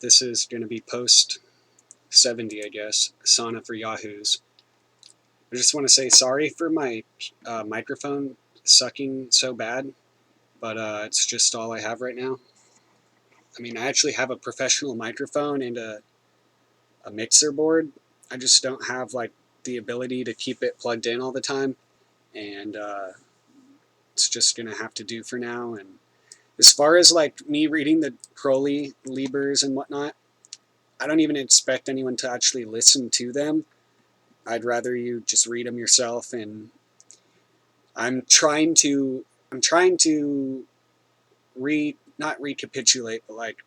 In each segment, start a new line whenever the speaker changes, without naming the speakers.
this is going to be post 70, I guess, Asana for Yahoos. I just want to say sorry for my microphone sucking so bad, but it's just all I have right now. I mean, I actually have a professional microphone and a mixer board. I just don't have like the ability to keep it plugged in all the time, and it's just gonna have to do for now. And as far as like me reading the Crowley Libers and whatnot, I don't even expect anyone to actually listen to them. I'd rather you just read them yourself. And I'm trying to not recapitulate, but like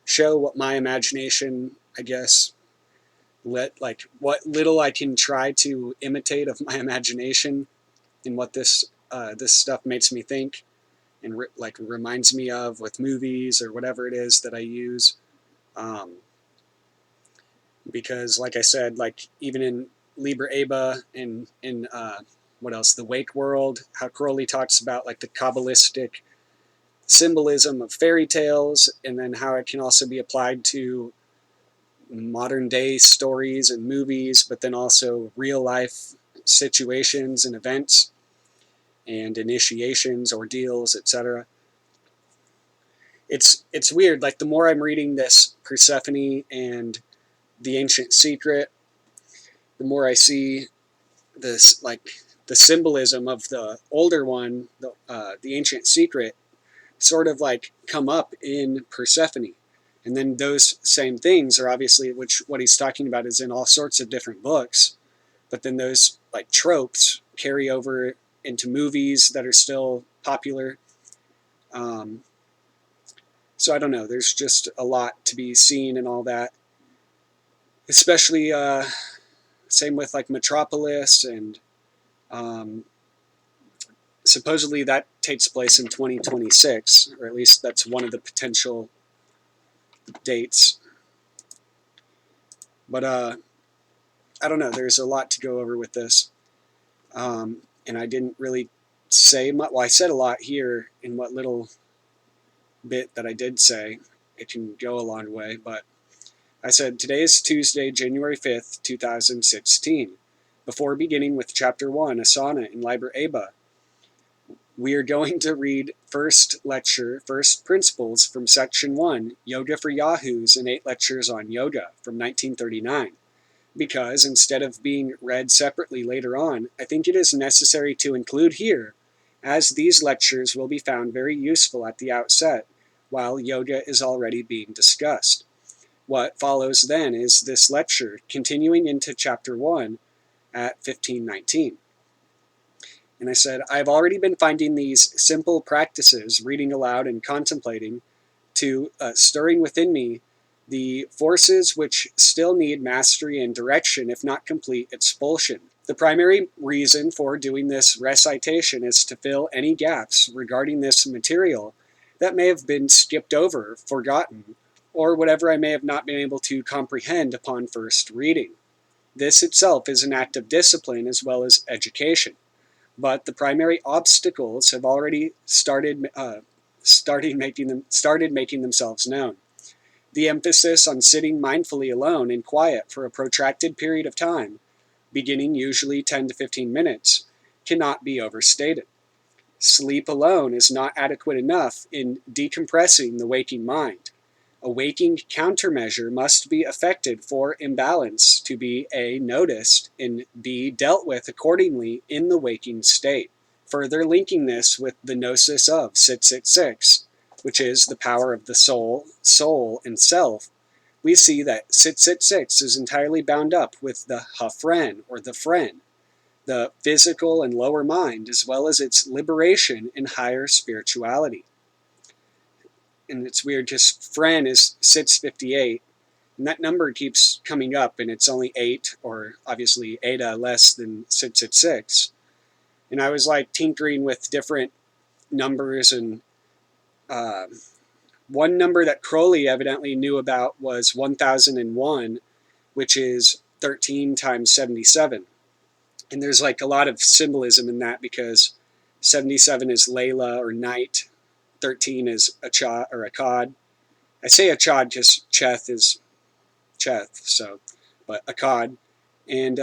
show what my imagination, I guess, what little I can try to imitate of my imagination, and what this stuff makes me think, and reminds me of with movies or whatever it is that I use. Because like I said, like even in Liber Aba and in what else, the Wake World, how Crowley talks about like the Kabbalistic symbolism of fairy tales, and then how it can also be applied to modern day stories and movies, but then also real life situations and events and initiations, ordeals, etc. It's weird. Like the more I'm reading this Persephone and the Ancient Secret, the more I see this, like the symbolism of the older one, the Ancient Secret, sort of like come up in Persephone. And then those same things are obviously, which what he's talking about is in all sorts of different books, but then those like tropes carry over into movies that are still popular. So I don't know, there's just a lot to be seen and all that, especially same with like Metropolis, and supposedly that takes place in 2026, or at least that's one of the potential dates. But I don't know, there's a lot to go over with this. And I didn't really say much. Well, I said a lot here in what little bit that I did say. It can go a long way, but I said today is Tuesday, January 5th, 2016. Before beginning with Chapter 1, Asana in Liber Aba, we are going to read first principles from Section 1, Yoga for Yahoos, and 8 lectures on yoga from 1939. Because instead of being read separately later on, I think it is necessary to include here, as these lectures will be found very useful at the outset, while yoga is already being discussed. What follows then is this lecture, continuing into Chapter 1 at 1519. And I said, I've already been finding these simple practices, reading aloud and contemplating, to stirring within me the forces which still need mastery and direction, if not complete expulsion. The primary reason for doing this recitation is to fill any gaps regarding this material that may have been skipped over, forgotten, or whatever I may have not been able to comprehend upon first reading. This itself is an act of discipline as well as education, but the primary obstacles have already started making themselves known. The emphasis on sitting mindfully alone in quiet for a protracted period of time, beginning usually 10 to 15 minutes, cannot be overstated. Sleep alone is not adequate enough in decompressing the waking mind. A waking countermeasure must be effected for imbalance to be A, noticed, and B, dealt with accordingly in the waking state. Further linking this with the gnosis of 666, which is the power of the soul, and self, we see that 666 is entirely bound up with the ha-fren, or the friend, the physical and lower mind, as well as its liberation in higher spirituality. And it's weird because Fren is 658, and that number keeps coming up, and it's only 8, or obviously eta less than 666. And I was like tinkering with different numbers, and one number that Crowley evidently knew about was 1001, which is 13 times 77. And there's like a lot of symbolism in that, because 77 is Layla or night, 13 is Achad or Akkad, I say Achad because Cheth is Cheth, so, but Akkad. And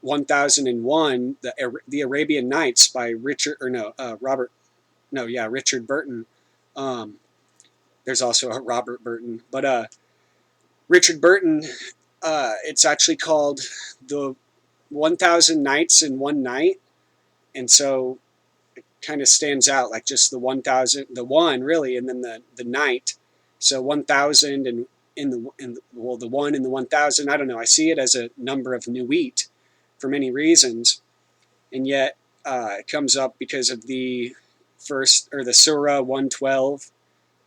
1001, the Arabian Nights by Richard Burton. There's also a Robert Burton, but Richard Burton. It's actually called the 1000 Nights in One Night, and so it kind of stands out like just the 1000, the one really, and then the night. So 1000 and the one in the 1000. I don't know. I see it as a number of Nuit for many reasons, and yet it comes up because of the first, or the Surah 112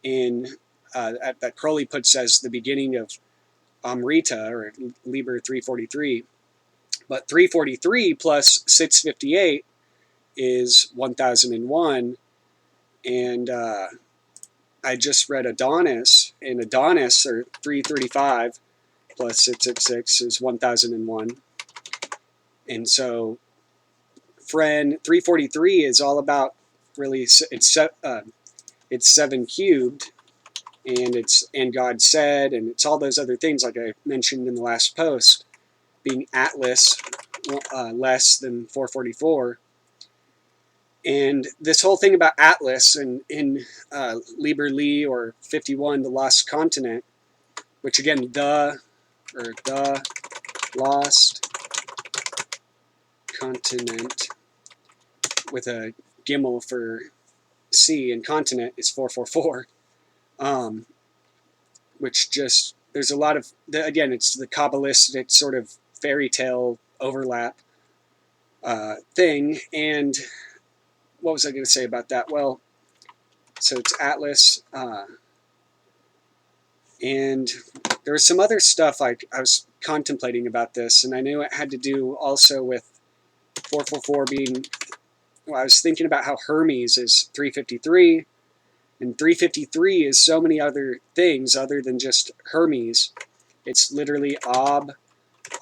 in that Crowley puts as the beginning of Amrita, or Liber 343. But 343 plus 658 is 1001, and I just read Adonis, and Adonis, or 335 plus 666 is 1001. And so Fren 343 is all about, really, it's 7 cubed, and God said, and it's all those other things like I mentioned in the last post, being Atlas less than 444. And this whole thing about Atlas, and in Liber Lee, or 51, the Lost Continent, which again, the Lost Continent with a Gimel for C, and continent is 444, which just, there's a lot of, again, it's the Kabbalistic sort of fairy tale overlap thing. And what was I going to say about that? Well, so it's Atlas, and there was some other stuff I was contemplating about this, and I knew it had to do also with 444 being, well, I was thinking about how Hermes is 353, and 353 is so many other things other than just Hermes. It's literally Ob,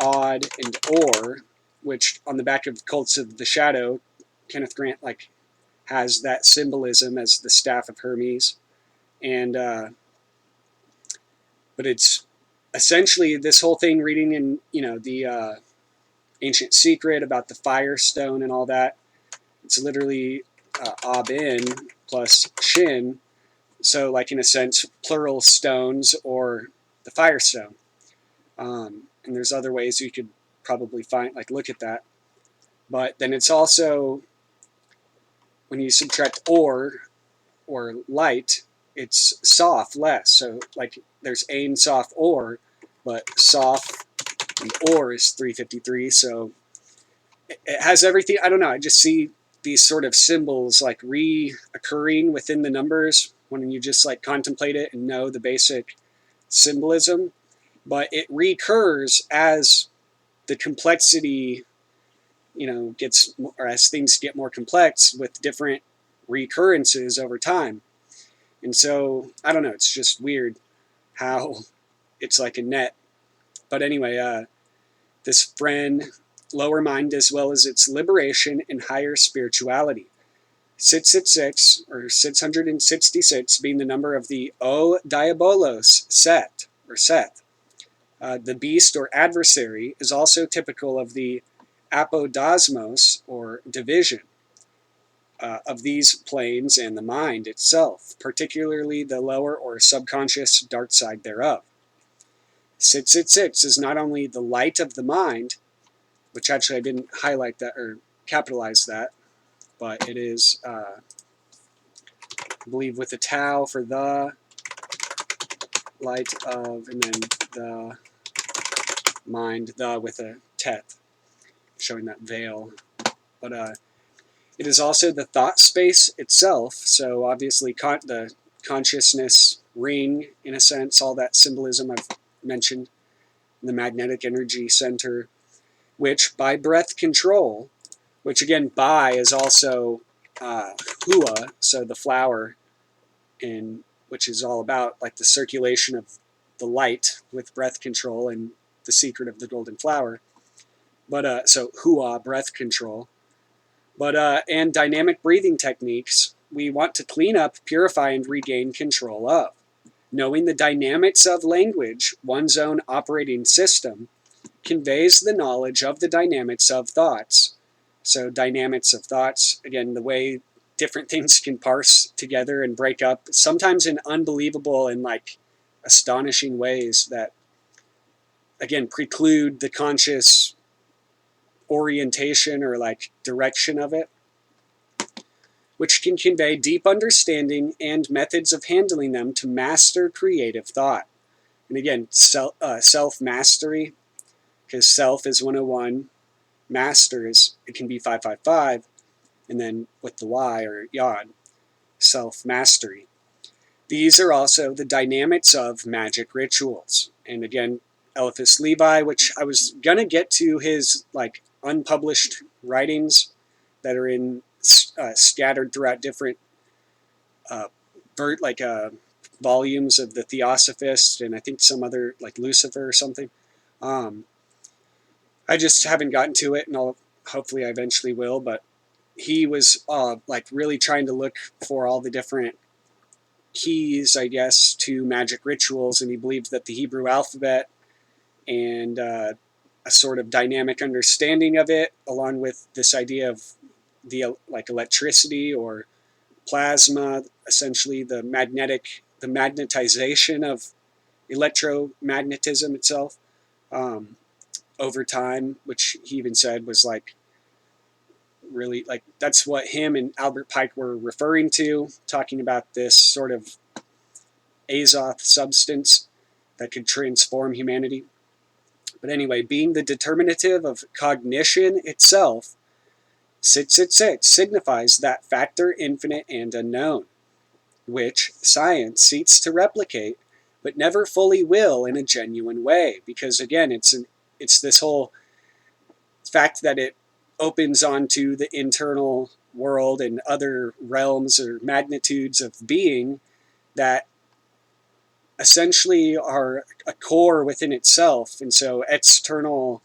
Odd, and Or, which on the back of Cults of the Shadow, Kenneth Grant has that symbolism as the staff of Hermes. And but it's essentially this whole thing, reading in the Ancient Secret about the Firestone and all that. It's literally Abin plus Shin, so like in a sense plural stones, or the Firestone. And there's other ways you could probably find, look at that. But then it's also, when you subtract or light, it's soft less. So there's Ain soft or, but soft and or is 353. So it has everything. I don't know. I just see these sort of symbols reoccurring within the numbers when you just contemplate it and know the basic symbolism. But it recurs as the complexity, gets, or as things get more complex with different recurrences over time. And so, I don't know, it's just weird how it's like a net. But anyway, this friend, lower mind as well as its liberation and higher spirituality. 666, or 666, being the number of the O Diabolos, Set, or Seth. The beast or adversary is also typical of the apodasmos, or division, of these planes and the mind itself, particularly the lower or subconscious dark side thereof. 666 is not only the light of the mind, which actually I didn't highlight that or capitalize that, but it is, I believe, with the tau for the light of, and then the mind, the with a tet, showing that veil. But it is also the thought space itself, so obviously the consciousness ring, in a sense, all that symbolism I've mentioned, the magnetic energy center, which by breath control, which again, by is also hua, so the flower, which is all about the circulation of the light with breath control and the secret of the golden flower. But so hua, breath control. But and dynamic breathing techniques we want to clean up, purify, and regain control of. Knowing the dynamics of language, one's own operating system, conveys the knowledge of the dynamics of thoughts. So dynamics of thoughts, again, the way different things can parse together and break up, sometimes in unbelievable and like astonishing ways that, again, preclude the conscious orientation or like direction of it, which can convey deep understanding and methods of handling them to master creative thought. And again, self-mastery, because self is 101, master is, it can be 555, and then with the Y or yod, self-mastery. These are also the dynamics of magic rituals. And again, Eliphas Levi, which I was going to get to his like unpublished writings that are in scattered throughout different volumes of the Theosophist and I think some other like Lucifer or something. I just haven't gotten to it, and hopefully I eventually will. But he was like really trying to look for all the different keys, I guess, to magic rituals, and he believed that the Hebrew alphabet and a sort of dynamic understanding of it, along with this idea of the like electricity or plasma, essentially the magnetization of electromagnetism itself over time, which he even said was like really like that's what him and Albert Pike were referring to, talking about this sort of Azoth substance that could transform humanity. But anyway, being the determinative of cognition itself, 666 signifies that factor infinite and unknown, which science seeks to replicate, but never fully will in a genuine way. Because again, it's this whole fact that it opens onto the internal world and other realms or magnitudes of being that essentially are a core within itself. And so external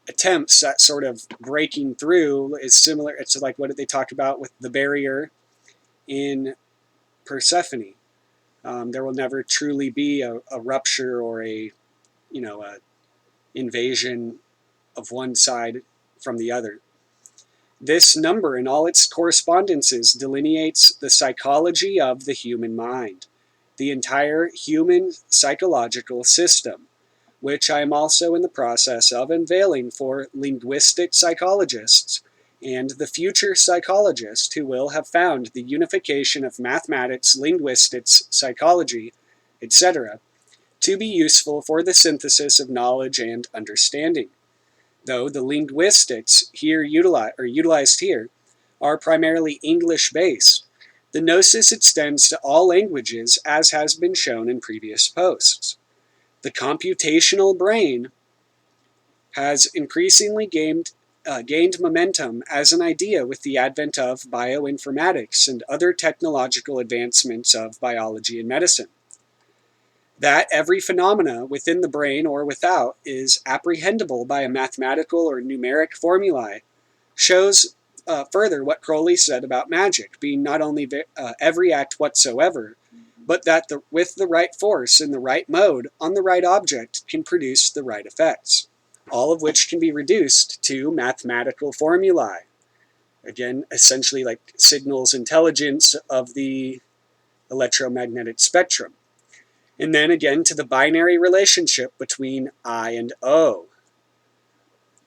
attempts at sort of breaking through is similar. It's like what did they talk about with the barrier in Persephone? There will never truly be a rupture or a invasion of one side from the other. This number in all its correspondences delineates the psychology of the human mind, the entire human psychological system, which I am also in the process of unveiling for linguistic psychologists and the future psychologists who will have found the unification of mathematics, linguistics, psychology, etc., to be useful for the synthesis of knowledge and understanding. Though the linguistics here utilized here are primarily English-based, the gnosis extends to all languages, as has been shown in previous posts. The computational brain has increasingly gained momentum as an idea with the advent of bioinformatics and other technological advancements of biology and medicine. That every phenomena within the brain or without is apprehendable by a mathematical or numeric formulae shows further what Crowley said about magic being not only every act whatsoever, but that with the right force in the right mode on the right object can produce the right effects, all of which can be reduced to mathematical formulae. Again, essentially like signals intelligence of the electromagnetic spectrum. And then again to the binary relationship between I and O.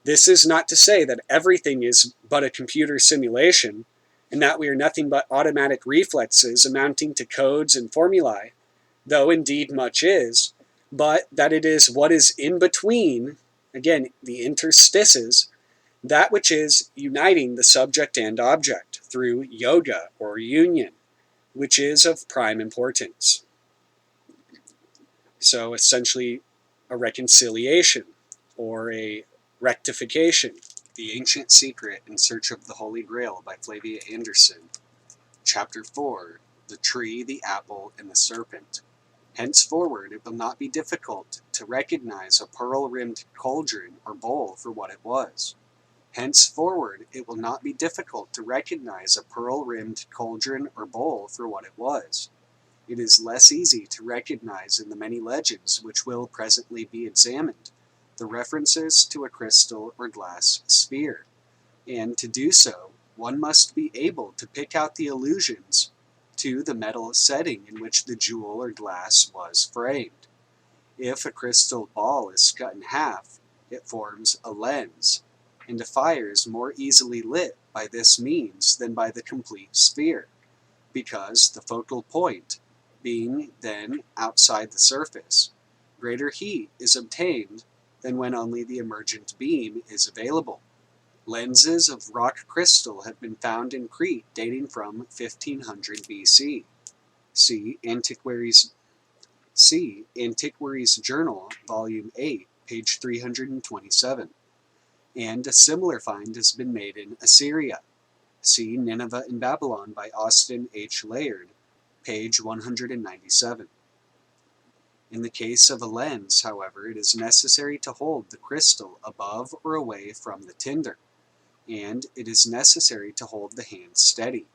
This is not to say that everything is but a computer simulation, and that we are nothing but automatic reflexes amounting to codes and formulae, though indeed much is, but that it is what is in between, again, the interstices, that which is uniting the subject and object through yoga or union, which is of prime importance. So essentially a reconciliation or a rectification. The Ancient Secret in Search of the Holy Grail by Flavia Anderson. Chapter 4. The Tree, the Apple, and the Serpent. Henceforward it will not be difficult to recognize a pearl-rimmed cauldron or bowl for what it was. Henceforward it will not be difficult to recognize a pearl-rimmed cauldron or bowl for what it was. it is less easy to recognize in the many legends which will presently be examined the references to a crystal or glass sphere, and to do so, one must be able to pick out the allusions to the metal setting in which the jewel or glass was framed. If a crystal ball is cut in half, it forms a lens, and a fire is more easily lit by this means than by the complete sphere, because the focal point, being then outside the surface, greater heat is obtained than when only the emergent beam is available. Lenses of rock crystal have been found in Crete dating from 1500 BC. See Antiquaries Journal, Volume 8, page 327. And a similar find has been made in Assyria. See Nineveh and Babylon by Austin H. Layard, page 197. In the case of a lens, however, it is necessary to hold the crystal above or away from the tinder, and it is necessary to hold the hand steady.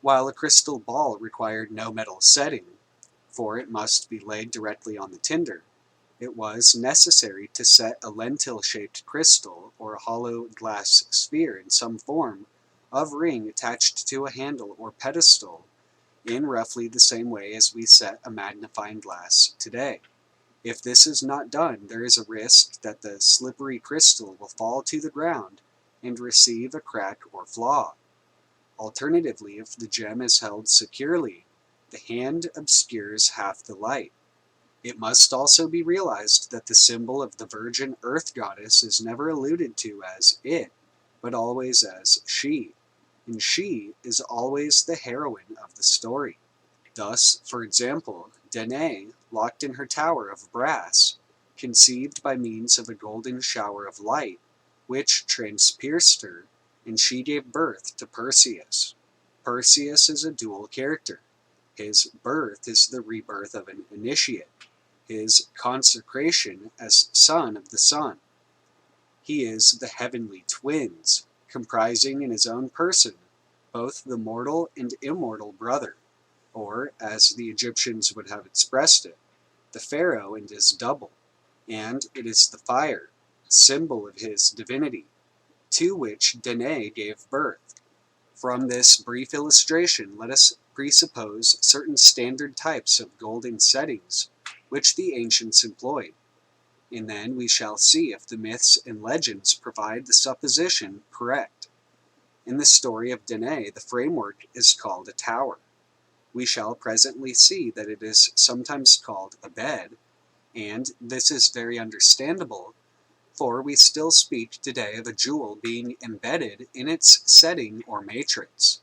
While a crystal ball required no metal setting, for it must be laid directly on the tinder, it was necessary to set a lentil-shaped crystal or a hollow glass sphere in some form of ring attached to a handle or pedestal in roughly the same way as we set a magnifying glass today. If this is not done, there is a risk that the slippery crystal will fall to the ground and receive a crack or flaw. Alternatively, if the gem is held securely, the hand obscures half the light. It must also be realized that the symbol of the virgin earth goddess is never alluded to as it, but always as she, and she is always the heroine of the story. Thus, for example, Danae, locked in her tower of brass, conceived by means of a golden shower of light, which transpierced her, and she gave birth to Perseus. Perseus is a dual character. His birth is the rebirth of an initiate, his consecration as son of the sun. He is the heavenly twins, comprising in his own person both the mortal and immortal brother, or, as the Egyptians would have expressed it, the pharaoh and his double, and it is the fire, symbol of his divinity, to which Danae gave birth. From this brief illustration, let us presuppose certain standard types of golden settings which the ancients employed, and then we shall see if the myths and legends provide the supposition correct. In the story of Danae, the framework is called a tower. We shall presently see that it is sometimes called a bed, and this is very understandable, for we still speak today of a jewel being embedded in its setting or matrix.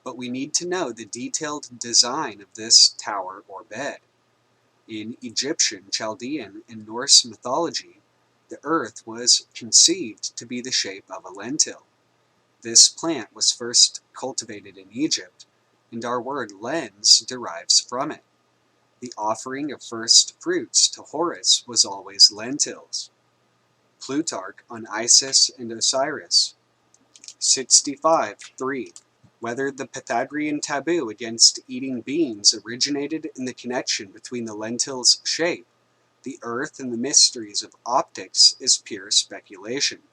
But we need to know the detailed design of this tower or bed. In Egyptian, Chaldean, and Norse mythology, the earth was conceived to be the shape of a lentil. This plant was first cultivated in Egypt, and our word lens derives from it. The offering of first fruits to Horus was always lentils. Plutarch on Isis and Osiris, 65:3. Whether the Pythagorean taboo against eating beans originated in the connection between the lentil's shape, the earth, and the mysteries of optics is pure speculation.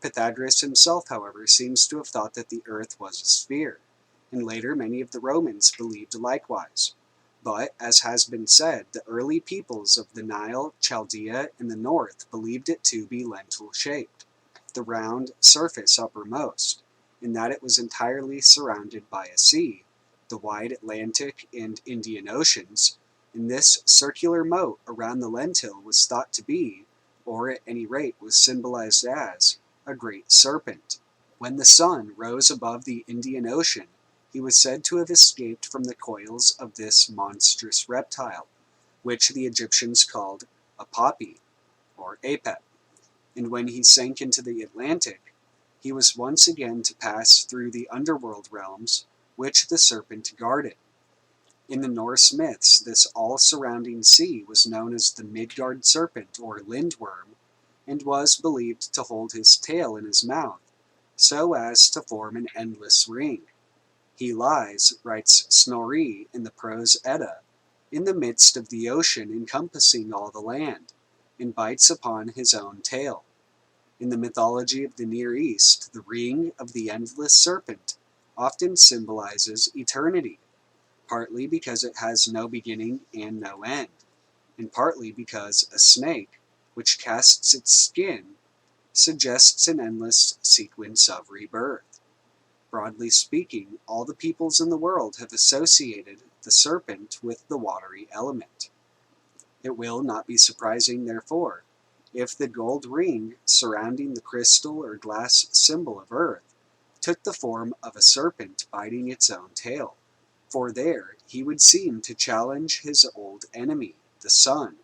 Pythagoras himself, however, seems to have thought that the earth was a sphere, and later many of the Romans believed likewise. But, as has been said, the early peoples of the Nile, Chaldea, and the north believed it to be lentil-shaped, the round surface uppermost, and that it was entirely surrounded by a sea, the wide Atlantic and Indian Oceans, and this circular moat around the lentil was thought to be, or at any rate was symbolized as, a great serpent. When the sun rose above the Indian Ocean, he was said to have escaped from the coils of this monstrous reptile, which the Egyptians called a poppy, or apep, and when he sank into the Atlantic, he was once again to pass through the underworld realms which the serpent guarded. In the Norse myths, this all-surrounding sea was known as the Midgard serpent, or lindworm, and was believed to hold his tail in his mouth, so as to form an endless ring. He lies, writes Snorri in the Prose Edda, in the midst of the ocean encompassing all the land, and bites upon his own tail. In the mythology of the Near East, the ring of the endless serpent often symbolizes eternity, partly because it has no beginning and no end, and partly because a snake, which casts its skin, suggests an endless sequence of rebirth. Broadly speaking, all the peoples in the world have associated the serpent with the watery element. It will not be surprising, therefore, if the gold ring surrounding the crystal or glass symbol of Earth took the form of a serpent biting its own tail, for there he would seem to challenge his old enemy, the sun,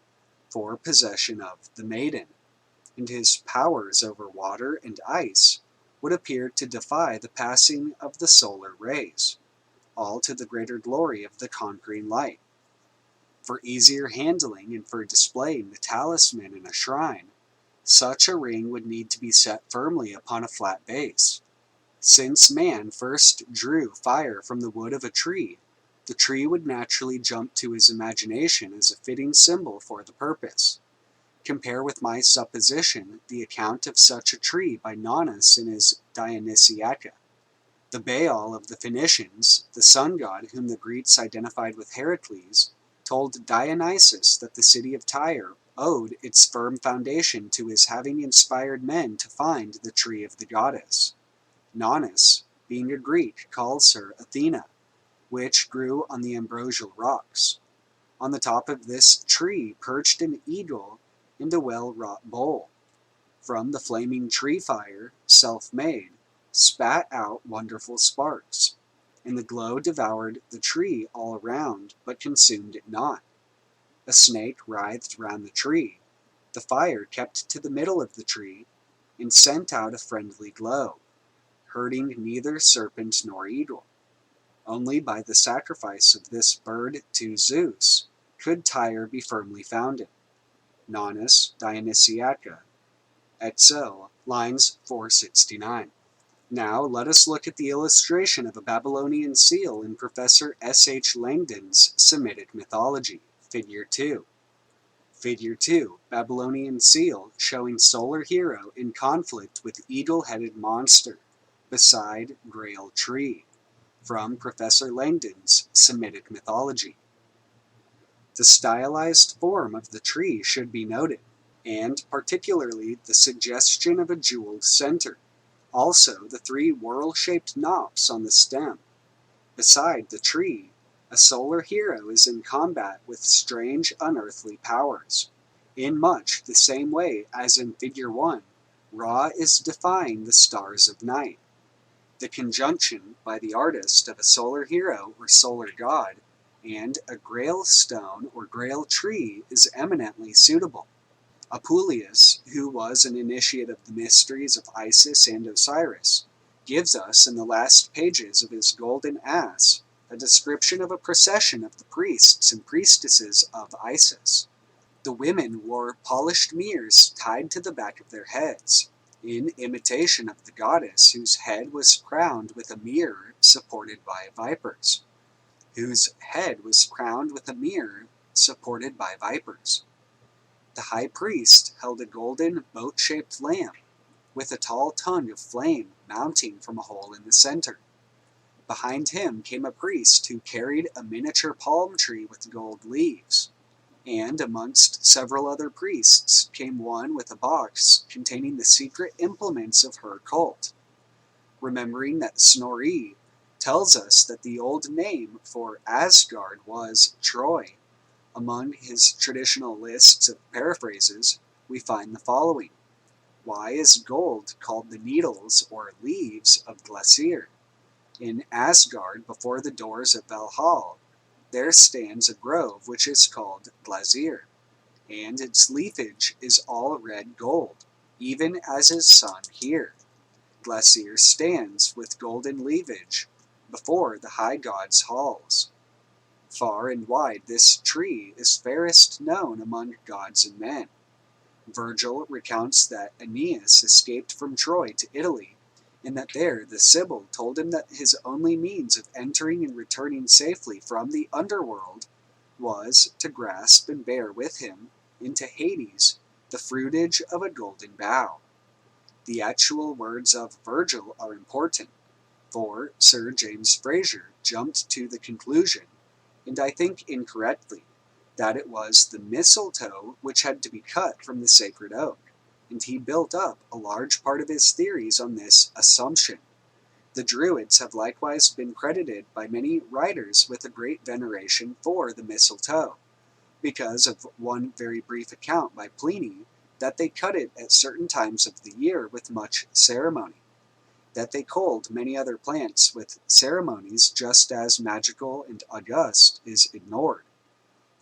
for possession of the maiden, and his powers over water and ice would appear to defy the passing of the solar rays, all to the greater glory of the conquering light. For easier handling and for displaying the talisman in a shrine, such a ring would need to be set firmly upon a flat base. Since man first drew fire from the wood of a tree, the tree would naturally jump to his imagination as a fitting symbol for the purpose. Compare with my supposition the account of such a tree by Nonnus in his Dionysiaca. The Baal of the Phoenicians, the sun god whom the Greeks identified with Heracles, told Dionysus that the city of Tyre owed its firm foundation to his having inspired men to find the tree of the goddess. Nonnus, being a Greek, calls her Athena, which grew on the ambrosial rocks. On the top of this tree perched an eagle and a well-wrought bowl. From the flaming tree fire, self-made, spat out wonderful sparks, and the glow devoured the tree all around, but consumed it not. A snake writhed round the tree. The fire kept to the middle of the tree, and sent out a friendly glow, hurting neither serpent nor eagle. Only by the sacrifice of this bird to Zeus could Tyre be firmly founded. Nonnus, Dionysiaca, Etzel, lines 469. Now let us look at the illustration of a Babylonian seal in Professor S. H. Langdon's Semitic Mythology, Figure 2. Figure 2, Babylonian seal showing solar hero in conflict with eagle-headed monster, beside Grail tree, from Professor Langdon's Semitic Mythology. The stylized form of the tree should be noted, and particularly the suggestion of a jeweled center, also the three whorl-shaped knops on the stem. Beside the tree, a solar hero is in combat with strange unearthly powers, in much the same way as in Figure 1, Ra is defying the stars of night. The conjunction by the artist of a solar hero or solar god and a Grail stone or Grail tree is eminently suitable. Apuleius, who was an initiate of the mysteries of Isis and Osiris, gives us in the last pages of his Golden Ass a description of a procession of the priests and priestesses of Isis. The women wore polished mirrors tied to the back of their heads, in imitation of the goddess whose head was crowned with a mirror supported by vipers. The high priest held a golden boat-shaped lamp, with a tall tongue of flame mounting from a hole in the center. Behind him came a priest who carried a miniature palm tree with gold leaves, and amongst several other priests came one with a box containing the secret implements of her cult. Remembering that Snorri tells us that the old name for Asgard was Troy, among his traditional lists of paraphrases, we find the following. Why is gold called the needles or leaves of Glasir? In Asgard, before the doors of Valhall, there stands a grove which is called Glasir, and its leafage is all red gold, even as is sun here. Glasir stands with golden leafage before the high god's halls. Far and wide this tree is fairest known among gods and men. Virgil recounts that Aeneas escaped from Troy to Italy, and that there the Sibyl told him that his only means of entering and returning safely from the underworld was to grasp and bear with him into Hades the fruitage of a golden bough. The actual words of Virgil are important, for Sir James Frazer jumped to the conclusion, and I think incorrectly, that it was the mistletoe which had to be cut from the sacred oak, and he built up a large part of his theories on this assumption. The Druids have likewise been credited by many writers with a great veneration for the mistletoe, because of one very brief account by Pliny that they cut it at certain times of the year with much ceremony, that they culled many other plants with ceremonies just as magical and august is ignored.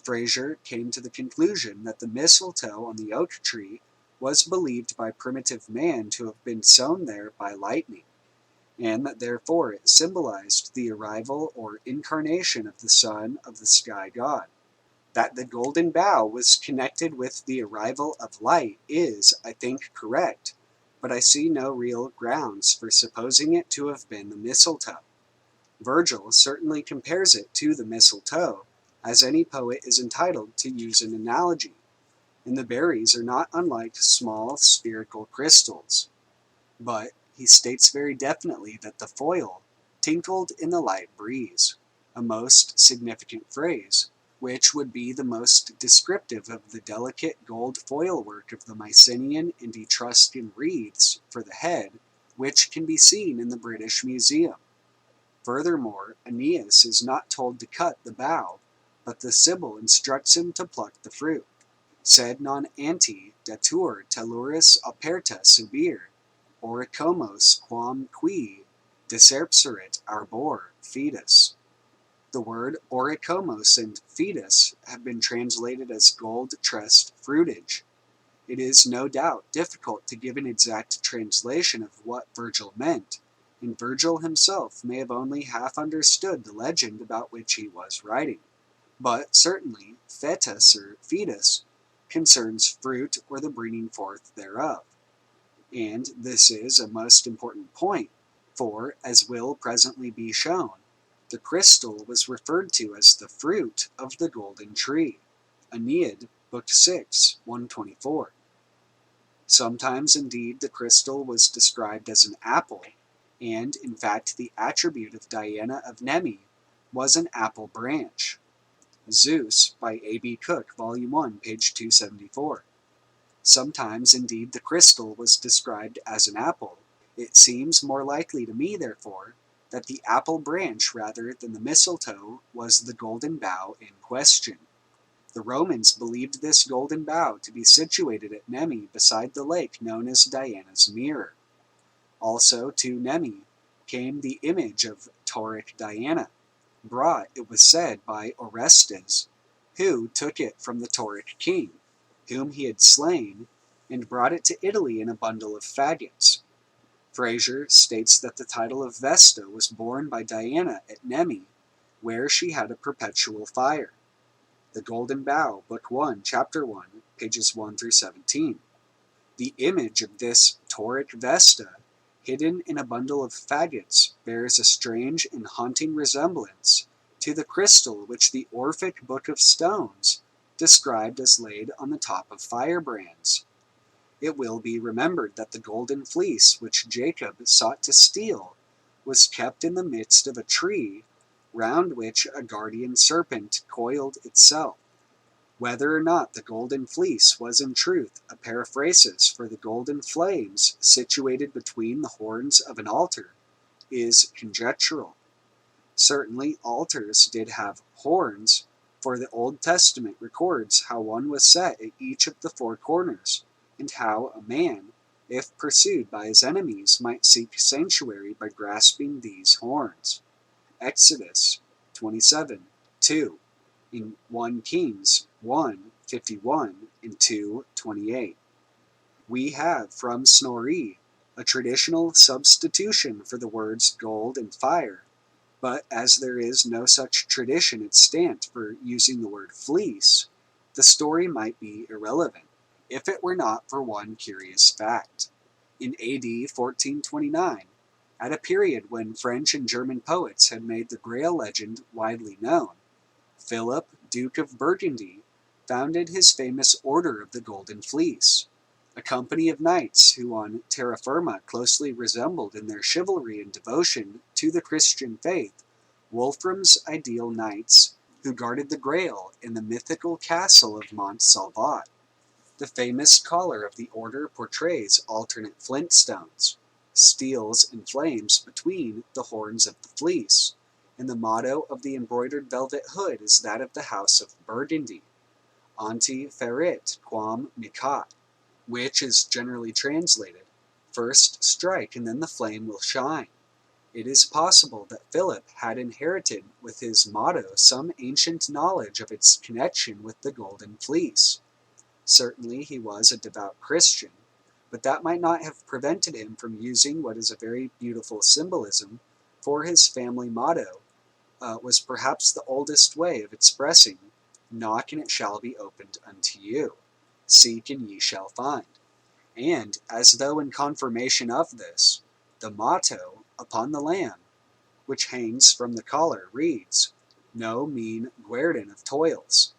Frazer came to the conclusion that the mistletoe on the oak tree was believed by primitive man to have been sown there by lightning, and that therefore it symbolized the arrival or incarnation of the son of the sky god. That the golden bough was connected with the arrival of light is, I think, correct, but I see no real grounds for supposing it to have been the mistletoe. Virgil certainly compares it to the mistletoe, as any poet is entitled to use an analogy, and the berries are not unlike small spherical crystals. But he states very definitely that the foil tinkled in the light breeze, a most significant phrase, which would be the most descriptive of the delicate gold foil work of the Mycenaean and Etruscan wreaths for the head, which can be seen in the British Museum. Furthermore, Aeneas is not told to cut the bough, but the Sibyl instructs him to pluck the fruit. Sed non ante datur telluris aperta subir, oricomos quam qui deserpserit arbor fetus. The word oricomos and fetus have been translated as gold-tressed fruitage. It is no doubt difficult to give an exact translation of what Virgil meant, and Virgil himself may have only half understood the legend about which he was writing. But certainly, fetus or fetus concerns fruit or the bringing forth thereof. And this is a most important point, for, as will presently be shown, the crystal was referred to as the fruit of the golden tree. Aeneid, Book 6, 124. Sometimes, indeed, the crystal was described as an apple, and, in fact, the attribute of Diana of Nemi was an apple branch. Zeus, by A.B. Cook, Volume 1, page 274. Sometimes, indeed, the crystal was described as an apple. It seems more likely to me, therefore, that the apple branch rather than the mistletoe was the golden bough in question. The Romans believed this golden bough to be situated at Nemi beside the lake known as Diana's Mirror. Also to Nemi came the image of Tauric Diana, brought, it was said, by Orestes, who took it from the Tauric king, whom he had slain, and brought it to Italy in a bundle of faggots. Frazer states that the title of Vesta was borne by Diana at Nemi, where she had a perpetual fire. The Golden Bough, Book 1, Chapter 1, pages 1 through 17. The image of this Tauric Vesta, hidden in a bundle of faggots, bears a strange and haunting resemblance to the crystal which the Orphic Book of Stones described as laid on the top of firebrands. It will be remembered that the golden fleece which Jacob sought to steal was kept in the midst of a tree round which a guardian serpent coiled itself. Whether or not the golden fleece was in truth a periphrasis for the golden flames situated between the horns of an altar is conjectural. Certainly altars did have horns, for the Old Testament records how one was set at each of the four corners, and how a man, if pursued by his enemies, might seek sanctuary by grasping these horns. Exodus 27, 2, in 1 Kings 1, 51, and 2, 28. We have from Snorri a traditional substitution for the words gold and fire, but as there is no such tradition extant for using the word fleece, the story might be irrelevant, if it were not for one curious fact. In AD 1429, at a period when French and German poets had made the Grail legend widely known, Philip Duke of Burgundy, founded his famous Order of the Golden Fleece, a company of knights who on terra firma closely resembled in their chivalry and devotion to the Christian faith Wolfram's ideal knights who guarded the Grail in the mythical castle of Mont Salvat. The famous collar of the order portrays alternate flintstones, steels and flames between the horns of the fleece, and the motto of the embroidered velvet hood is that of the House of Burgundy, Anti ferit quam micat, which is generally translated, "First strike and then the flame will shine." It is possible that Philip had inherited with his motto some ancient knowledge of its connection with the Golden Fleece. Certainly he was a devout Christian, but that might not have prevented him from using what is a very beautiful symbolism, for his family motto was perhaps the oldest way of expressing, "Knock and it shall be opened unto you. Seek and ye shall find." And, as though in confirmation of this, the motto upon the lamb, which hangs from the collar, reads, "No mean guerdon of toils."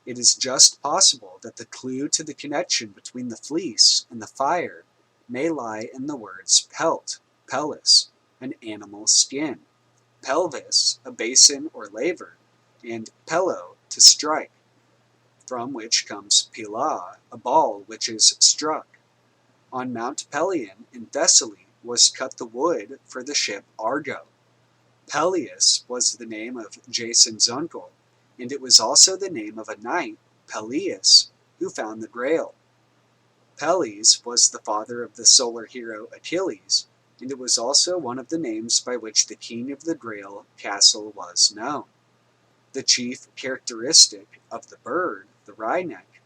It is just possible that the clue to the connection between the fleece and the fire may lie in the words pelt, pellis, an animal skin, pelvis, a basin or laver, and pello, to strike, from which comes pila, a ball which is struck. On Mount Pelion in Thessaly was cut the wood for the ship Argo. Peleus was the name of Jason's uncle, and it was also the name of a knight, Peleus, who found the Grail. Peleus was the father of the solar hero Achilles, and it was also one of the names by which the king of the Grail castle was known. The chief characteristic of the bird, the wryneck,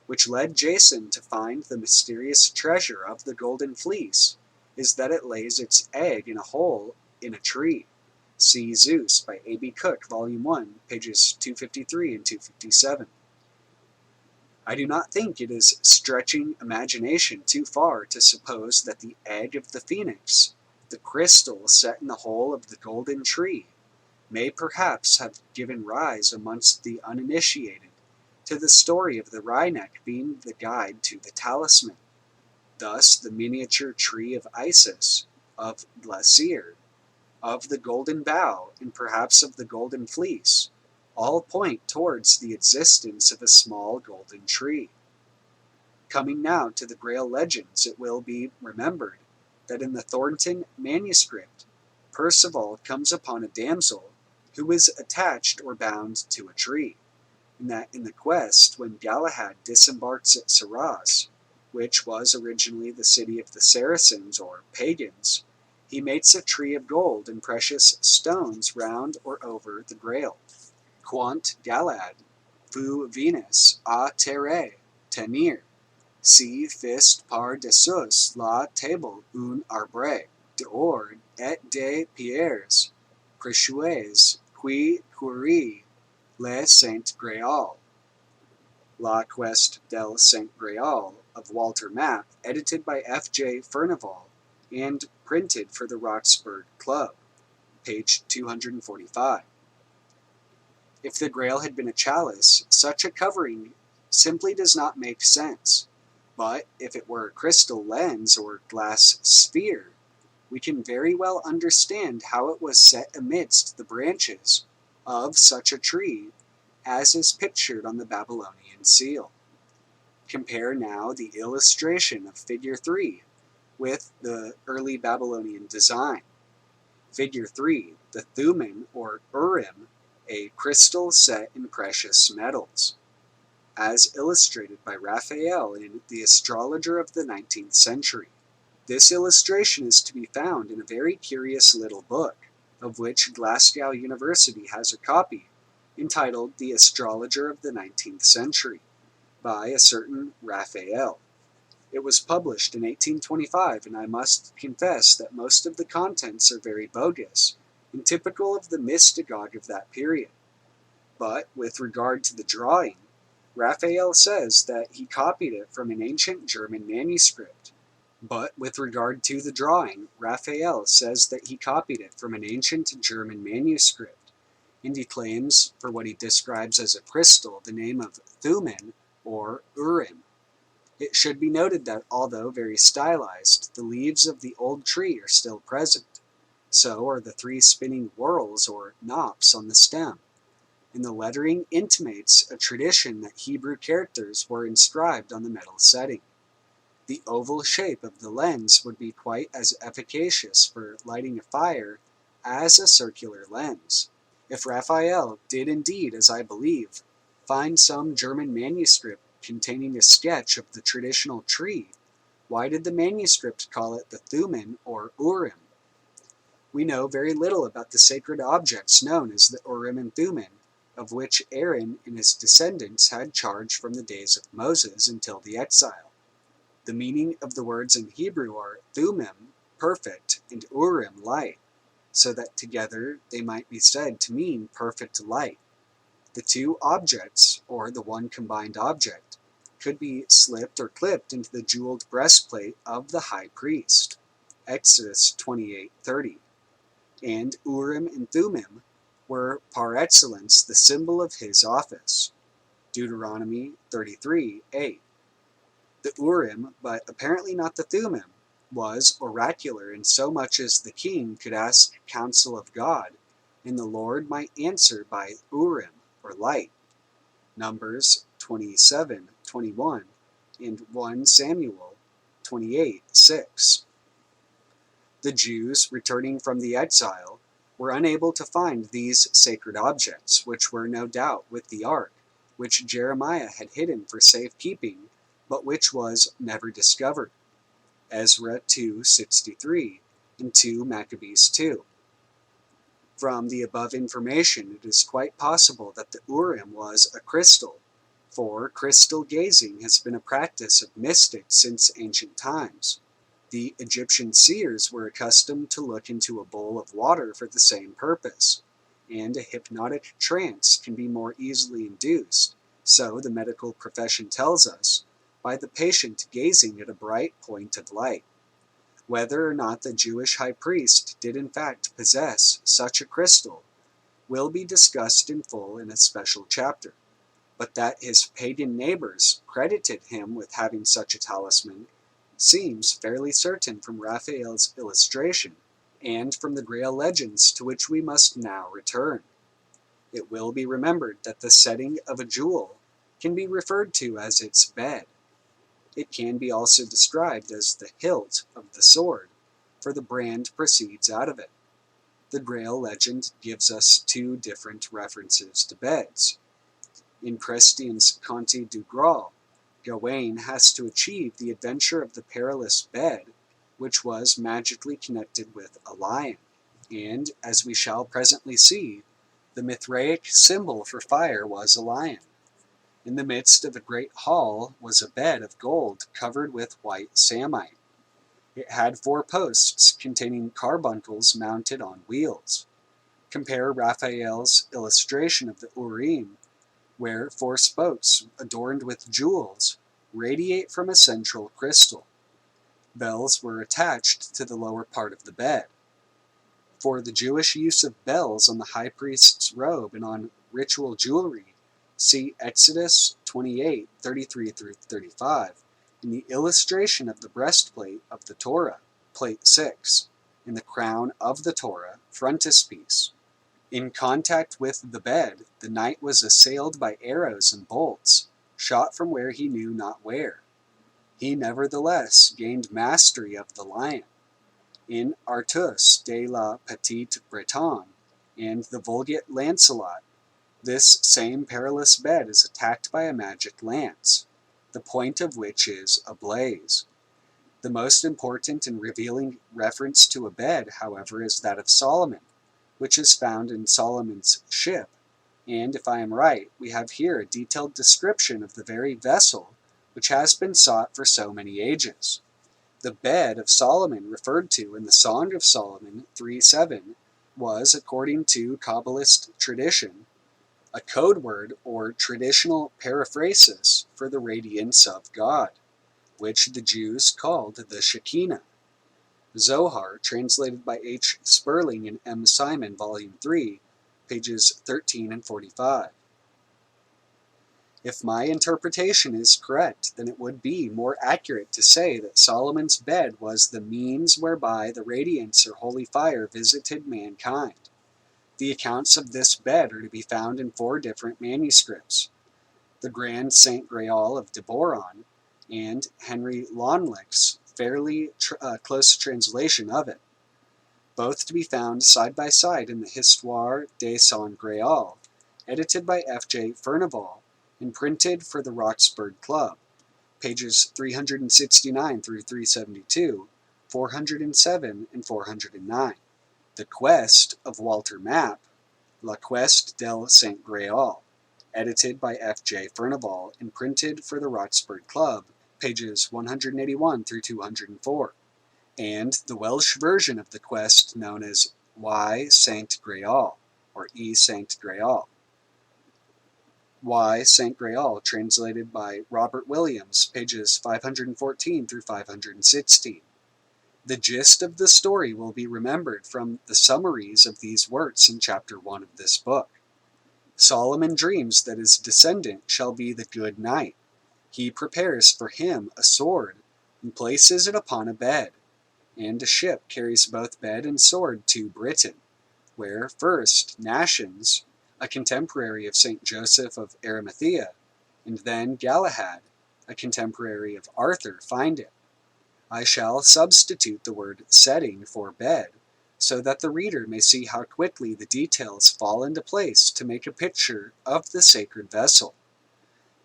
which led Jason to find the mysterious treasure of the Golden Fleece, is that it lays its egg in a hole in a tree. See Zeus by A.B. Cook, Volume 1, pages 253 and 257. I do not think it is stretching imagination too far to suppose that the egg of the phoenix, the crystal set in the hole of the golden tree, may perhaps have given rise amongst the uninitiated to the story of the wryneck being the guide to the talisman. Thus the miniature tree of Isis, of Glacier, of the golden bough, and perhaps of the golden fleece, all point towards the existence of a small golden tree. Coming now to the Grail legends, it will be remembered that in the Thornton manuscript, Percival comes upon a damsel who is attached or bound to a tree, and that in the quest, when Galahad disembarks at Sarras, which was originally the city of the Saracens or pagans, he makes a tree of gold and precious stones round or over the Grail. Quant Galad, fu Venus a terre, tenir, si fist par dessus la table un arbre, d'or et de pierres, précieuses, qui curie le Saint Grail. La Quest del Saint Grail of Walter Map, edited by F.J. Furnival and printed for the Roxburgh Club, page 245. If the Grail had been a chalice, such a covering simply does not make sense. But if it were a crystal lens or glass sphere, we can very well understand how it was set amidst the branches of such a tree as is pictured on the Babylonian seal. Compare now the illustration of Figure 3 with the early Babylonian design. Figure 3, the Thummim or Urim, a crystal set in precious metals, as illustrated by Raphael in The Astrologer of the 19th Century. This illustration is to be found in a very curious little book, of which Glasgow University has a copy, entitled The Astrologer of the 19th Century, by a certain Raphael. It was published in 1825, and I must confess that most of the contents are very bogus, and typical of the mystagogue of that period. But, with regard to the drawing, Raphael says that he copied it from an ancient German manuscript. and he claims for what he describes as a crystal the name of Thummim or Urim. It should be noted that although very stylized, the leaves of the old tree are still present. So are the 3 spinning whorls or knops on the stem, and the lettering intimates a tradition that Hebrew characters were inscribed on the metal setting. The oval shape of the lens would be quite as efficacious for lighting a fire as a circular lens. If Raphael did indeed, as I believe, find some German manuscript containing a sketch of the traditional tree, why did the manuscript call it the Thummim or Urim? We know very little about the sacred objects known as the Urim and Thummim, of which Aaron and his descendants had charge from the days of Moses until the exile. The meaning of the words in Hebrew are Thummim, perfect, and Urim, light, so that together they might be said to mean perfect light. The 2 objects, or the one combined object, could be slipped or clipped into the jeweled breastplate of the high priest, Exodus 28:30, and Urim and Thummim were par excellence the symbol of his office, Deuteronomy 33:8. The Urim, but apparently not the Thummim, was oracular in so much as the king could ask counsel of God, and the Lord might answer by Urim, or light, Numbers 27:21, and 1 Samuel 28:6. The Jews, returning from the exile, were unable to find these sacred objects, which were no doubt with the ark, which Jeremiah had hidden for safekeeping, but which was never discovered. Ezra 2:63 and 2 Maccabees 2. From the above information, it is quite possible that the Urim was a crystal, for crystal gazing has been a practice of mystics since ancient times. The Egyptian seers were accustomed to look into a bowl of water for the same purpose, and a hypnotic trance can be more easily induced, so the medical profession tells us, by the patient gazing at a bright point of light. Whether or not the Jewish high priest did in fact possess such a crystal will be discussed in full in a special chapter, but that his pagan neighbors credited him with having such a talisman seems fairly certain from Raphael's illustration and from the Grail legends to which we must now return. It will be remembered that the setting of a jewel can be referred to as its bed. It can be also described as the hilt of the sword, for the brand proceeds out of it. The Grail legend gives us 2 different references to beds. In Christian's Conte du Graal, Gawain has to achieve the adventure of the perilous bed, which was magically connected with a lion, and, as we shall presently see, the Mithraic symbol for fire was a lion. In the midst of a great hall was a bed of gold covered with white samite. It had 4 posts containing carbuncles mounted on wheels. Compare Raphael's illustration of the Urim, where 4 spokes adorned with jewels radiate from a central crystal. Bells were attached to the lower part of the bed. For the Jewish use of bells on the high priest's robe and on ritual jewelry, see Exodus 28:33-35, in the illustration of the breastplate of the Torah, Plate 6, in the crown of the Torah, frontispiece. In contact with the bed, the knight was assailed by arrows and bolts, shot from where he knew not where. He nevertheless gained mastery of the lion. In Artus de la Petite Bretonne and the Vulgate Lancelot, this same perilous bed is attacked by a magic lance, the point of which is ablaze. The most important and revealing reference to a bed, however, is that of Solomon, which is found in Solomon's ship, and if I am right, we have here a detailed description of the very vessel which has been sought for so many ages. The bed of Solomon referred to in the Song of Solomon 3:7 was, according to Kabbalist tradition, a code word or traditional periphrasis for the radiance of God, which the Jews called the Shekinah. Zohar, translated by H. Sperling and M. Simon, Volume 3, pages 13 and 45. If my interpretation is correct, then it would be more accurate to say that Solomon's bed was the means whereby the radiance or holy fire visited mankind. The accounts of this bed are to be found in 4 different manuscripts: the Grand Saint Grail of de Boron, and Henry Lonlich's fairly close translation of it, both to be found side by side in the Histoire de son Grail, edited by F.J. Furnival, and printed for the Roxburgh Club, pages 369 through 372, 407 and 409. The Quest of Walter Map, La Quest del Saint Grail, edited by F.J. Furnival and printed for the Roxburgh Club, pages 181 through 204. And the Welsh version of the quest known as Y Saint Grail, or E Saint Grail. Y Saint Grail, translated by Robert Williams, pages 514 through 516. The gist of the story will be remembered from the summaries of these works in chapter 1 of this book. Solomon dreams that his descendant shall be the good knight. He prepares for him a sword, and places it upon a bed, and a ship carries both bed and sword to Britain, where first Nashens, a contemporary of St. Joseph of Arimathea, and then Galahad, a contemporary of Arthur, find it. I shall substitute the word setting for bed, so that the reader may see how quickly the details fall into place to make a picture of the sacred vessel.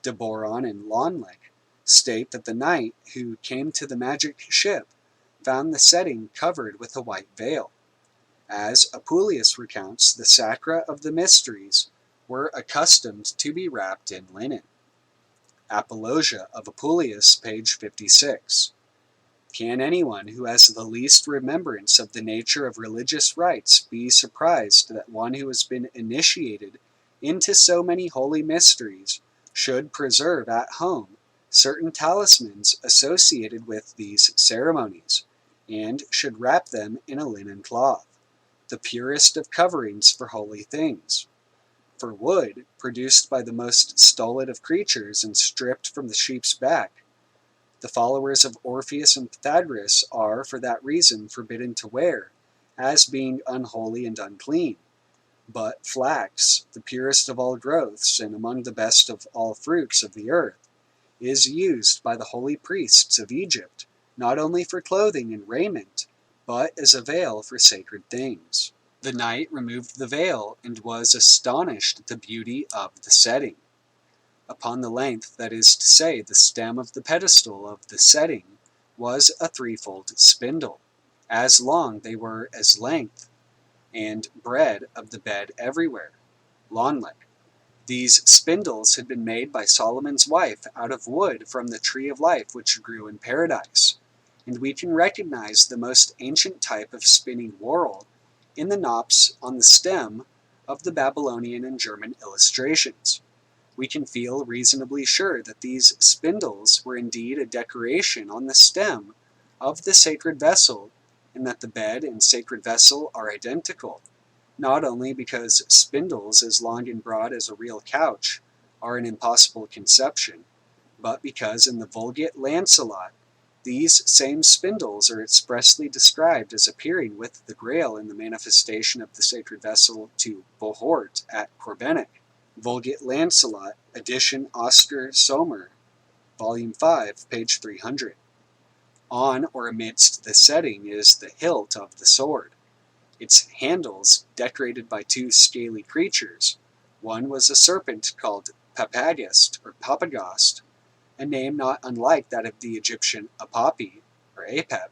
De Boron and Lonlich state that the knight who came to the magic ship found the setting covered with a white veil. As Apuleius recounts, the sacra of the mysteries were accustomed to be wrapped in linen. Apologia of Apuleius, page 56. Can anyone who has the least remembrance of the nature of religious rites be surprised that one who has been initiated into so many holy mysteries should preserve at home certain talismans associated with these ceremonies, and should wrap them in a linen cloth, the purest of coverings for holy things? For wood, produced by the most stolid of creatures and stripped from the sheep's back, the followers of Orpheus and Pythagoras are, for that reason, forbidden to wear, as being unholy and unclean. But flax, the purest of all growths, and among the best of all fruits of the earth, is used by the holy priests of Egypt, not only for clothing and raiment, but as a veil for sacred things. The knight removed the veil, and was astonished at the beauty of the setting. Upon the length, that is to say, the stem of the pedestal of the setting, was a threefold spindle. As long they were as length and breadth of the bed everywhere. Lonlich. These spindles had been made by Solomon's wife out of wood from the tree of life which grew in paradise, and we can recognize the most ancient type of spinning whorl in the knops on the stem of the Babylonian and German illustrations. We can feel reasonably sure that these spindles were indeed a decoration on the stem of the sacred vessel, and that the bed and sacred vessel are identical, not only because spindles as long and broad as a real couch are an impossible conception, but because in the Vulgate Lancelot these same spindles are expressly described as appearing with the Grail in the manifestation of the sacred vessel to Bohort at Corbenic. Vulgate Lancelot, edition Oscar Sommer, volume 5, page 300. On or amidst the setting is the hilt of the sword, its handles decorated by 2 scaly creatures. One was a serpent called Papagast or Papagast, a name not unlike that of the Egyptian Apapi or Apep.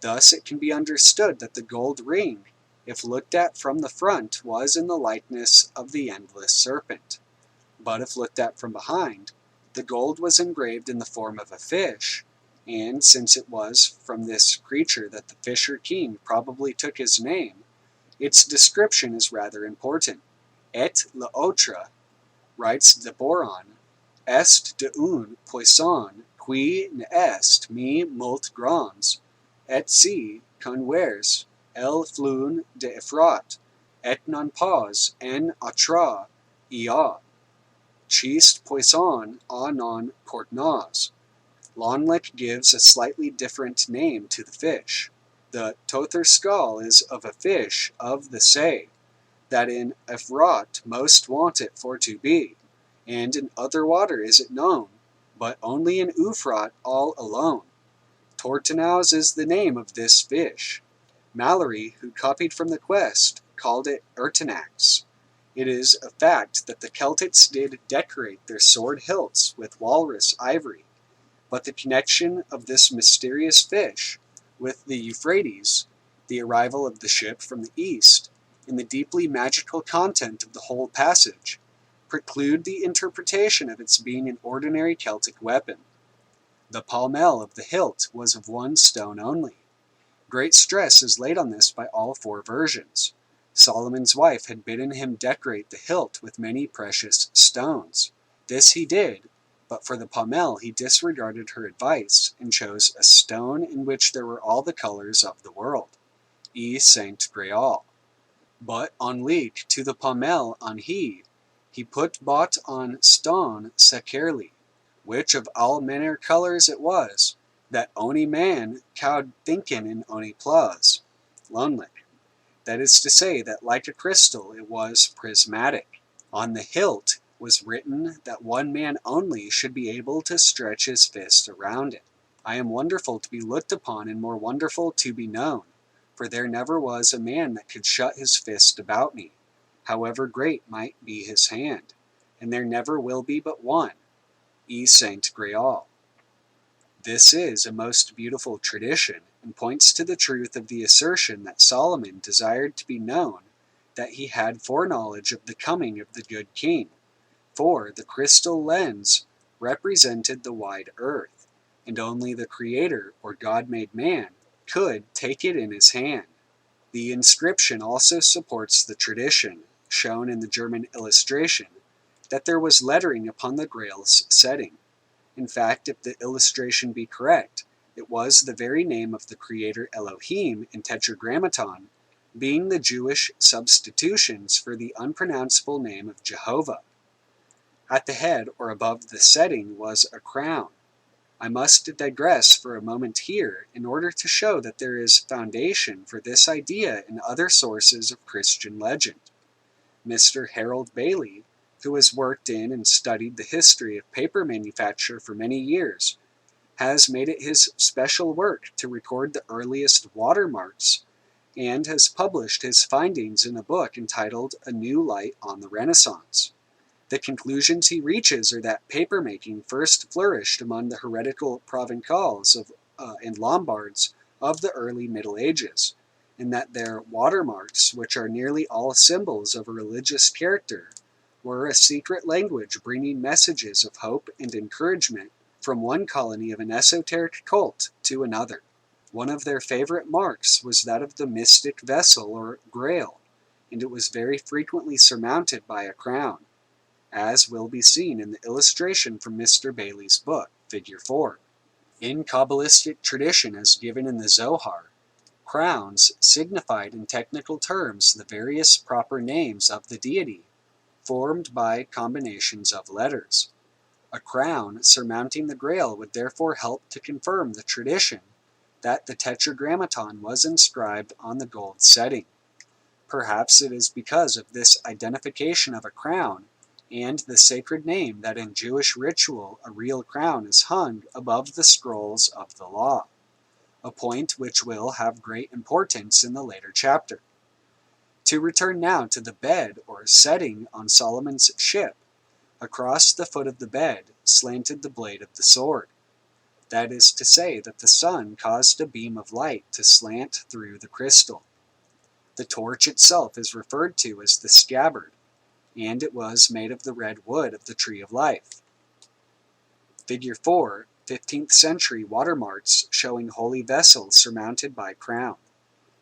Thus it can be understood that the gold ring, if looked at from the front, was in the likeness of the endless serpent. But if looked at from behind, the gold was engraved in the form of a fish, and since it was from this creature that the Fisher King probably took his name, its description is rather important. Et l'autre, writes de Boron, est de un poisson qui ne est mi molt grands, et si convers el flun de effrot, et non pas en atra ia, chist poisson a non courtenaz. Lonlick gives a slightly different name to the fish. The tother skull is of a fish of the say, that in Efrat most want it for to be, and in other water is it known, but only in Euphrot all alone. Tortenaus is the name of this fish. Mallory, who copied from the Quest, called it Ertenax. It is a fact that the Celtics did decorate their sword hilts with walrus ivory, but the connection of this mysterious fish with the Euphrates, the arrival of the ship from the east, and the deeply magical content of the whole passage, preclude the interpretation of its being an ordinary Celtic weapon. The palmel of the hilt was of one stone only. Great stress is laid on this by all four versions. Solomon's wife had bidden him decorate the hilt with many precious stones. This he did, but for the palmel he disregarded her advice and chose a stone in which there were all the colors of the world, e Saint Grail. But on leek to the palmel on he put bought on stone sekerly, which of all manner colors it was, that ony man cowed thinkin in ony plaws. Lonelick. That is to say that like a crystal it was prismatic. On the hilt was written that one man only should be able to stretch his fist around it. I am wonderful to be looked upon and more wonderful to be known, for there never was a man that could shut his fist about me, however great might be his hand, and there never will be but one, e Saint Grail. This is a most beautiful tradition, and points to the truth of the assertion that Solomon desired to be known that he had foreknowledge of the coming of the good king, for the crystal lens represented the wide earth, and only the Creator, or God-made man, could take it in his hand. The inscription also supports the tradition, shown in the German illustration, that there was lettering upon the Grail's setting. In fact, if the illustration be correct, it was the very name of the Creator Elohim in Tetragrammaton, being the Jewish substitutions for the unpronounceable name of Jehovah. At the head or above the setting was a crown. I must digress for a moment here in order to show that there is foundation for this idea in other sources of Christian legend. Mr. Harold Bailey, who has worked in and studied the history of paper manufacture for many years, has made it his special work to record the earliest watermarks, and has published his findings in a book entitled A New Light on the Renaissance. The conclusions he reaches are that papermaking first flourished among the heretical Provençals and Lombards of the early Middle Ages, and that their watermarks, which are nearly all symbols of a religious character, were a secret language bringing messages of hope and encouragement from one colony of an esoteric cult to another. One of their favorite marks was that of the mystic vessel or Grail, and it was very frequently surmounted by a crown, as will be seen in the illustration from Mr. Bailey's book, Figure 4. In Kabbalistic tradition as given in the Zohar, crowns signified in technical terms the various proper names of the deity, formed by combinations of letters. A crown surmounting the Grail would therefore help to confirm the tradition that the Tetragrammaton was inscribed on the gold setting. Perhaps it is because of this identification of a crown and the sacred name that in Jewish ritual a real crown is hung above the scrolls of the law, a point which will have great importance in the later chapter. To return now to the bed or setting on Solomon's ship, across the foot of the bed slanted the blade of the sword. That is to say that the sun caused a beam of light to slant through the crystal. The torch itself is referred to as the scabbard, and it was made of the red wood of the tree of life. Figure 4, 15th century watermarks showing holy vessels surmounted by crown.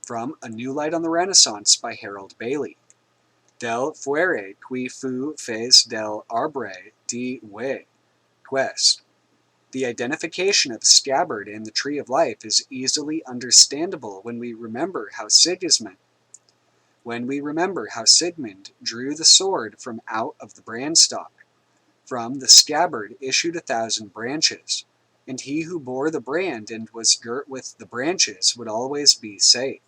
From A New Light on the Renaissance by Harold Bailey. Del fuere qui fu fez del arbre di we, quest. The identification of the scabbard and the tree of life is easily understandable when we remember how Sigismund when we remember how Sigmund drew the sword from out of the branstock. From the scabbard issued 1,000 branches, and he who bore the brand and was girt with the branches would always be safe.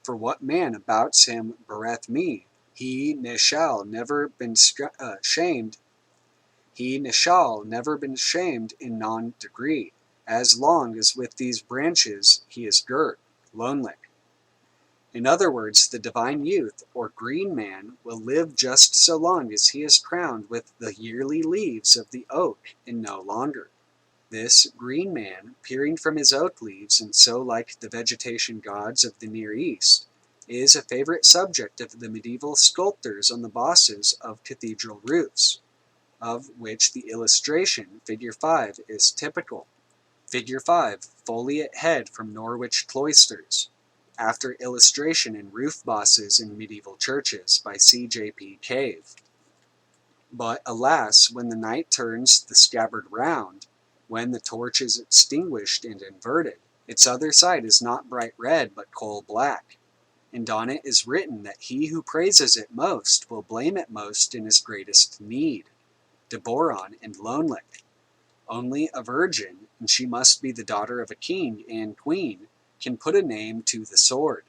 For what man abouts him beareth me, he ne shall never been shamed. He ne shall never been shamed in non degree, as long as with these branches he is girt, lonely. In other words, the divine youth, or green man, will live just so long as he is crowned with the yearly leaves of the oak, and no longer. This green man, peering from his oak leaves, and so like the vegetation gods of the Near East, is a favorite subject of the medieval sculptors on the bosses of cathedral roofs, of which the illustration, Figure 5, is typical. Figure 5, foliate head from Norwich cloisters, after illustration in roof bosses in medieval churches by C.J.P. Cave. But alas, when the knight turns the scabbard round, when the torch is extinguished and inverted, its other side is not bright red but coal black, and on it is written that he who praises it most will blame it most in his greatest need, deboron and lonely. Only a virgin, and she must be the daughter of a king and queen, can put a name to the sword,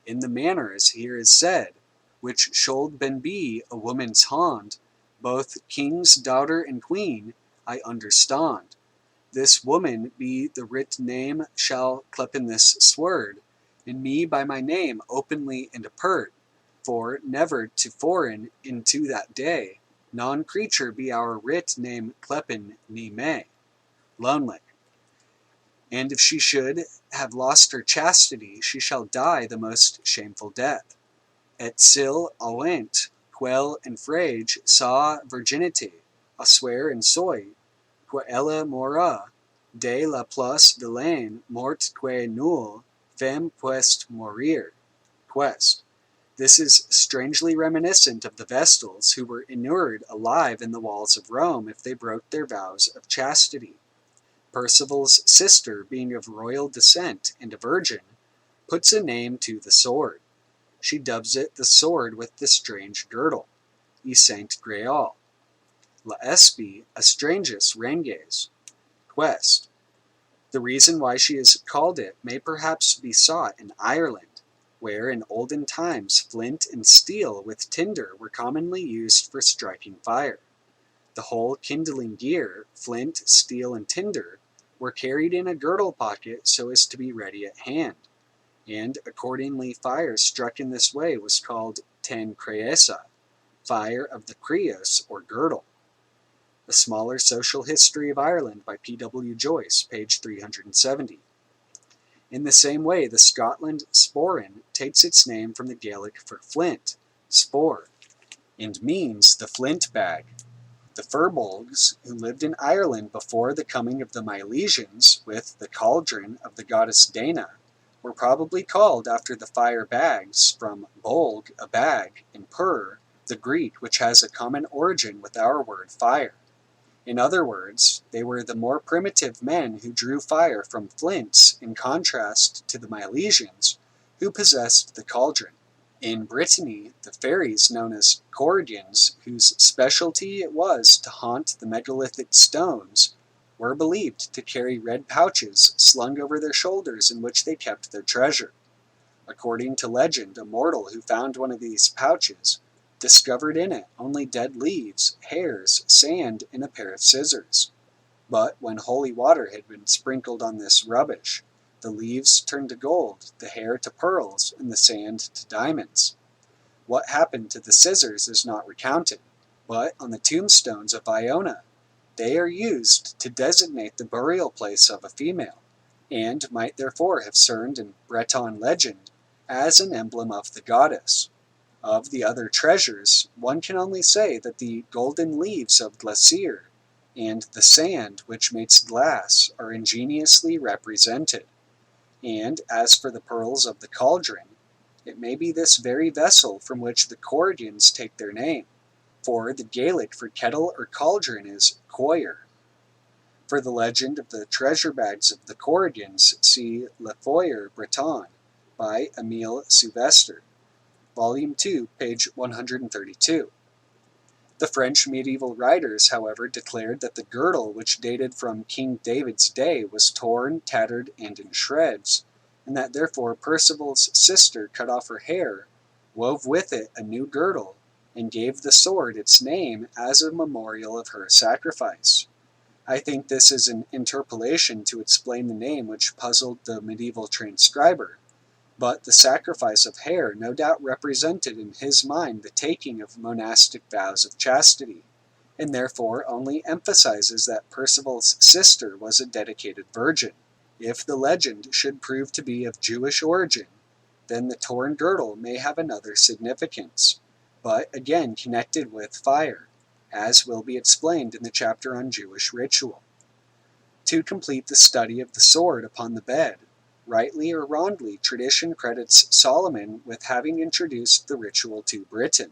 in the manner as here is said, which should ben be a woman's hand, both king's daughter and queen, I understand. This woman be the writ name shall clepen this sword, and me by my name openly and apert, for never to foreign into that day, non creature be our writ name clepen ni me, lonely. And if she should have lost her chastity, she shall die the most shameful death. Et sil awent, quel en frage sa virginité, a swear in soi, que ella mora, de la place de laine mort que nul femme puest mourir. Quest. This is strangely reminiscent of the Vestals, who were inured alive in the walls of Rome if they broke their vows of chastity. Percival's sister, being of royal descent and a virgin, puts a name to the sword. She dubs it the sword with the strange girdle, y Saint Grail. La Espie astrangus ranges. Quest. The reason why she has called it may perhaps be sought in Ireland, where in olden times flint and steel with tinder were commonly used for striking fire. The whole kindling gear, flint, steel, and tinder, were carried in a girdle pocket so as to be ready at hand, and accordingly fire struck in this way was called ten creesa, fire of the creos or girdle. A Smaller Social History of Ireland by P.W. Joyce, page 370. In the same way, the Scotland sporran takes its name from the Gaelic for flint, spore, and means the flint bag. The Firbolgs, who lived in Ireland before the coming of the Milesians with the cauldron of the goddess Dana, were probably called after the fire bags, from bolg, a bag, and pur, the Greek, which has a common origin with our word fire. In other words, they were the more primitive men who drew fire from flints, in contrast to the Milesians, who possessed the cauldron. In Brittany, the fairies known as Corrigians, whose specialty it was to haunt the megalithic stones, were believed to carry red pouches slung over their shoulders in which they kept their treasure. According to legend, a mortal who found one of these pouches discovered in it only dead leaves, hairs, sand, and a pair of scissors. But when holy water had been sprinkled on this rubbish, the leaves turned to gold, the hair to pearls, and the sand to diamonds. What happened to the scissors is not recounted, but on the tombstones of Iona, they are used to designate the burial place of a female, and might therefore have served in Breton legend as an emblem of the goddess. Of the other treasures, one can only say that the golden leaves of glacier and the sand which makes glass are ingeniously represented. And as for the pearls of the cauldron, it may be this very vessel from which the Corrigians take their name, for the Gaelic for kettle or cauldron is coir. For the legend of the treasure bags of the Corrigians, see Le Foyer Breton by Emile Sylvestre, Volume 2, page 132. The French medieval writers, however, declared that the girdle, which dated from King David's day, was torn, tattered, and in shreds, and that therefore Percival's sister cut off her hair, wove with it a new girdle, and gave the sword its name as a memorial of her sacrifice. I think this is an interpolation to explain the name which puzzled the medieval transcriber, but the sacrifice of hair no doubt represented in his mind the taking of monastic vows of chastity, and therefore only emphasizes that Percival's sister was a dedicated virgin. If the legend should prove to be of Jewish origin, then the torn girdle may have another significance, but again connected with fire, as will be explained in the chapter on Jewish ritual. To complete the study of the sword upon the bed, rightly or wrongly, tradition credits Solomon with having introduced the ritual to Britain.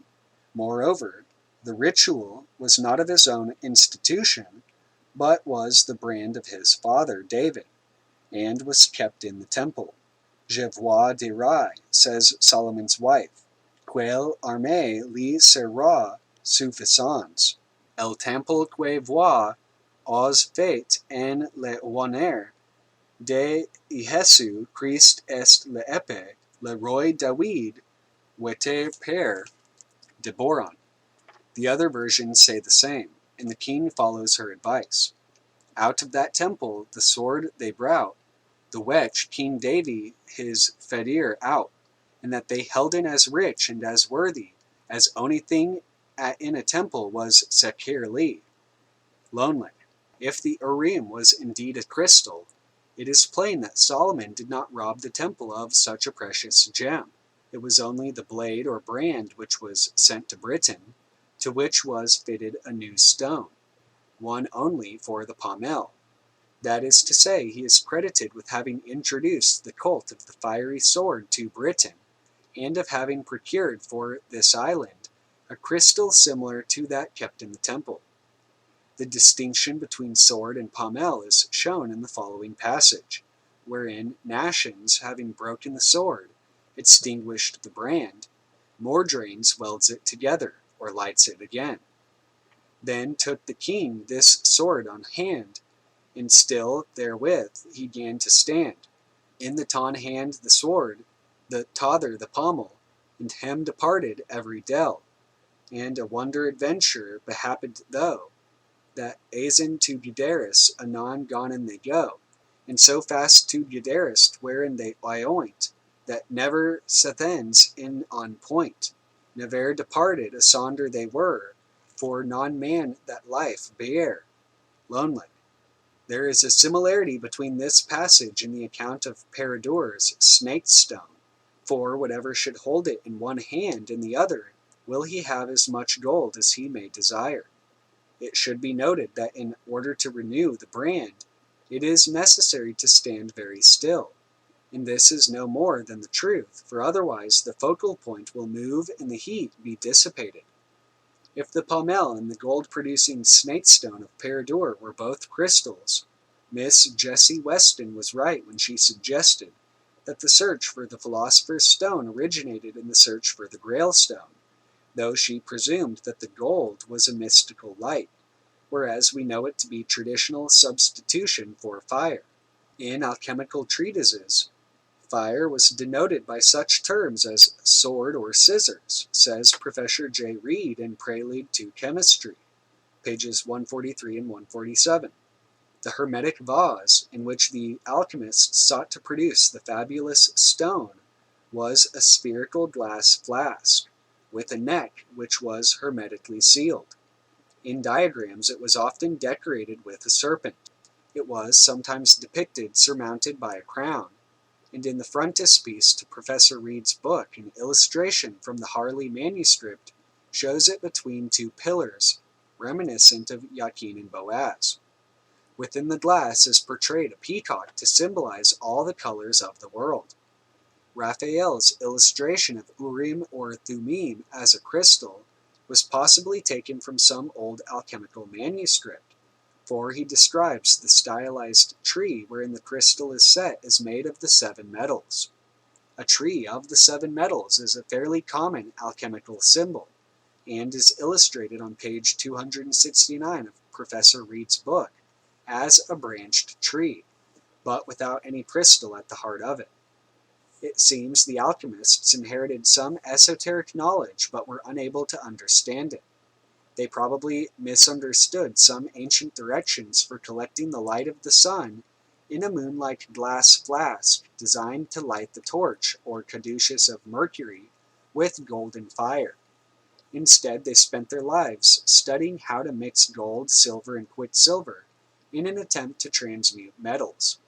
Moreover, the ritual was not of his own institution, but was the brand of his father, David, and was kept in the temple. Je vois des rai, says Solomon's wife, quelle armée lui sera suffisance. El temple que vois os fait en le honneur de Jésus Christ est l'épée, le roi David, wete père de Boron. The other versions say the same, and the king follows her advice. Out of that temple the sword they brought, the which King David his fedir out, and that they held in as rich and as worthy as onything in a temple was securely lonely. If the Urim was indeed a crystal, it is plain that Solomon did not rob the temple of such a precious gem. It was only the blade or brand which was sent to Britain, to which was fitted a new stone, one only for the pommel. That is to say, he is credited with having introduced the cult of the fiery sword to Britain, and of having procured for this island a crystal similar to that kept in the temple. The distinction between sword and pommel is shown in the following passage, wherein Nations, having broken the sword, extinguished the brand, Mordrains welds it together, or lights it again. Then took the king this sword on hand, and still therewith he gan to stand. In the ton hand the sword, the tother the pommel, and hem departed every dell. And a wonder adventure behapped though, that asin to Gudaris anon gonen they go, and so fast to Gudaris wherein they oint, that never sethens in on point, never departed asunder they were, for non man that life bear, lonely. There is a similarity between this passage and the account of Peredur's snake stone, for whatever should hold it in one hand in the other, will he have as much gold as he may desire. It should be noted that in order to renew the brand, it is necessary to stand very still, and this is no more than the truth, for otherwise the focal point will move and the heat be dissipated. If the pommel and the gold-producing snakestone of Peredur were both crystals, Miss Jessie Weston was right when she suggested that the search for the philosopher's stone originated in the search for the Grail stone, though she presumed that the gold was a mystical light, whereas we know it to be traditional substitution for fire. In alchemical treatises, fire was denoted by such terms as sword or scissors, says Professor J. Reed in Prelude to Chemistry, pages 143 and 147. The hermetic vase, in which the alchemists sought to produce the fabulous stone, was a spherical glass flask, with a neck which was hermetically sealed. In diagrams it was often decorated with a serpent. It was sometimes depicted surmounted by a crown, and in the frontispiece to Professor Reed's book an illustration from the Harley manuscript shows it between two pillars, reminiscent of Jachin and Boaz. Within the glass is portrayed a peacock to symbolize all the colors of the world. Raphael's illustration of Urim or Thummim as a crystal was possibly taken from some old alchemical manuscript, for he describes the stylized tree wherein the crystal is set as made of the 7 metals. A tree of the 7 metals is a fairly common alchemical symbol, and is illustrated on page 269 of Professor Reed's book as a branched tree, but without any crystal at the heart of it. It seems the alchemists inherited some esoteric knowledge but were unable to understand it. They probably misunderstood some ancient directions for collecting the light of the sun in a moon-like glass flask designed to light the torch or caduceus of Mercury with golden fire. Instead, they spent their lives studying how to mix gold, silver, and quicksilver in an attempt to transmute metals.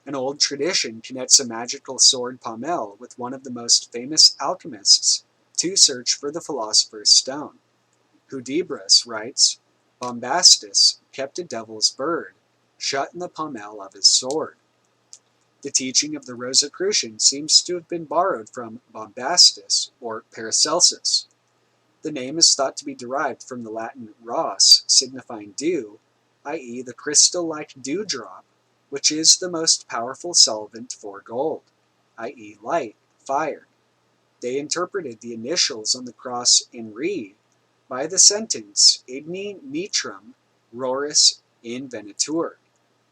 An old tradition connects a magical sword pommel with one of the most famous alchemists to search for the philosopher's stone. Hudibras writes, Bombastus kept a devil's bird, shut in the pommel of his sword. The teaching of the Rosicrucian seems to have been borrowed from Bombastus, or Paracelsus. The name is thought to be derived from the Latin ros, signifying dew, i.e. the crystal-like dewdrop, which is the most powerful solvent for gold, i.e. light, fire. They interpreted the initials on the cross in Re by the sentence Igni Nitram Roris Invenitur.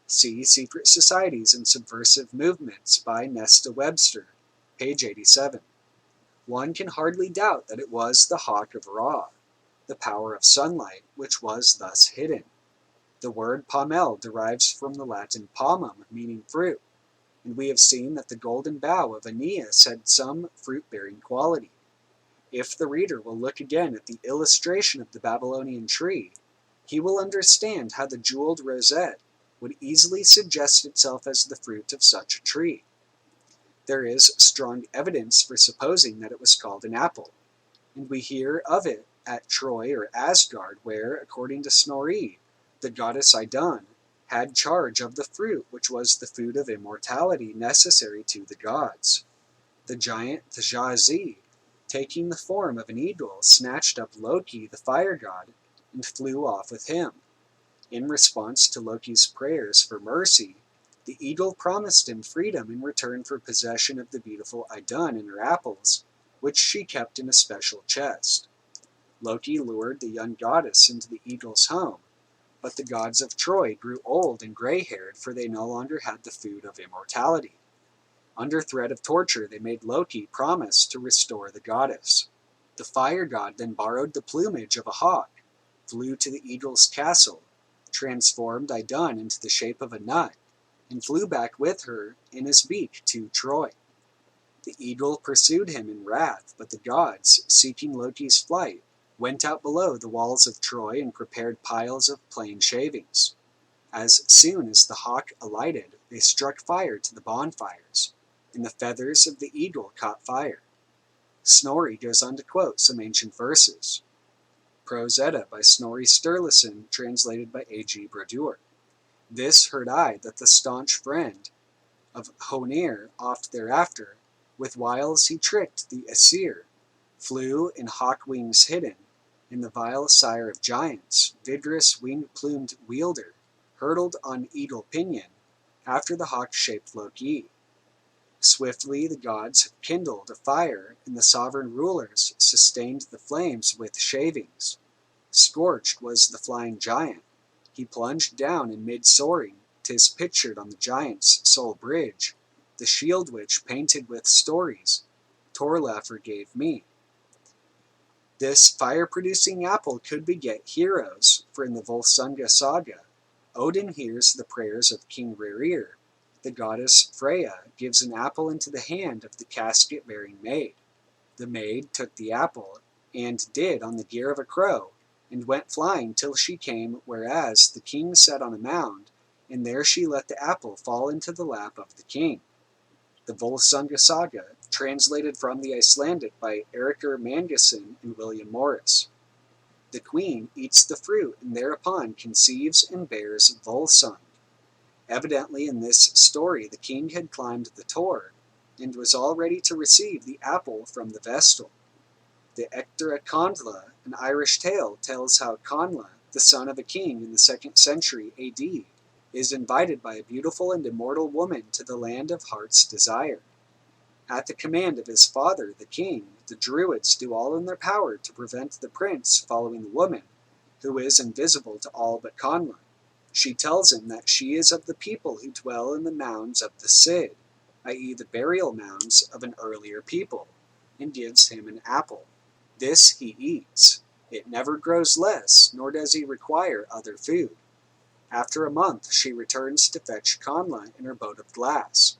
See Secret Societies and Subversive Movements by Nesta Webster, page 87. One can hardly doubt that it was the hawk of Ra, the power of sunlight, which was thus hidden. The word pommel derives from the Latin pomum, meaning fruit, and we have seen that the golden bough of Aeneas had some fruit-bearing quality. If the reader will look again at the illustration of the Babylonian tree, he will understand how the jeweled rosette would easily suggest itself as the fruit of such a tree. There is strong evidence for supposing that it was called an apple, and we hear of it at Troy or Asgard, where, according to Snorri, the goddess Idun had charge of the fruit, which was the food of immortality necessary to the gods. The giant Thjazi, taking the form of an eagle, snatched up Loki, the fire god, and flew off with him. In response to Loki's prayers for mercy, the eagle promised him freedom in return for possession of the beautiful Idun and her apples, which she kept in a special chest. Loki lured the young goddess into the eagle's home, but the gods of Troy grew old and gray-haired, for they no longer had the food of immortality. Under threat of torture, they made Loki promise to restore the goddess. The fire god then borrowed the plumage of a hawk, flew to the eagle's castle, transformed Idun into the shape of a nut, and flew back with her in his beak to Troy. The eagle pursued him in wrath, but the gods, seeking Loki's flight, went out below the walls of Troy and prepared piles of plain shavings. As soon as the hawk alighted, they struck fire to the bonfires, and the feathers of the eagle caught fire. Snorri goes on to quote some ancient verses. Prose Edda by Snorri Sturluson, translated by A.G. Brodeur. This heard I, that the staunch friend of Honir oft thereafter, with wiles he tricked the Aesir, flew in hawk wings hidden, and the vile sire of giants, vigorous wing-plumed wielder, hurtled on eagle pinion, after the hawk-shaped Loki. Swiftly the gods kindled a fire, and the sovereign rulers sustained the flames with shavings. Scorched was the flying giant. He plunged down in mid-soaring. 'Tis pictured on the giant's sole bridge, the shield which, painted with stories, Torlafr gave me. This fire-producing apple could beget heroes, for in the Volsunga saga, Odin hears the prayers of King Rerir. The goddess Freya gives an apple into the hand of the casket-bearing maid. The maid took the apple, and did on the gear of a crow, and went flying till she came whereas the king sat on a mound, and there she let the apple fall into the lap of the king. The Volsunga saga, translated from the Icelandic by Eirikur Mangesson and William Morris. The queen eats the fruit and thereupon conceives and bears Volsung. Evidently in this story the king had climbed the Tor, and was all ready to receive the apple from the Vestal. The Ectera Conla, an Irish tale, tells how Conla, the son of a king in the 2nd century AD, is invited by a beautiful and immortal woman to the land of heart's desire. At the command of his father, the king, the Druids do all in their power to prevent the prince following the woman, who is invisible to all but Conlan. She tells him that she is of the people who dwell in the mounds of the Cid, i.e. the burial mounds of an earlier people, and gives him an apple. This he eats. It never grows less, nor does he require other food. After a month she returns to fetch Conla in her boat of glass.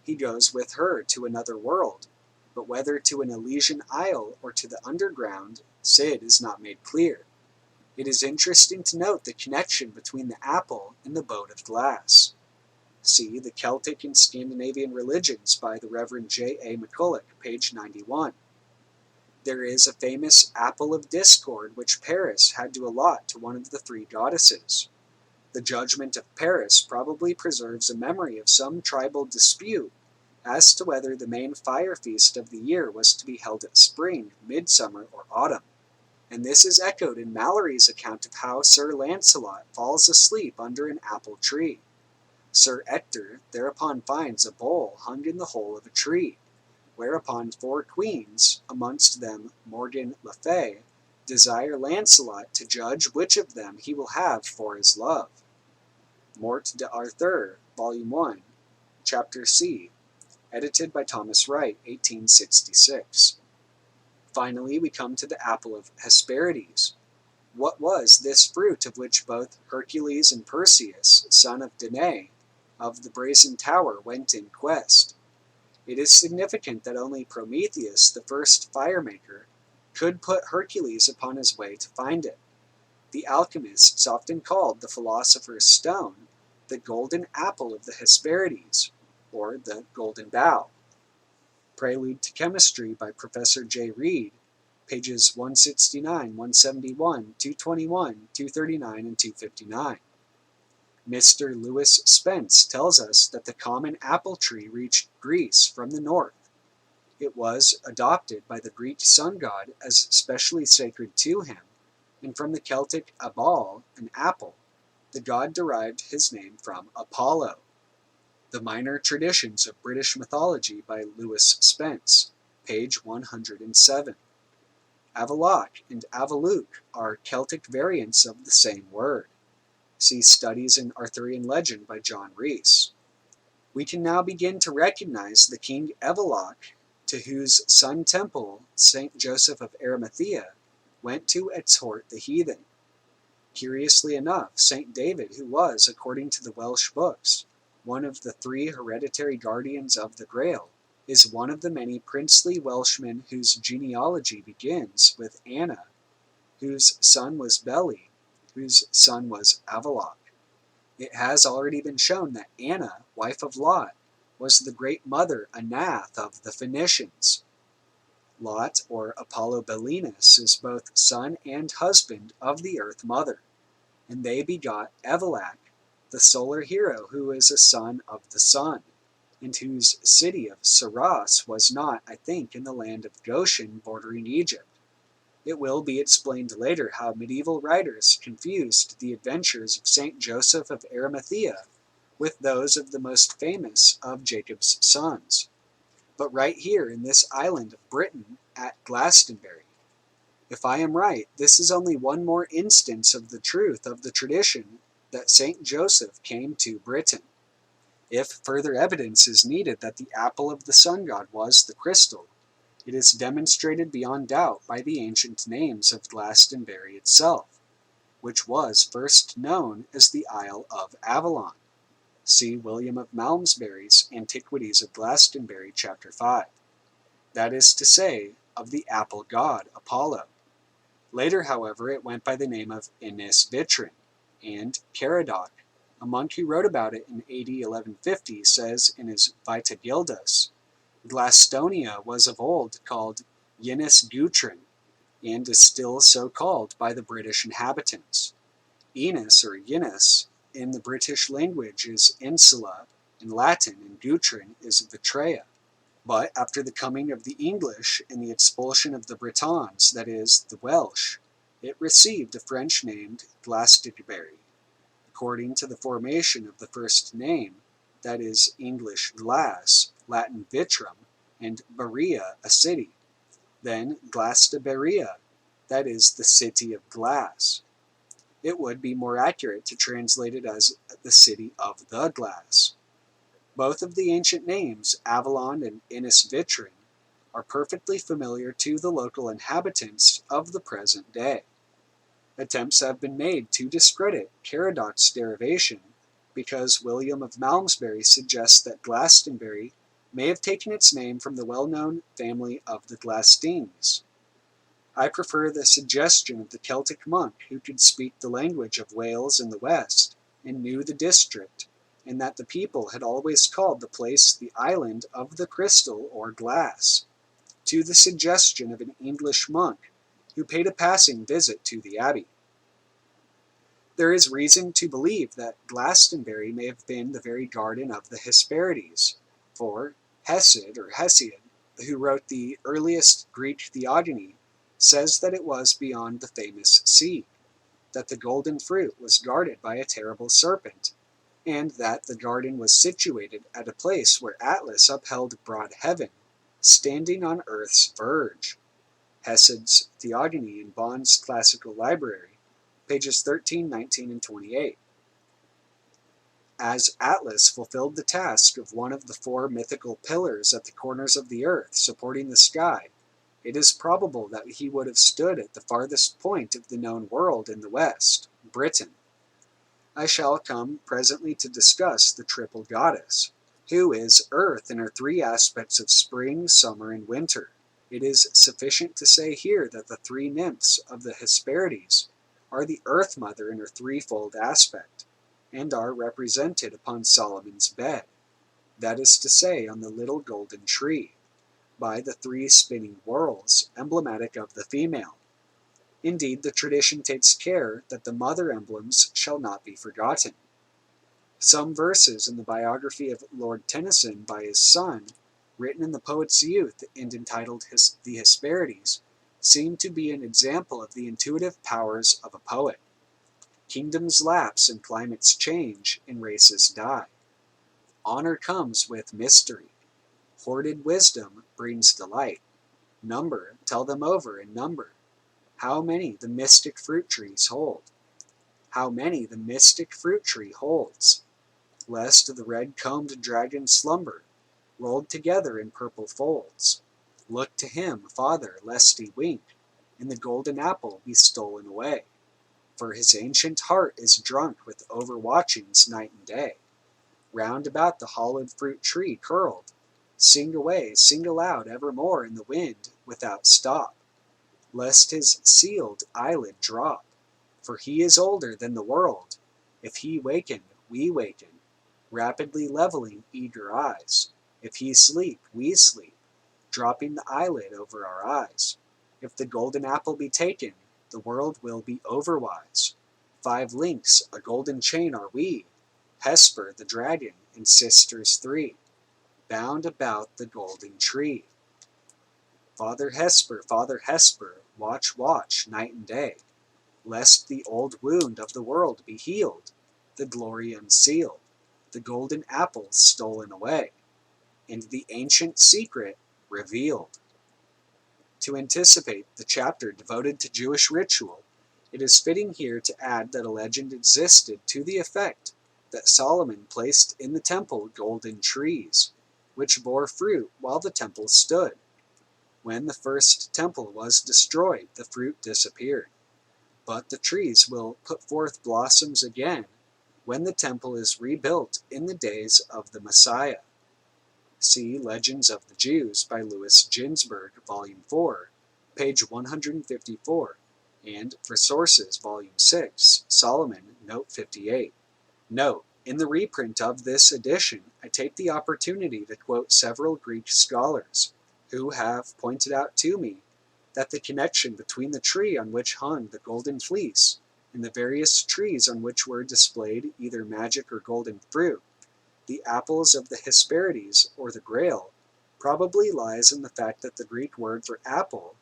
He goes with her to another world, but whether to an Elysian isle or to the underground, Cid is not made clear. It is interesting to note the connection between the apple and the boat of glass. See The Celtic and Scandinavian Religions by the Reverend J. A. McCulloch, page 91. There is a famous apple of discord which Paris had to allot to one of the three goddesses. The judgment of Paris probably preserves a memory of some tribal dispute as to whether the main fire feast of the year was to be held at spring, midsummer, or autumn. And this is echoed in Malory's account of how Sir Lancelot falls asleep under an apple tree. Sir Ector thereupon finds a bowl hung in the hole of a tree, whereupon 4 queens, amongst them Morgan le Fay, desire Lancelot to judge which of them he will have for his love. Mort d'Arthur, Volume 1, Chapter C, edited by Thomas Wright, 1866. Finally, we come to the apple of Hesperides. What was this fruit of which both Hercules and Perseus, son of Danae, of the brazen tower, went in quest? It is significant that only Prometheus, the first firemaker, could put Hercules upon his way to find it. The alchemists often called the philosopher's stone the golden apple of the Hesperides, or the golden bough. Prelude to Chemistry by Professor J. Reed, pages 169, 171, 221, 239, and 259. Mr. Lewis Spence tells us that the common apple tree reached Greece from the north. It was adopted by the Greek sun god as specially sacred to him, and from the Celtic abal, an apple, the god derived his name from Apollo. The Minor Traditions of British Mythology by Lewis Spence, page 107. Avaloch and Avaluk are Celtic variants of the same word. See Studies in Arthurian Legend by John Rees. We can now begin to recognize the King Avaloch, to whose sun temple St. Joseph of Arimathea went to exhort the heathen. Curiously enough, St. David, who was, according to the Welsh books, one of the 3 hereditary guardians of the Grail, is one of the many princely Welshmen whose genealogy begins with Anna, whose son was Beli, whose son was Avaloch. It has already been shown that Anna, wife of Lot, was the great mother Anath of the Phoenicians. Lot, or Apollo Belinus, is both son and husband of the Earth Mother, and they begot Evelach, the solar hero who is a son of the sun, and whose city of Saras was not, I think, in the land of Goshen bordering Egypt. It will be explained later how medieval writers confused the adventures of St. Joseph of Arimathea with those of the most famous of Jacob's sons. But right here in this island of Britain at Glastonbury. If I am right, this is only one more instance of the truth of the tradition that St. Joseph came to Britain. If further evidence is needed that the apple of the sun god was the crystal, it is demonstrated beyond doubt by the ancient names of Glastonbury itself, which was first known as the Isle of Avalon. See William of Malmesbury's Antiquities of Glastonbury, Chapter 5. That is to say, of the apple god Apollo. Later, however, it went by the name of Innis Vitrin, and Caradoc, a monk who wrote about it in AD 1150, says in his Vita Gildas, Glastonia was of old called Ynis Gutrin, and is still so called by the British inhabitants. Enis, or Ynis, in the British language is Insula in Latin, and Gutrin is Vitrea. But after the coming of the English and the expulsion of the Bretons, that is, the Welsh, it received a French named Glastonbury, according to the formation of the first name, that is, English glass, Latin vitrum, and Berea, a city. Then Glastaberia, that is, the city of glass. It would be more accurate to translate it as the city of the glass. Both of the ancient names, Avalon and Innis Vitrin, are perfectly familiar to the local inhabitants of the present day. Attempts have been made to discredit Caradoc's derivation because William of Malmesbury suggests that Glastonbury may have taken its name from the well-known family of the Glastings. I prefer the suggestion of the Celtic monk who could speak the language of Wales in the west and knew the district, and that the people had always called the place the island of the crystal or glass, to the suggestion of an English monk who paid a passing visit to the abbey. There is reason to believe that Glastonbury may have been the very garden of the Hesperides, for Hesiod, or Hesiod, who wrote the earliest Greek theogony, says that it was beyond the famous sea, that the golden fruit was guarded by a terrible serpent, and that the garden was situated at a place where Atlas upheld broad heaven, standing on earth's verge. Hesiod's Theogony in Bond's Classical Library, pages 13, 19, and 28. As Atlas fulfilled the task of one of the four mythical pillars at the corners of the earth supporting the sky, it is probable that he would have stood at the farthest point of the known world in the west, Britain. I shall come presently to discuss the triple goddess, who is Earth in her three aspects of spring, summer, and winter. It is sufficient to say here that the three nymphs of the Hesperides are the Earth Mother in her threefold aspect, and are represented upon Solomon's bed, that is to say, on the little golden tree, by the three spinning whorls, emblematic of the female. Indeed, the tradition takes care that the mother emblems shall not be forgotten. Some verses in the biography of Lord Tennyson by his son, written in the poet's youth and entitled The Hesperides, seem to be an example of the intuitive powers of a poet. Kingdoms lapse and climates change and races die. Honor comes with mystery. Hoarded wisdom brings delight. Number, tell them over in number. How many the mystic fruit trees hold. How many the mystic fruit tree holds. Lest the red-combed dragon slumber, rolled together in purple folds. Look to him, Father, lest he wink, and the golden apple be stolen away. For his ancient heart is drunk with overwatchings night and day. Round about the hollowed fruit tree curled, sing away, sing aloud evermore in the wind without stop, lest his sealed eyelid drop. For he is older than the world. If he waken, we waken, rapidly leveling eager eyes. If he sleep, we sleep, dropping the eyelid over our eyes. If the golden apple be taken, the world will be overwise. 5 links, a golden chain are we, Hesper the dragon, and sisters 3, bound about the golden tree. Father Hesper, watch, watch, night and day, lest the old wound of the world be healed, the glory unsealed, the golden apple stolen away, and the ancient secret revealed. To anticipate the chapter devoted to Jewish ritual, it is fitting here to add that a legend existed to the effect that Solomon placed in the temple golden trees, which bore fruit while the temple stood. When the first temple was destroyed, the fruit disappeared. But the trees will put forth blossoms again when the temple is rebuilt in the days of the Messiah. See Legends of the Jews by Louis Ginsberg, Volume 4, page 154, and for sources, Volume 6, Solomon, Note 58. Note, in the reprint of this edition, I take the opportunity to quote several Greek scholars, who have pointed out to me that the connection between the tree on which hung the golden fleece and the various trees on which were displayed either magic or golden fruit, the apples of the Hesperides, or the Grail, probably lies in the fact that the Greek word for apple,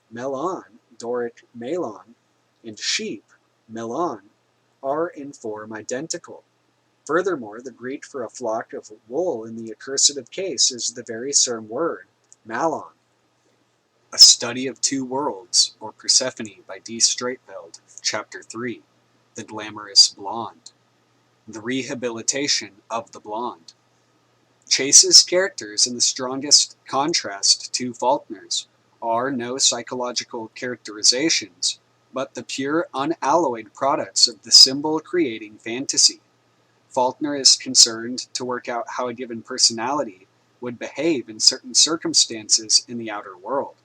melon, Doric melon, and sheep, melon, are in form identical. Furthermore, the Greek for a flock of wool in the accursative case is the very same word, Malon, A Study of Two Worlds, or Persephone by D. Streitfeld, Chapter 3, The Glamorous Blonde. The Rehabilitation of the Blonde. Chase's characters, in the strongest contrast to Faulkner's, are no psychological characterizations, but the pure unalloyed products of the symbol-creating fantasy. Faulkner is concerned to work out how a given personality would behave in certain circumstances in the outer world.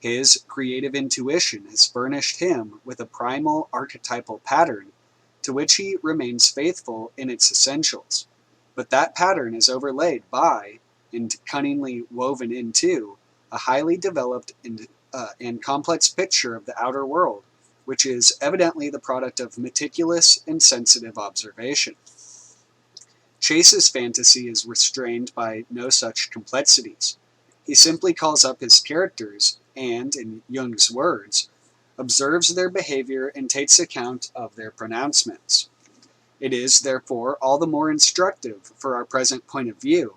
His creative intuition has furnished him with a primal archetypal pattern to which he remains faithful in its essentials. But that pattern is overlaid by, and cunningly woven into, a highly developed and complex picture of the outer world, which is evidently the product of meticulous and sensitive observation. Chase's fantasy is restrained by no such complexities. He simply calls up his characters and, in Jung's words, observes their behavior and takes account of their pronouncements. It is, therefore, all the more instructive for our present point of view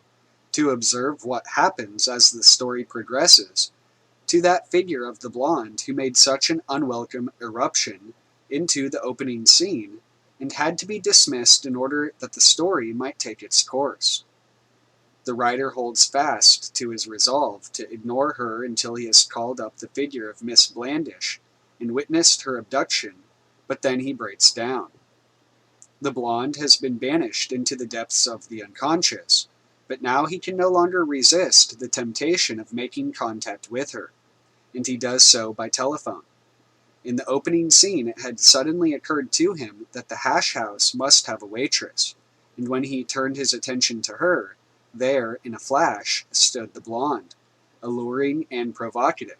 to observe what happens as the story progresses to that figure of the blonde who made such an unwelcome irruption into the opening scene and had to be dismissed in order that the story might take its course. The writer holds fast to his resolve to ignore her until he has called up the figure of Miss Blandish and witnessed her abduction, but then he breaks down. The blonde has been banished into the depths of the unconscious, but now he can no longer resist the temptation of making contact with her, and he does so by telephone. In the opening scene, it had suddenly occurred to him that the hash house must have a waitress, and when he turned his attention to her, there, in a flash, stood the blonde, alluring and provocative.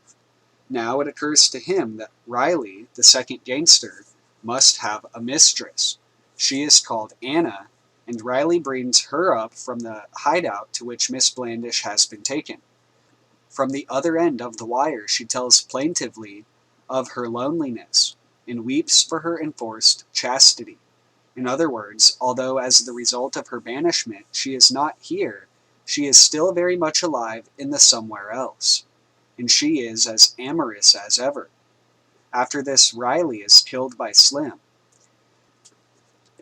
Now it occurs to him that Riley, the second gangster, must have a mistress. She is called Anna, and Riley brings her up from the hideout to which Miss Blandish has been taken. From the other end of the wire she tells plaintively of her loneliness, and weeps for her enforced chastity. In other words, although as the result of her banishment she is not here, she is still very much alive in the somewhere else, and she is as amorous as ever. After this, Riley is killed by Slim.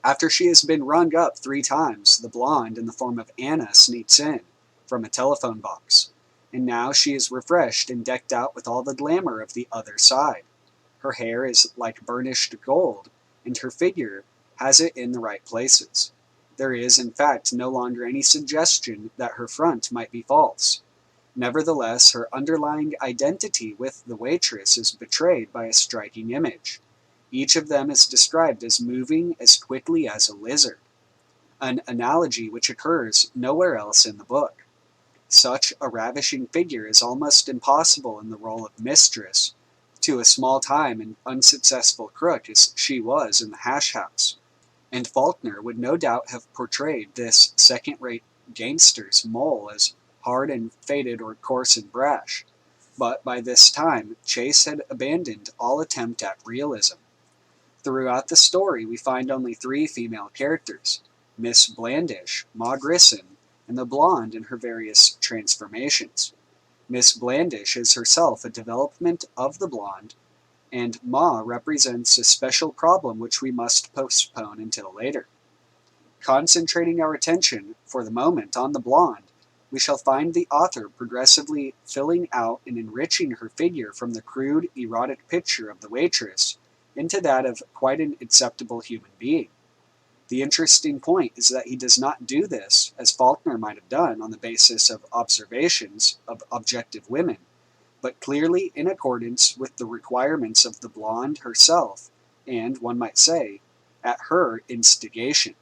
After she has been rung up 3 times, the blonde, in the form of Anna, sneaks in from a telephone box, and now she is refreshed and decked out with all the glamour of the other side. Her hair is like burnished gold, and her figure has it in the right places. There is, in fact, no longer any suggestion that her front might be false. Nevertheless, her underlying identity with the waitress is betrayed by a striking image. Each of them is described as moving as quickly as a lizard, an analogy which occurs nowhere else in the book. Such a ravishing figure is almost impossible in the role of mistress to a small-time and unsuccessful crook as she was in the hash house, and Faulkner would no doubt have portrayed this second-rate gangster's mole as hard and faded or coarse and brash, but by this time Chase had abandoned all attempt at realism. Throughout the story we find only 3 female characters: Miss Blandish, Ma Grissom, and the blonde in her various transformations. Miss Blandish is herself a development of the blonde, and Ma represents a special problem which we must postpone until later. Concentrating our attention, for the moment, on the blonde, we shall find the author progressively filling out and enriching her figure from the crude, erotic picture of the waitress into that of quite an acceptable human being. The interesting point is that he does not do this, as Faulkner might have done, on the basis of observations of objective women, but clearly in accordance with the requirements of the blonde herself, and, one might say, at her instigation.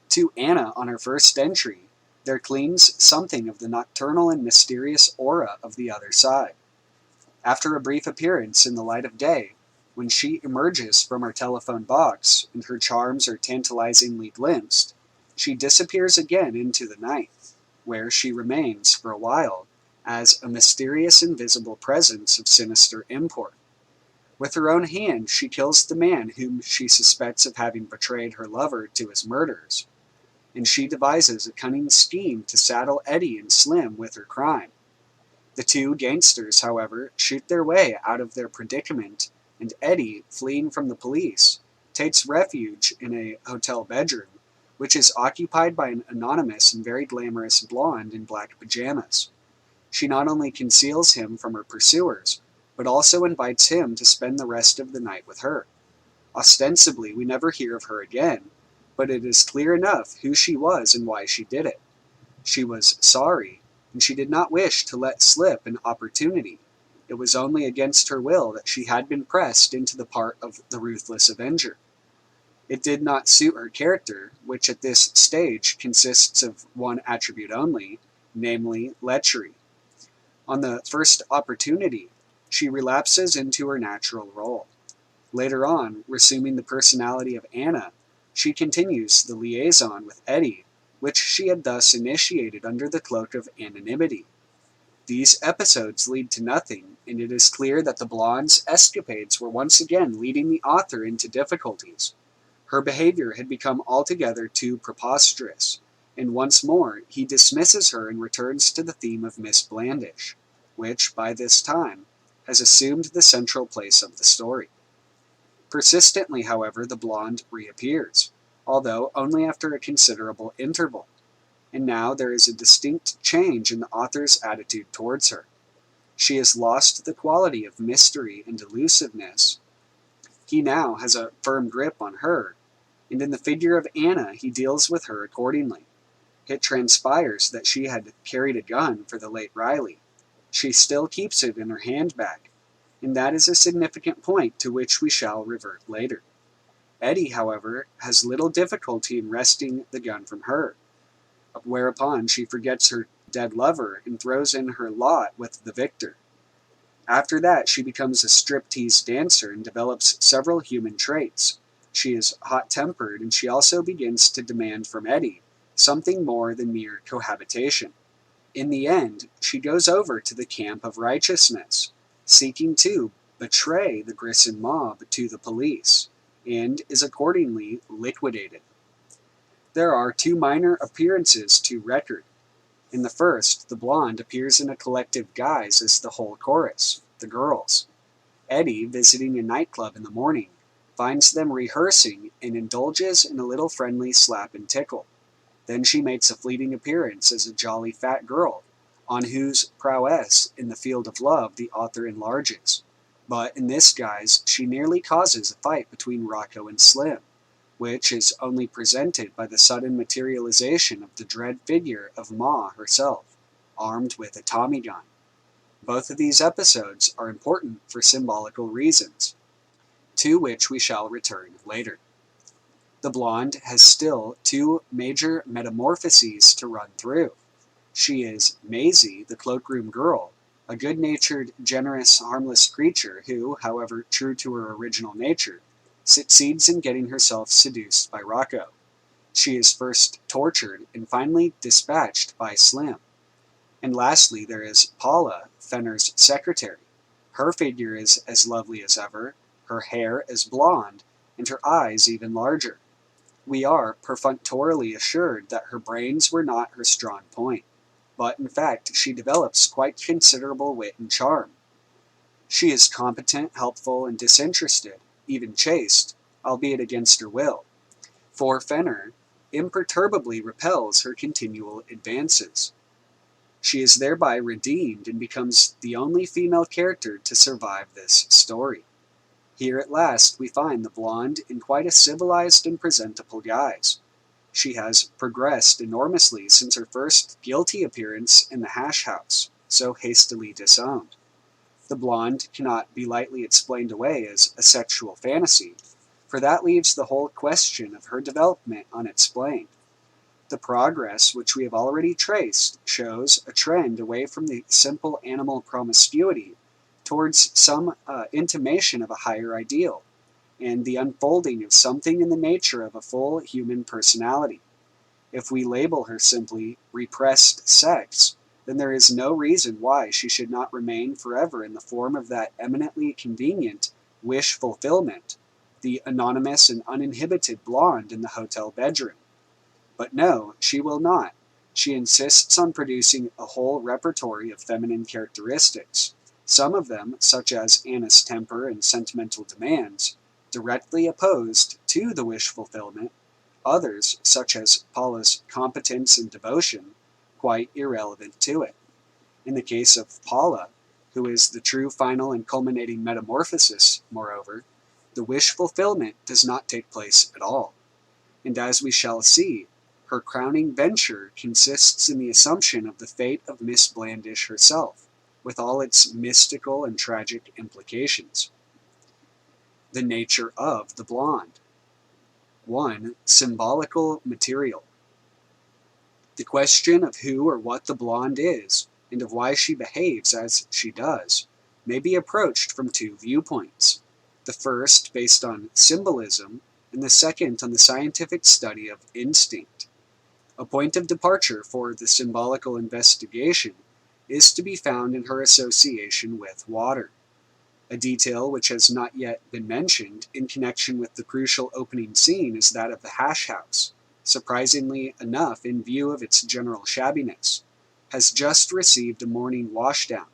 To Anna, on her first entry, there clings something of the nocturnal and mysterious aura of the other side. After a brief appearance in the light of day, when she emerges from her telephone box and her charms are tantalizingly glimpsed, she disappears again into the night, where she remains for a while as a mysterious invisible presence of sinister import. With her own hand she kills the man whom she suspects of having betrayed her lover to his murderers, and she devises a cunning scheme to saddle Eddie and Slim with her crime. The two gangsters, however, shoot their way out of their predicament, and Eddie, fleeing from the police, takes refuge in a hotel bedroom, which is occupied by an anonymous and very glamorous blonde in black pajamas. She not only conceals him from her pursuers, but also invites him to spend the rest of the night with her. Ostensibly, we never hear of her again, but it is clear enough who she was and why she did it. She was sorry, and she did not wish to let slip an opportunity. It was only against her will that she had been pressed into the part of the ruthless avenger. It did not suit her character, which at this stage consists of one attribute only, namely lechery. On the first opportunity, she relapses into her natural role. Later on, resuming the personality of Anna, she continues the liaison with Eddie, which she had thus initiated under the cloak of anonymity. These episodes lead to nothing, and it is clear that the blonde's escapades were once again leading the author into difficulties. Her behavior had become altogether too preposterous, and once more he dismisses her and returns to the theme of Miss Blandish, which, by this time, has assumed the central place of the story. Persistently, however, the blonde reappears, although only after a considerable interval, and now there is a distinct change in the author's attitude towards her. She has lost the quality of mystery and elusiveness. He now has a firm grip on her, and in the figure of Anna he deals with her accordingly. It transpires that she had carried a gun for the late Riley. She still keeps it in her handbag, and that is a significant point to which we shall revert later. Eddie, however, has little difficulty in wresting the gun from her, whereupon she forgets her dead lover and throws in her lot with the victor. After that, she becomes a striptease dancer and develops several human traits. She is hot-tempered, and she also begins to demand from Eddie something more than mere cohabitation. In the end, she goes over to the camp of righteousness, seeking to betray the Grissom mob to the police, and is accordingly liquidated. There are two minor appearances to record. In the first, the blonde appears in a collective guise as the whole chorus, the girls. Eddie, visiting a nightclub in the morning, finds them rehearsing and indulges in a little friendly slap and tickle. Then she makes a fleeting appearance as a jolly fat girl, on whose prowess in the field of love the author enlarges. But in this guise, she nearly causes a fight between Rocco and Slim, which is only presented by the sudden materialization of the dread figure of Ma herself, armed with a Tommy gun. Both of these episodes are important for symbolical reasons, to which we shall return later. The blonde has still two major metamorphoses to run through. She is Maisie, the cloakroom girl, a good-natured, generous, harmless creature who, however, true to her original nature, succeeds in getting herself seduced by Rocco. She is first tortured and finally dispatched by Slim. And lastly, there is Paula, Fenner's secretary. Her figure is as lovely as ever, her hair is blonde, and her eyes even larger. We are perfunctorily assured that her brains were not her strong point, but in fact she develops quite considerable wit and charm. She is competent, helpful, and disinterested, even chaste, albeit against her will, for Fenner imperturbably repels her continual advances. She is thereby redeemed and becomes the only female character to survive this story. Here at last we find the blonde in quite a civilized and presentable guise. She has progressed enormously since her first guilty appearance in the hash house, so hastily disowned. The blonde cannot be lightly explained away as a sexual fantasy, for that leaves the whole question of her development unexplained. The progress which we have already traced shows a trend away from the simple animal promiscuity towards some intimation of a higher ideal, and the unfolding of something in the nature of a full human personality. If we label her simply repressed sex, then there is no reason why she should not remain forever in the form of that eminently convenient wish fulfillment, the anonymous and uninhibited blonde in the hotel bedroom. But no, she will not. She insists on producing a whole repertory of feminine characteristics, some of them, such as Anna's temper and sentimental demands, directly opposed to the wish fulfillment, others, such as Paula's competence and devotion, quite irrelevant to it. In the case of Paula, who is the true final and culminating metamorphosis, moreover, the wish fulfillment does not take place at all. And as we shall see, her crowning venture consists in the assumption of the fate of Miss Blandish herself, with all its mystical and tragic implications. The nature of the blonde. 1. Symbolical material. The question of who or what the blonde is, and of why she behaves as she does, may be approached from two viewpoints. The first based on symbolism, and the second on the scientific study of instinct. A point of departure for the symbolical investigation is to be found in her association with water, a detail which has not yet been mentioned in connection with the crucial opening scene is that of the hash house, surprisingly enough in view of its general shabbiness, has just received a morning washdown,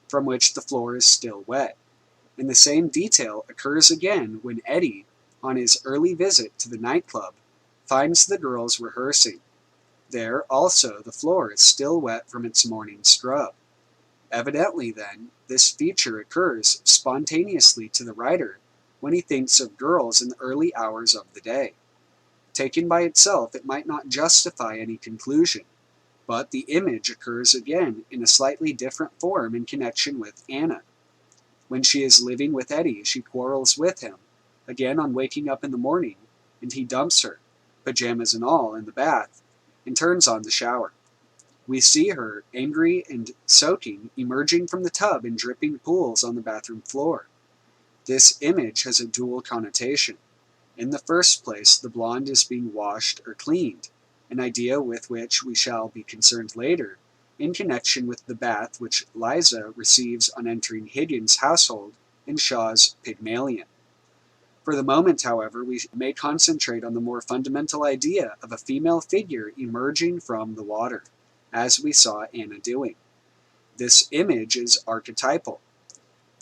from which the floor is still wet, and the same detail occurs again when Eddie, on his early visit to the nightclub, finds the girls rehearsing. There, also, the floor is still wet from its morning scrub. Evidently, then, this feature occurs spontaneously to the writer when he thinks of girls in the early hours of the day. Taken by itself, it might not justify any conclusion, but the image occurs again in a slightly different form in connection with Anna. When she is living with Eddie, she quarrels with him, again on waking up in the morning, and he dumps her, pajamas and all, in the bath, and turns on the shower. We see her, angry and soaking, emerging from the tub in dripping pools on the bathroom floor. This image has a dual connotation. In the first place, the blonde is being washed or cleaned, an idea with which we shall be concerned later, in connection with the bath which Liza receives on entering Higgins' household in Shaw's Pygmalion. For the moment, however, we may concentrate on the more fundamental idea of a female figure emerging from the water, as we saw Anna doing. This image is archetypal.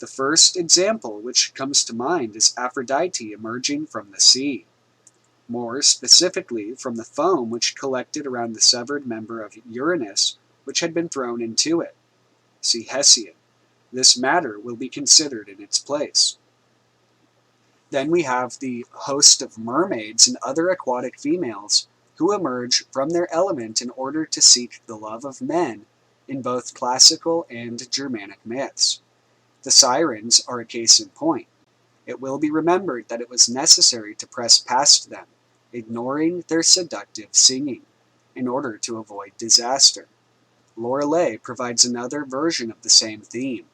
The first example which comes to mind is Aphrodite emerging from the sea, more specifically from the foam which collected around the severed member of Uranus which had been thrown into it. See Hesiod. This matter will be considered in its place. Then we have the host of mermaids and other aquatic females who emerge from their element in order to seek the love of men in both classical and Germanic myths. The sirens are a case in point. It will be remembered that it was necessary to press past them, ignoring their seductive singing, in order to avoid disaster. Lorelei provides another version of the same theme.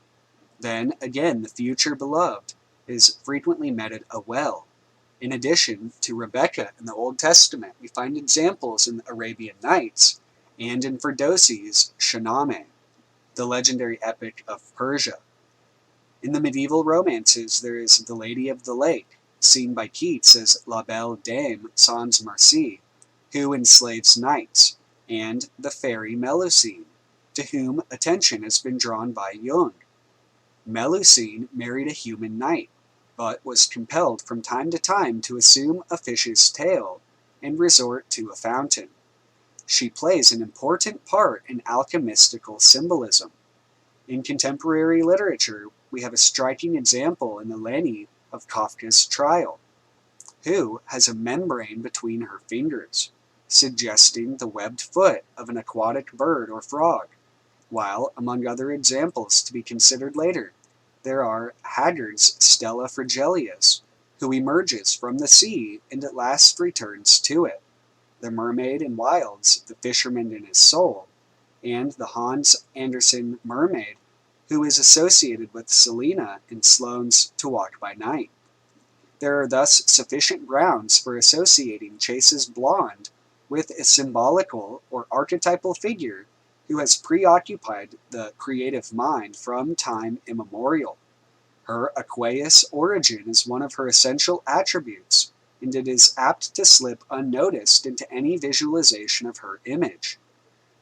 Then, again, the future beloved is frequently met at a well. In addition to Rebecca in the Old Testament, we find examples in the Arabian Nights and in Ferdowsi's Shahnameh, the legendary epic of Persia. In the medieval romances, there is the Lady of the Lake, seen by Keats as La Belle Dame Sans Merci, who enslaves knights, and the fairy Melusine, to whom attention has been drawn by Jung. Melusine married a human knight, but was compelled from time to time to assume a fish's tail and resort to a fountain. She plays an important part in alchemistical symbolism. In contemporary literature, we have a striking example in Eleni of Kafka's Trial, who has a membrane between her fingers, suggesting the webbed foot of an aquatic bird or frog, while, among other examples to be considered later, there are Haggard's Stella Frigelius, who emerges from the sea and at last returns to it, the mermaid in Wilde's The Fisherman in His Soul, and the Hans Andersen mermaid, who is associated with Selina in Sloane's To Walk by Night. There are thus sufficient grounds for associating Chase's blonde with a symbolical or archetypal figure who has preoccupied the creative mind from time immemorial. Her aqueous origin is one of her essential attributes, and it is apt to slip unnoticed into any visualization of her image.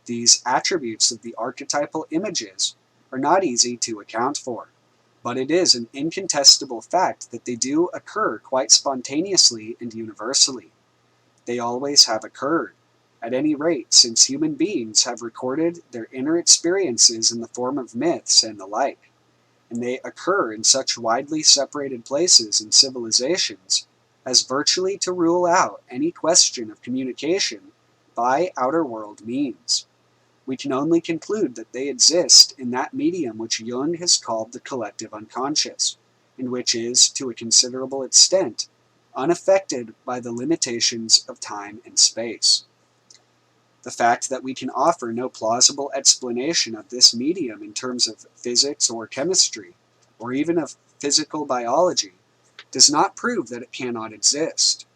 These attributes of the archetypal images are not easy to account for, but it is an incontestable fact that they do occur quite spontaneously and universally. They always have occurred, at any rate since human beings have recorded their inner experiences in the form of myths and the like, and they occur in such widely separated places and civilizations as virtually to rule out any question of communication by outer world means. We can only conclude that they exist in that medium which Jung has called the collective unconscious, and which is, to a considerable extent, unaffected by the limitations of time and space. The fact that we can offer no plausible explanation of this medium in terms of physics or chemistry, or even of physical biology, does not prove that it cannot exist.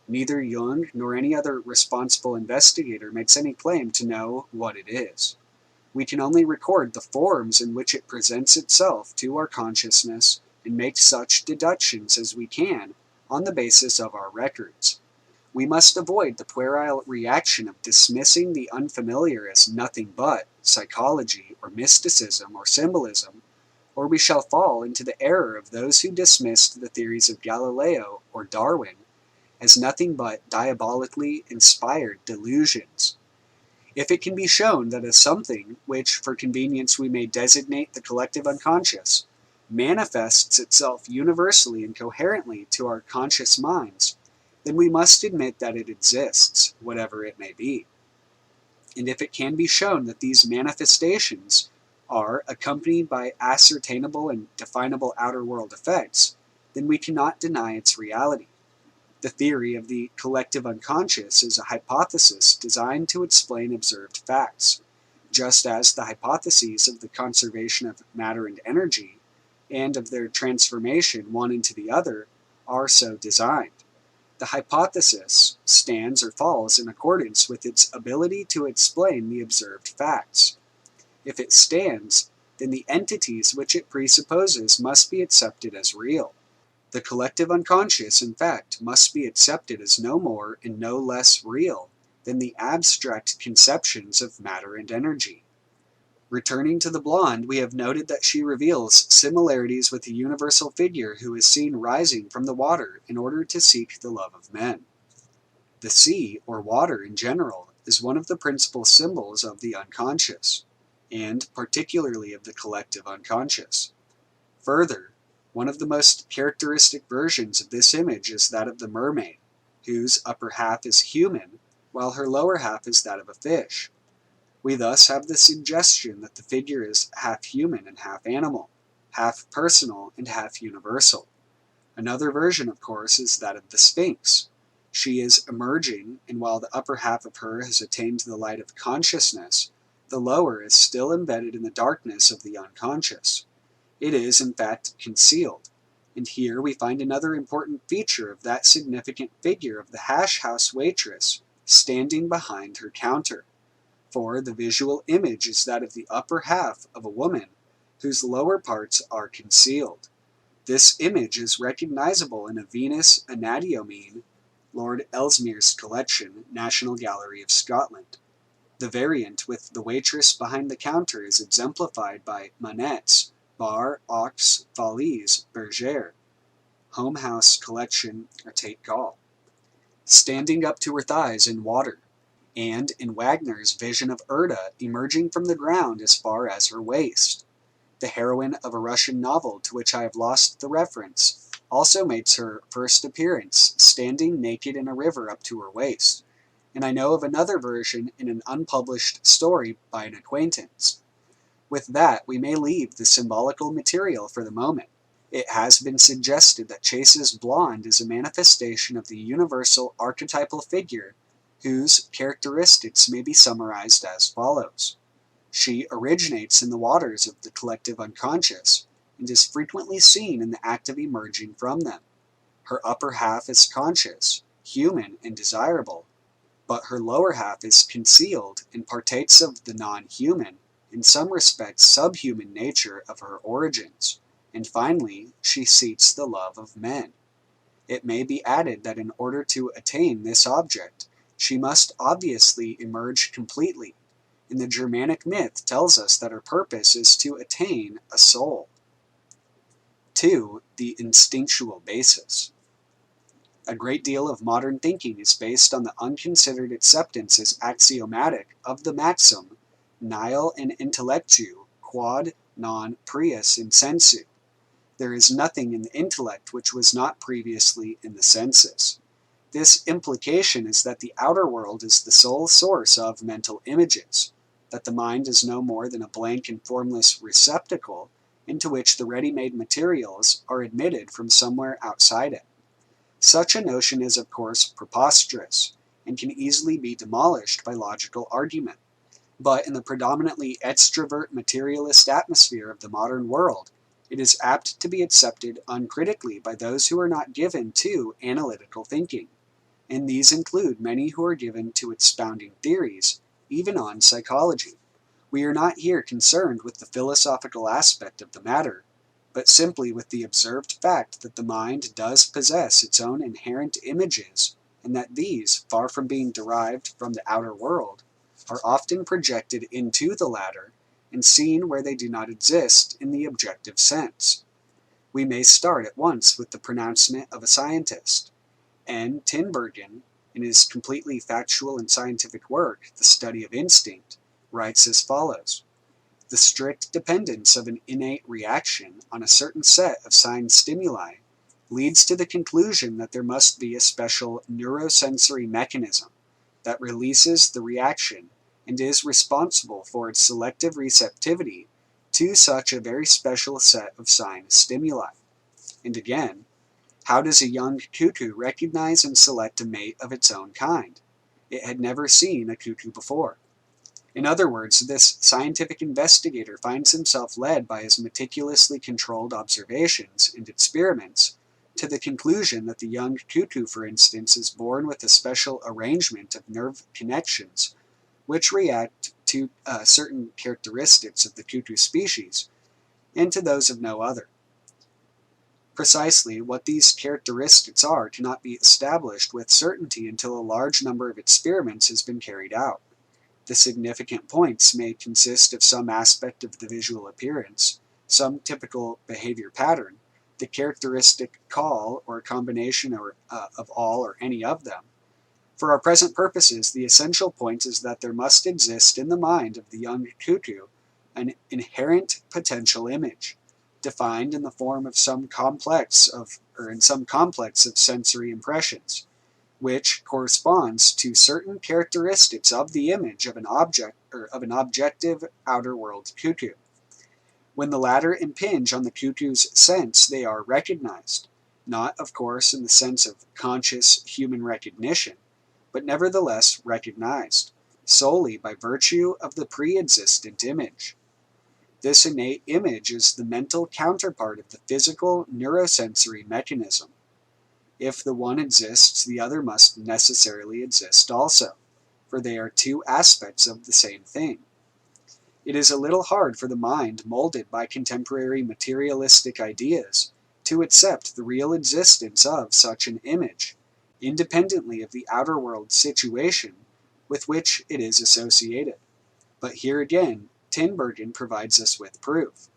Neither Jung nor any other responsible investigator makes any claim to know what it is. We can only record the forms in which it presents itself to our consciousness and make such deductions as we can on the basis of our records. We must avoid the puerile reaction of dismissing the unfamiliar as nothing but psychology or mysticism or symbolism, or we shall fall into the error of those who dismissed the theories of Galileo or Darwin as nothing but diabolically inspired delusions. If it can be shown that a something, which for convenience we may designate the collective unconscious, manifests itself universally and coherently to our conscious minds, then we must admit that it exists, whatever it may be. And if it can be shown that these manifestations are accompanied by ascertainable and definable outer world effects, then we cannot deny its reality. The theory of the collective unconscious is a hypothesis designed to explain observed facts, just as the hypotheses of the conservation of matter and energy, and of their transformation one into the other, are so designed. The hypothesis stands or falls in accordance with its ability to explain the observed facts. If it stands, then the entities which it presupposes must be accepted as real. The collective unconscious, in fact, must be accepted as no more and no less real than the abstract conceptions of matter and energy. Returning to the blonde, we have noted that she reveals similarities with the universal figure who is seen rising from the water in order to seek the love of men. The sea, or water in general, is one of the principal symbols of the unconscious, and particularly of the collective unconscious. Further, one of the most characteristic versions of this image is that of the mermaid, whose upper half is human, while her lower half is that of a fish. We thus have the suggestion that the figure is half human and half animal, half personal and half universal. Another version, of course, is that of the Sphinx. She is emerging, and while the upper half of her has attained the light of consciousness, the lower is still embedded in the darkness of the unconscious. It is, in fact, concealed, and here we find another important feature of that significant figure of the hash house waitress standing behind her counter, for the visual image is that of the upper half of a woman whose lower parts are concealed. This image is recognizable in a Venus Anadyomene, Lord Ellesmere's collection, National Gallery of Scotland. The variant with the waitress behind the counter is exemplified by Manet's Bar aux Folies Bergère, Home House Collection, Tate Gall, standing up to her thighs in water, and in Wagner's Vision of Erda emerging from the ground as far as her waist. The heroine of a Russian novel to which I have lost the reference also makes her first appearance standing naked in a river up to her waist, and I know of another version in an unpublished story by an acquaintance. With that, we may leave the symbolical material for the moment. It has been suggested that Chase's blonde is a manifestation of the universal archetypal figure whose characteristics may be summarized as follows. She originates in the waters of the collective unconscious and is frequently seen in the act of emerging from them. Her upper half is conscious, human, and desirable, but her lower half is concealed and partakes of the non-human, in some respects subhuman nature of her origins, and finally she seeks the love of men. It may be added that in order to attain this object, she must obviously emerge completely, in the Germanic myth tells us that her purpose is to attain a soul. 2. The instinctual basis. A great deal of modern thinking is based on the unconsidered acceptance as axiomatic of the maxim, nihil in intellectu quod non prius in sensu. There is nothing in the intellect which was not previously in the senses. This implication is that the outer world is the sole source of mental images, that the mind is no more than a blank and formless receptacle into which the ready-made materials are admitted from somewhere outside it. Such a notion is, of course, preposterous, and can easily be demolished by logical argument. But in the predominantly extrovert materialist atmosphere of the modern world, it is apt to be accepted uncritically by those who are not given to analytical thinking, and these include many who are given to expounding theories, even on psychology. We are not here concerned with the philosophical aspect of the matter, but simply with the observed fact that the mind does possess its own inherent images, and that these, far from being derived from the outer world, are often projected into the latter and seen where they do not exist in the objective sense. We may start at once with the pronouncement of a scientist. N. Tinbergen, in his completely factual and scientific work, The Study of Instinct, writes as follows: the strict dependence of an innate reaction on a certain set of sign stimuli leads to the conclusion that there must be a special neurosensory mechanism that releases the reaction and is responsible for its selective receptivity to such a very special set of sign stimuli. And again, how does a young cuckoo recognize and select a mate of its own kind? It had never seen a cuckoo before. In other words, this scientific investigator finds himself led by his meticulously controlled observations and experiments to the conclusion that the young cuckoo, for instance, is born with a special arrangement of nerve connections which react to certain characteristics of the cuckoo species and to those of no other. Precisely what these characteristics are cannot be established with certainty until a large number of experiments has been carried out. The significant points may consist of some aspect of the visual appearance, some typical behavior pattern, the characteristic call, or a combination of all or any of them. For our present purposes, the essential point is that there must exist in the mind of the young cuckoo an inherent potential image, defined in the form of some complex of sensory impressions, which corresponds to certain characteristics of the image of an object or of an objective outer world cuckoo. When the latter impinge on the cuckoo's sense, they are recognized, not, of course, in the sense of conscious human recognition, but nevertheless recognized, solely by virtue of the pre-existent image. This innate image is the mental counterpart of the physical neurosensory mechanism. If the one exists, the other must necessarily exist also, for they are two aspects of the same thing. It is a little hard for the mind molded by contemporary materialistic ideas to accept the real existence of such an image, independently of the outer world situation with which it is associated. But here again, Tinbergen provides us with proof.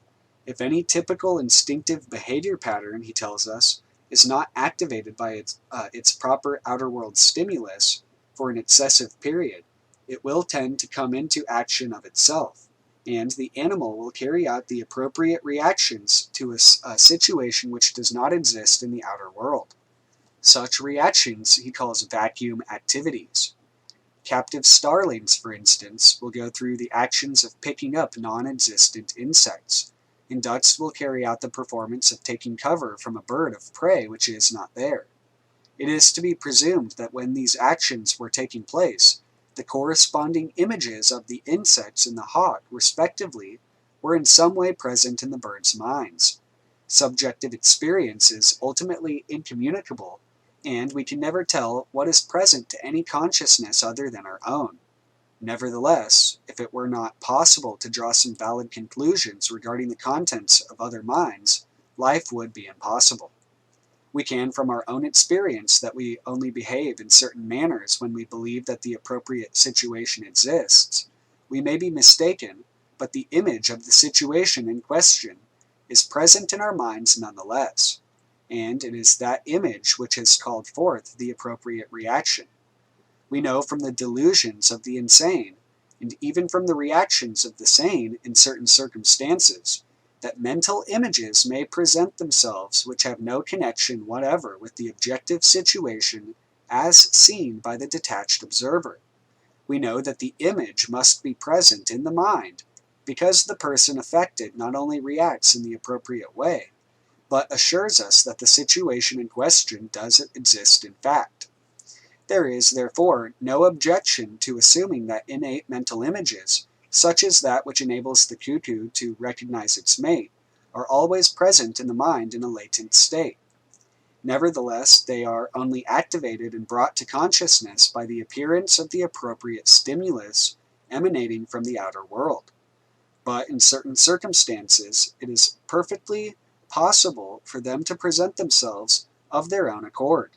If any typical instinctive behavior pattern, he tells us, is not activated by its proper outer world stimulus for an excessive period, it will tend to come into action of itself, and the animal will carry out the appropriate reactions to a situation which does not exist in the outer world. Such reactions he calls vacuum activities. Captive starlings, for instance, will go through the actions of picking up non-existent insects, and ducks will carry out the performance of taking cover from a bird of prey which is not there. It is to be presumed that when these actions were taking place, the corresponding images of the insects and the hawk, respectively, were in some way present in the birds' minds. Subjective experience is ultimately incommunicable, and we can never tell what is present to any consciousness other than our own. Nevertheless, if it were not possible to draw some valid conclusions regarding the contents of other minds, life would be impossible. We can, from our own experience, that we only behave in certain manners when we believe that the appropriate situation exists, we may be mistaken, but the image of the situation in question is present in our minds nonetheless, and it is that image which has called forth the appropriate reaction. We know from the delusions of the insane, and even from the reactions of the sane in certain circumstances, that mental images may present themselves which have no connection whatever with the objective situation as seen by the detached observer. We know that the image must be present in the mind, because the person affected not only reacts in the appropriate way, but assures us that the situation in question does exist in fact. There is, therefore, no objection to assuming that innate mental images, such as that which enables the cuckoo to recognize its mate, are always present in the mind in a latent state. Nevertheless, they are only activated and brought to consciousness by the appearance of the appropriate stimulus emanating from the outer world. But in certain circumstances, it is perfectly possible for them to present themselves of their own accord.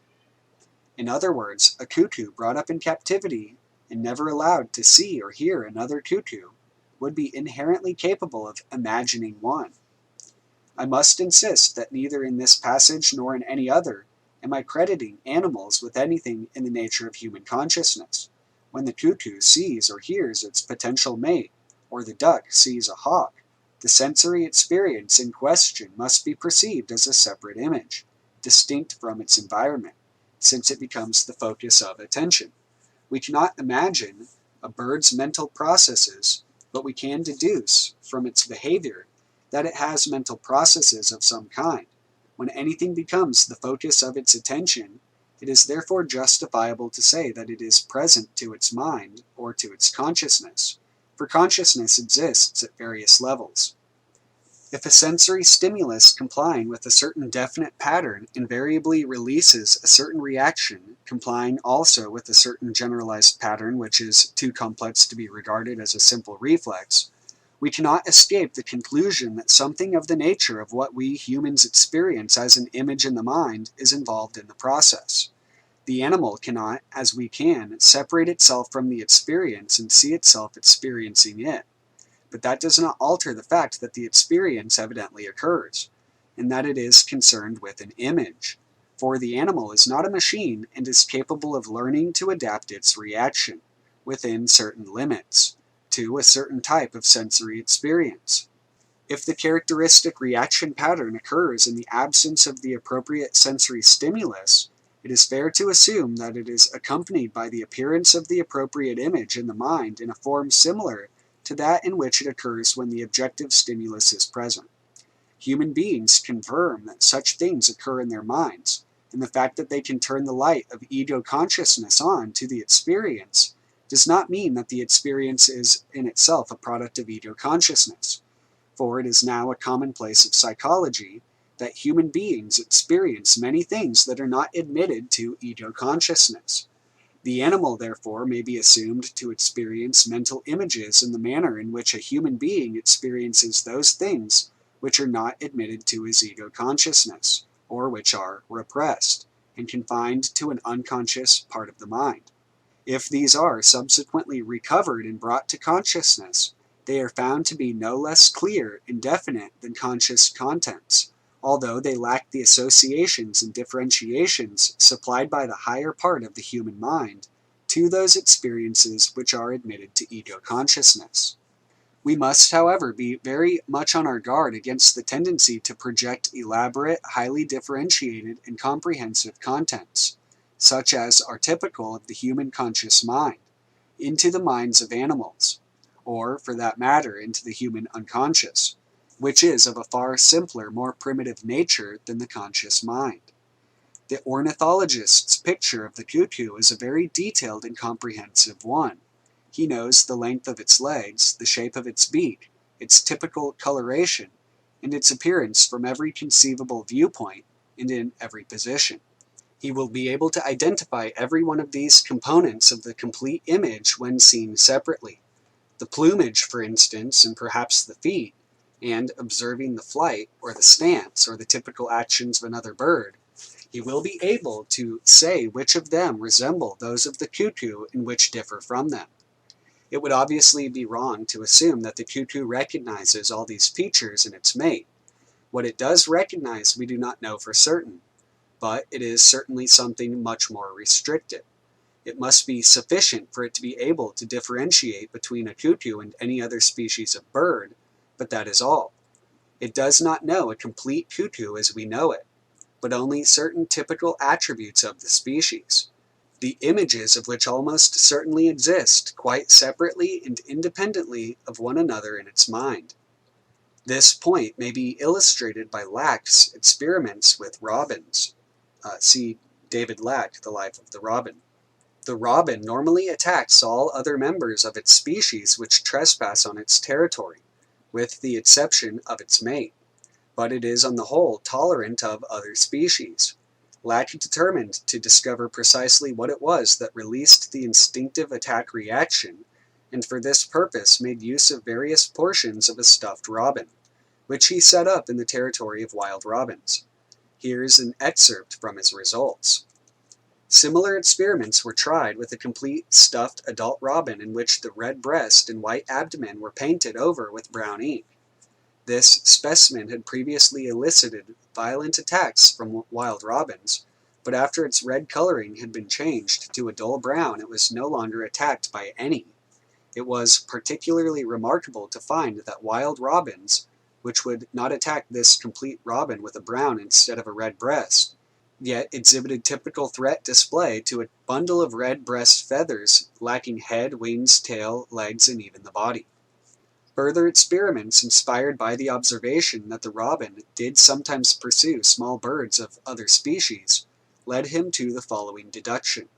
In other words, a cuckoo brought up in captivity and never allowed to see or hear another cuckoo would be inherently capable of imagining one. I must insist that neither in this passage nor in any other am I crediting animals with anything in the nature of human consciousness. When the cuckoo sees or hears its potential mate, or the duck sees a hawk, the sensory experience in question must be perceived as a separate image, distinct from its environment, since it becomes the focus of attention. We cannot imagine a bird's mental processes, but we can deduce from its behavior that it has mental processes of some kind. When anything becomes the focus of its attention, it is therefore justifiable to say that it is present to its mind or to its consciousness, for consciousness exists at various levels. If a sensory stimulus complying with a certain definite pattern invariably releases a certain reaction complying also with a certain generalized pattern which is too complex to be regarded as a simple reflex, we cannot escape the conclusion that something of the nature of what we humans experience as an image in the mind is involved in the process. The animal cannot, as we can, separate itself from the experience and see itself experiencing it. But that does not alter the fact that the experience evidently occurs, and that it is concerned with an image, for the animal is not a machine and is capable of learning to adapt its reaction, within certain limits, to a certain type of sensory experience. If the characteristic reaction pattern occurs in the absence of the appropriate sensory stimulus, it is fair to assume that it is accompanied by the appearance of the appropriate image in the mind in a form similar to that in which it occurs when the objective stimulus is present. Human beings confirm that such things occur in their minds, and the fact that they can turn the light of ego consciousness on to the experience does not mean that the experience is in itself a product of ego consciousness, for it is now a commonplace of psychology that human beings experience many things that are not admitted to ego consciousness. The animal, therefore, may be assumed to experience mental images in the manner in which a human being experiences those things which are not admitted to his ego consciousness, or which are repressed, and confined to an unconscious part of the mind. If these are subsequently recovered and brought to consciousness, they are found to be no less clear and definite than conscious contents, although they lack the associations and differentiations supplied by the higher part of the human mind to those experiences which are admitted to ego consciousness. We must, however, be very much on our guard against the tendency to project elaborate, highly differentiated, and comprehensive contents, such as are typical of the human conscious mind, into the minds of animals, or, for that matter, into the human unconscious, which is of a far simpler, more primitive nature than the conscious mind. The ornithologist's picture of the cuckoo is a very detailed and comprehensive one. He knows the length of its legs, the shape of its beak, its typical coloration, and its appearance from every conceivable viewpoint and in every position. He will be able to identify every one of these components of the complete image when seen separately. The plumage, for instance, and perhaps the feet, and observing the flight, or the stance, or the typical actions of another bird, he will be able to say which of them resemble those of the cuckoo and which differ from them. It would obviously be wrong to assume that the cuckoo recognizes all these features in its mate. What it does recognize we do not know for certain, but it is certainly something much more restricted. It must be sufficient for it to be able to differentiate between a cuckoo and any other species of bird, but that is all. It does not know a complete cuckoo as we know it, but only certain typical attributes of the species, the images of which almost certainly exist quite separately and independently of one another in its mind. This point may be illustrated by Lack's experiments with robins. See David Lack, The Life of the Robin. The robin normally attacks all other members of its species which trespass on its territory, with the exception of its mate, but it is on the whole tolerant of other species. Lack determined to discover precisely what it was that released the instinctive attack reaction, and for this purpose made use of various portions of a stuffed robin, which he set up in the territory of wild robins. Here is an excerpt from his results. Similar experiments were tried with a complete stuffed adult robin in which the red breast and white abdomen were painted over with brown ink. This specimen had previously elicited violent attacks from wild robins, but after its red coloring had been changed to a dull brown, it was no longer attacked by any. It was particularly remarkable to find that wild robins, which would not attack this complete robin with a brown instead of a red breast, yet exhibited typical threat display to a bundle of red breast feathers lacking head, wings, tail, legs, and even the body. Further experiments, inspired by the observation that the robin did sometimes pursue small birds of other species, led him to the following deduction.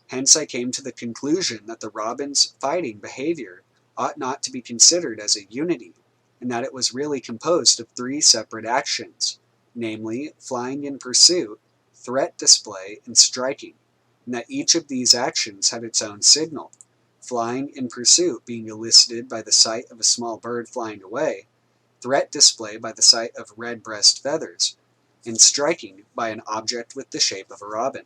Hence I came to the conclusion that the robin's fighting behavior ought not to be considered as a unity, and that it was really composed of three separate actions, namely flying in pursuit, threat display, and striking, and that each of these actions had its own signal, flying in pursuit being elicited by the sight of a small bird flying away, threat display by the sight of red breast feathers, and striking by an object with the shape of a robin.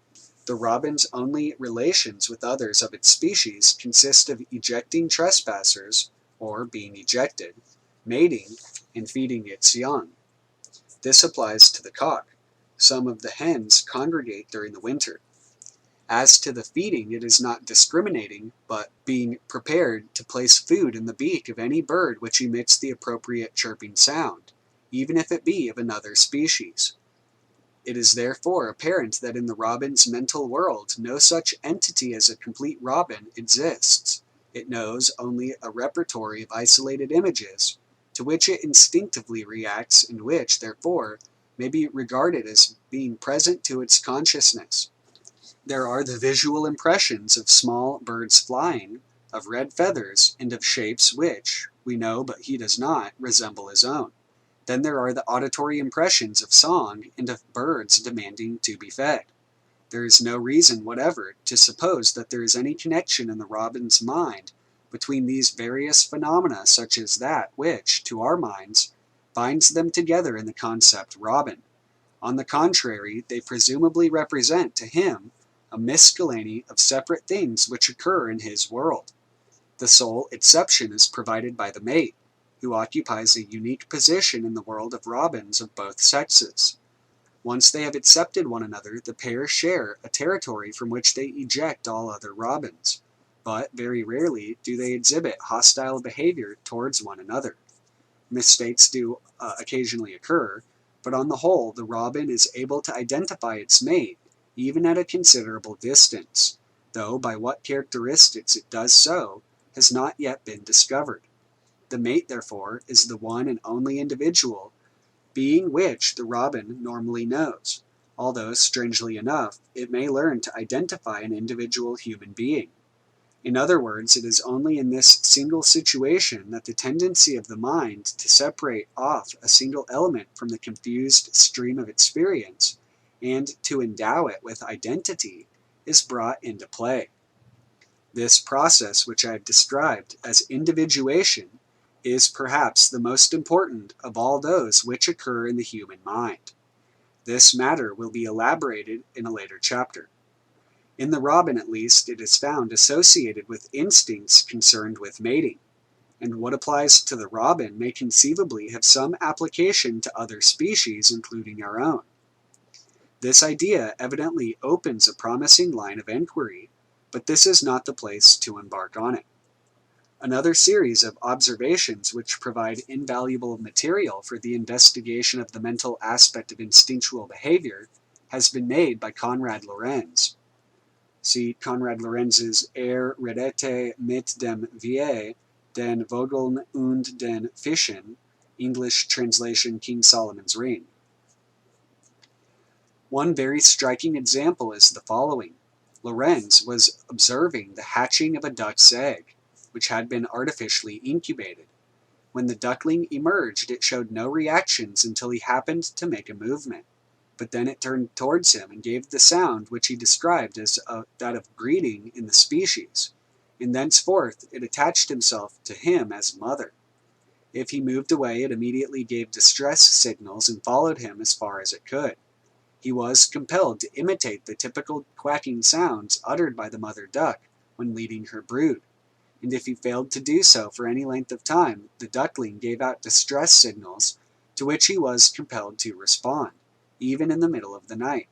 The robin's only relations with others of its species consist of ejecting trespassers, or being ejected, mating, and feeding its young. This applies to the cock. Some of the hens congregate during the winter. As to the feeding, it is not discriminating, but being prepared to place food in the beak of any bird which emits the appropriate chirping sound, even if it be of another species. It is therefore apparent that in the robin's mental world no such entity as a complete robin exists. It knows only a repertory of isolated images, to which it instinctively reacts and which, therefore, may be regarded as being present to its consciousness. There are the visual impressions of small birds flying, of red feathers, and of shapes which, we know but he does not, resemble his own. Then there are the auditory impressions of song and of birds demanding to be fed. There is no reason whatever to suppose that there is any connection in the robin's mind between these various phenomena such as that which, to our minds, binds them together in the concept robin. On the contrary, they presumably represent to him a miscellany of separate things which occur in his world. The sole exception is provided by the mate, who occupies a unique position in the world of robins of both sexes. Once they have accepted one another, the pair share a territory from which they eject all other robins, but very rarely do they exhibit hostile behavior towards one another. Mistakes do occasionally occur, but on the whole the robin is able to identify its mate even at a considerable distance, though by what characteristics it does so has not yet been discovered. The mate, therefore, is the one and only individual being which the robin normally knows, although, strangely enough, it may learn to identify an individual human being. In other words, it is only in this single situation that the tendency of the mind to separate off a single element from the confused stream of experience and to endow it with identity is brought into play. This process, which I have described as individuation, is perhaps the most important of all those which occur in the human mind. This matter will be elaborated in a later chapter. In the robin, at least, it is found associated with instincts concerned with mating, and what applies to the robin may conceivably have some application to other species, including our own. This idea evidently opens a promising line of inquiry, but this is not the place to embark on it. Another series of observations which provide invaluable material for the investigation of the mental aspect of instinctual behavior has been made by Konrad Lorenz. See Konrad Lorenz's Redete mit dem Vie, den Vogeln und den Fischen, English translation King Solomon's Ring. One very striking example is the following. Lorenz was observing the hatching of a duck's egg, which had been artificially incubated. When the duckling emerged, it showed no reactions until he happened to make a movement, but then it turned towards him and gave the sound which he described as that of greeting in the species, and thenceforth it attached himself to him as mother. If he moved away, it immediately gave distress signals and followed him as far as it could. He was compelled to imitate the typical quacking sounds uttered by the mother duck when leading her brood, and if he failed to do so for any length of time, the duckling gave out distress signals to which he was compelled to respond, even in the middle of the night.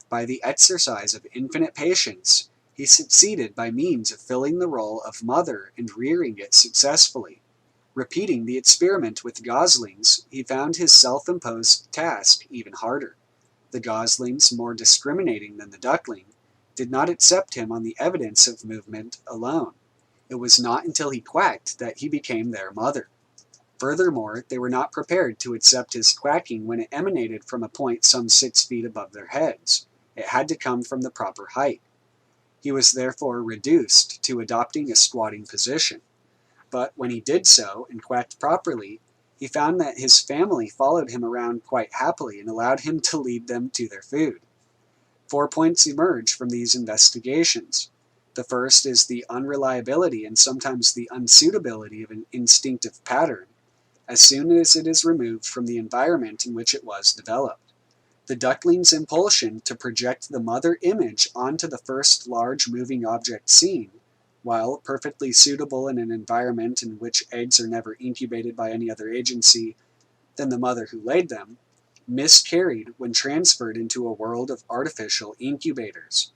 By the exercise of infinite patience, he succeeded by means of filling the role of mother and rearing it successfully. Repeating the experiment with goslings, he found his self-imposed task even harder. The goslings, more discriminating than the duckling, did not accept him on the evidence of movement alone. It was not until he quacked that he became their mother. Furthermore, they were not prepared to accept his quacking when it emanated from a point some 6 feet above their heads. It had to come from the proper height. He was therefore reduced to adopting a squatting position. But when he did so and quacked properly, he found that his family followed him around quite happily and allowed him to lead them to their food. 4 points emerge from these investigations. The first is the unreliability and sometimes the unsuitability of an instinctive pattern, as soon as it is removed from the environment in which it was developed. The duckling's impulsion to project the mother image onto the first large moving object seen, while perfectly suitable in an environment in which eggs are never incubated by any other agency than the mother who laid them, miscarried when transferred into a world of artificial incubators.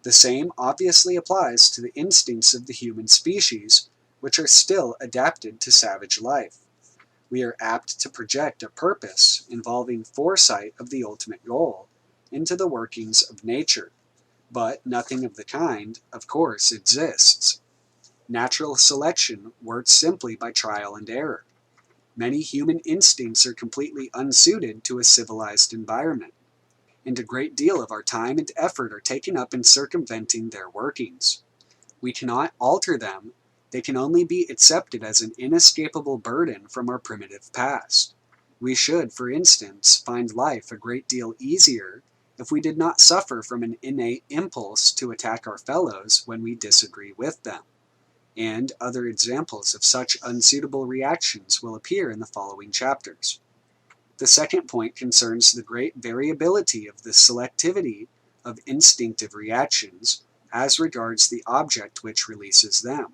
The same obviously applies to the instincts of the human species, which are still adapted to savage life. We are apt to project a purpose involving foresight of the ultimate goal into the workings of nature, but nothing of the kind, of course, exists. Natural selection works simply by trial and error. Many human instincts are completely unsuited to a civilized environment, and a great deal of our time and effort are taken up in circumventing their workings. We cannot alter them. They can only be accepted as an inescapable burden from our primitive past. We should, for instance, find life a great deal easier if we did not suffer from an innate impulse to attack our fellows when we disagree with them. And other examples of such unsuitable reactions will appear in the following chapters. The second point concerns the great variability of the selectivity of instinctive reactions as regards the object which releases them.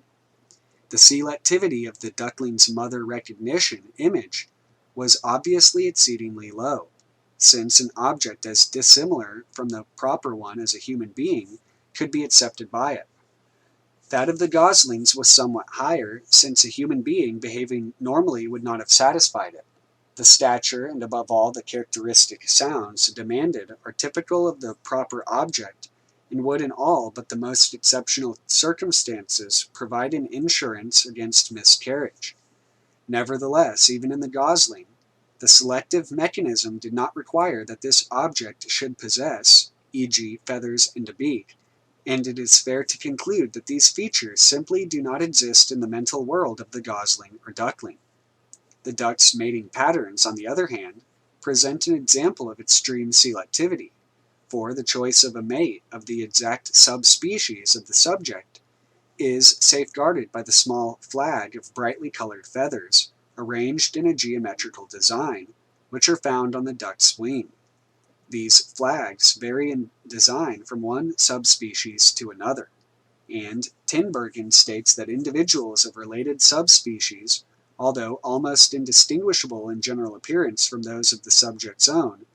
The selectivity of the duckling's mother recognition image was obviously exceedingly low, since an object as dissimilar from the proper one as a human being could be accepted by it. That of the goslings was somewhat higher, since a human being behaving normally would not have satisfied it. The stature and above all the characteristic sounds demanded are typical of the proper object and would in all but the most exceptional circumstances provide an insurance against miscarriage. Nevertheless, even in the gosling, the selective mechanism did not require that this object should possess, e.g., feathers and a beak, and it is fair to conclude that these features simply do not exist in the mental world of the gosling or duckling. The duck's mating patterns, on the other hand, present an example of extreme selectivity, for the choice of a mate of the exact subspecies of the subject is safeguarded by the small flag of brightly colored feathers, arranged in a geometrical design, which are found on the duck's wing. These flags vary in design from one subspecies to another, and Tinbergen states that individuals of related subspecies, although almost indistinguishable in general appearance from those of the subject's own,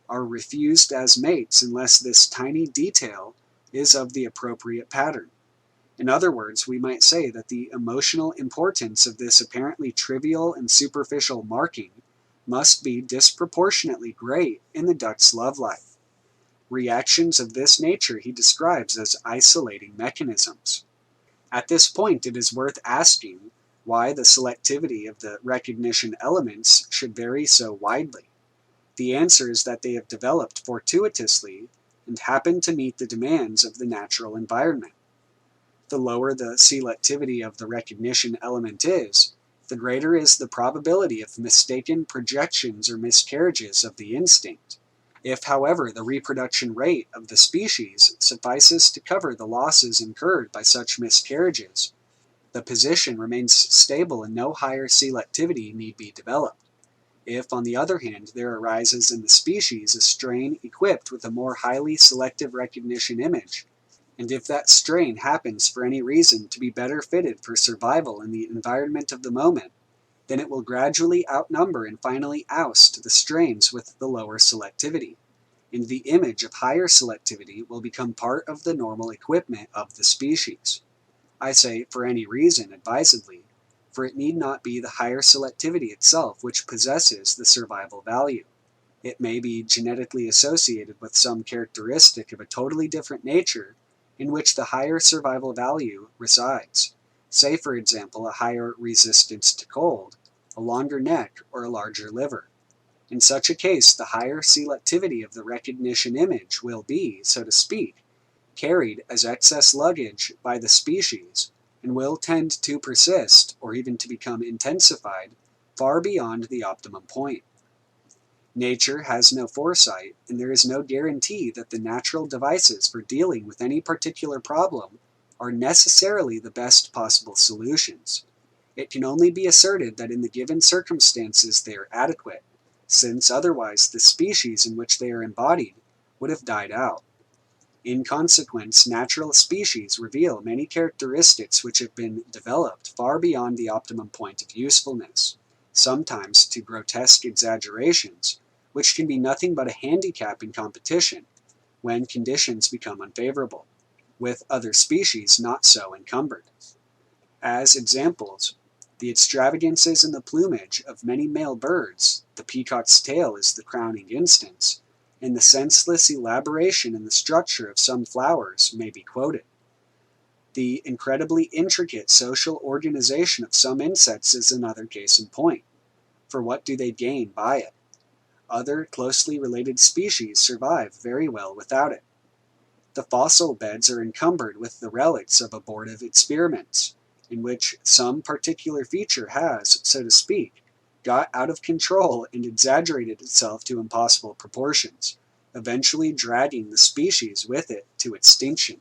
are refused as mates unless this tiny detail is of the appropriate pattern. In other words, we might say that the emotional importance of this apparently trivial and superficial marking must be disproportionately great in the duck's love life. Reactions of this nature he describes as isolating mechanisms. At this point, it is worth asking why the selectivity of the recognition elements should vary so widely. The answer is that they have developed fortuitously and happen to meet the demands of the natural environment. The lower the selectivity of the recognition element is, the greater is the probability of mistaken projections or miscarriages of the instinct. If, however, the reproduction rate of the species suffices to cover the losses incurred by such miscarriages, the position remains stable and no higher selectivity need be developed. If, on the other hand, there arises in the species a strain equipped with a more highly selective recognition image, and if that strain happens for any reason to be better fitted for survival in the environment of the moment, then it will gradually outnumber and finally oust the strains with the lower selectivity, and the image of higher selectivity will become part of the normal equipment of the species. I say for any reason advisedly, for it need not be the higher selectivity itself which possesses the survival value. It may be genetically associated with some characteristic of a totally different nature in which the higher survival value resides. Say, for example, a higher resistance to cold, a longer neck, or a larger liver. In such a case, the higher selectivity of the recognition image will be, so to speak, carried as excess luggage by the species, and will tend to persist, or even to become intensified, far beyond the optimum point. Nature has no foresight, and there is no guarantee that the natural devices for dealing with any particular problem are necessarily the best possible solutions. It can only be asserted that in the given circumstances they are adequate, since otherwise the species in which they are embodied would have died out. In consequence, natural species reveal many characteristics which have been developed far beyond the optimum point of usefulness, sometimes to grotesque exaggerations, which can be nothing but a handicap in competition, when conditions become unfavorable, with other species not so encumbered. As examples, the extravagances in the plumage of many male birds, the peacock's tail is the crowning instance, and the senseless elaboration in the structure of some flowers may be quoted. The incredibly intricate social organization of some insects is another case in point, for what do they gain by it? Other closely related species survive very well without it. The fossil beds are encumbered with the relics of abortive experiments, in which some particular feature has, so to speak, got out of control and exaggerated itself to impossible proportions, eventually dragging the species with it to extinction.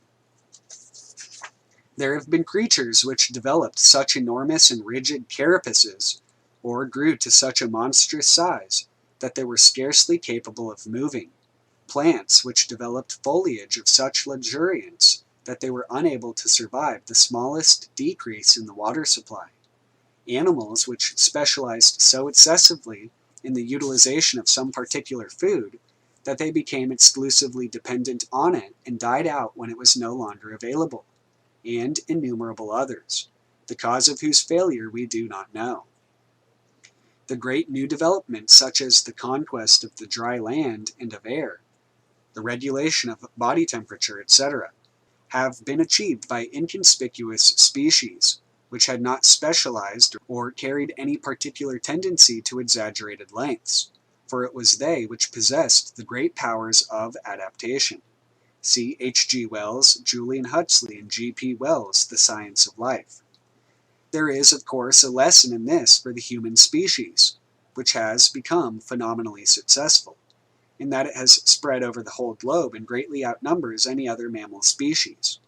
There have been creatures which developed such enormous and rigid carapaces, or grew to such a monstrous size, that they were scarcely capable of moving, plants which developed foliage of such luxuriance that they were unable to survive the smallest decrease in the water supply, animals which specialized so excessively in the utilization of some particular food that they became exclusively dependent on it and died out when it was no longer available, and innumerable others, the cause of whose failure we do not know. The great new developments, such as the conquest of the dry land and of air, the regulation of body temperature, etc., have been achieved by inconspicuous species, which had not specialized or carried any particular tendency to exaggerated lengths, for it was they which possessed the great powers of adaptation. See H.G. Wells, Julian Huxley, and G.P. Wells, The Science of Life. There is, of course, a lesson in this for the human species, which has become phenomenally successful, in that it has spread over the whole globe and greatly outnumbers any other mammal species,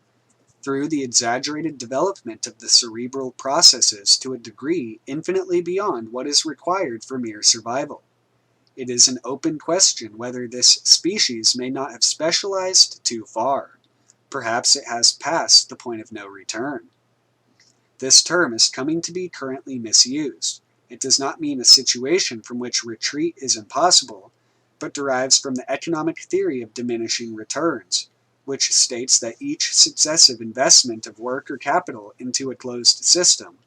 through the exaggerated development of the cerebral processes to a degree infinitely beyond what is required for mere survival. it is an open question whether this species may not have specialized too far. Perhaps it has passed the point of no return. This term is coming to be currently misused. It does not mean a situation from which retreat is impossible, but derives from the economic theory of diminishing returns, which states that each successive investment of work or capital into a closed system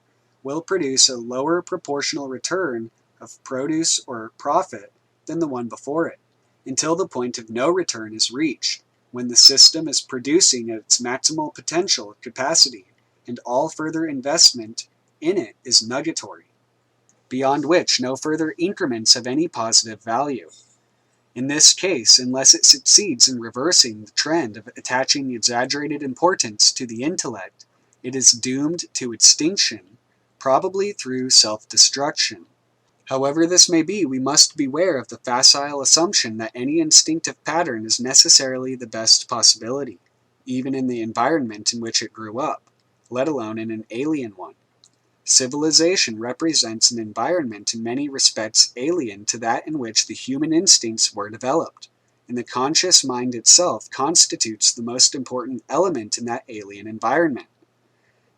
will produce a lower proportional return of produce or profit than the one before it, until the point of no return is reached, when the system is producing at its maximal potential capacity, and all further investment in it is nugatory, beyond which no further increments have any positive value. In this case, unless it succeeds in reversing the trend of attaching exaggerated importance to the intellect, it is doomed to extinction, probably through self-destruction. However this may be, we must beware of the facile assumption that any instinctive pattern is necessarily the best possibility, even in the environment in which it grew up, let alone in an alien one. Civilization represents an environment in many respects alien to that in which the human instincts were developed, and the conscious mind itself constitutes the most important element in that alien environment.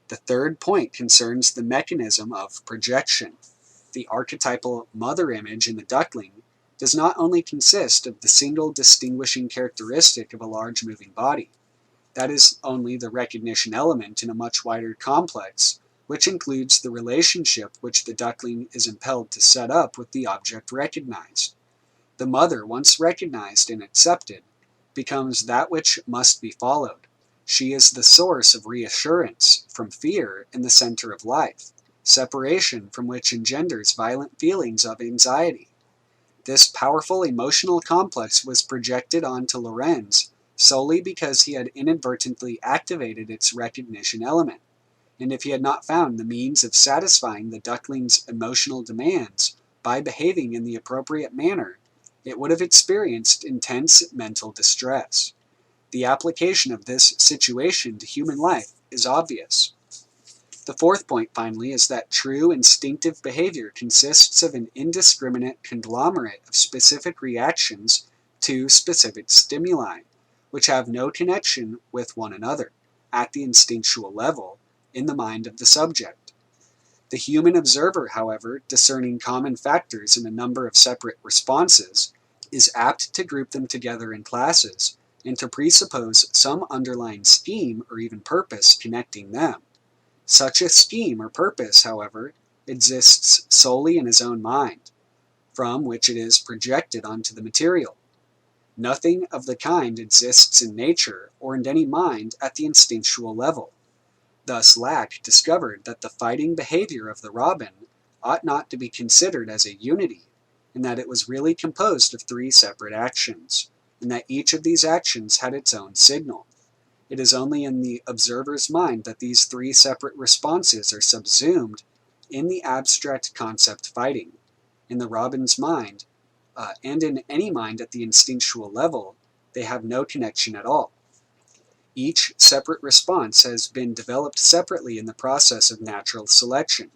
The third point concerns the mechanism of projection. The archetypal mother image in the duckling does not only consist of the single distinguishing characteristic of a large moving body. That is only the recognition element in a much wider complex, which includes the relationship which the duckling is impelled to set up with the object recognized. The mother, once recognized and accepted, becomes that which must be followed. She is the source of reassurance from fear in the center of life, separation from which engenders violent feelings of anxiety. This powerful emotional complex was projected onto Lorenz solely because he had inadvertently activated its recognition element, and if he had not found the means of satisfying the duckling's emotional demands by behaving in the appropriate manner, it would have experienced intense mental distress. The application of this situation to human life is obvious. The fourth point, finally, is that true instinctive behavior consists of an indiscriminate conglomerate of specific reactions to specific stimuli, which have no connection with one another, at the instinctual level, in the mind of the subject. The human observer, however, discerning common factors in a number of separate responses, is apt to group them together in classes, and to presuppose some underlying scheme or even purpose connecting them. Such a scheme or purpose, however, exists solely in his own mind, from which it is projected onto the material. Nothing of the kind exists in nature or in any mind at the instinctual level. Thus Lack discovered that the fighting behavior of the robin ought not to be considered as a unity, and that it was really composed of three separate actions, and that each of these actions had its own signal. It is only in the observer's mind that these three separate responses are subsumed in the abstract concept fighting. In the robin's mind, and in any mind at the instinctual level, they have no connection at all. Each separate response has been developed separately in the process of natural selection,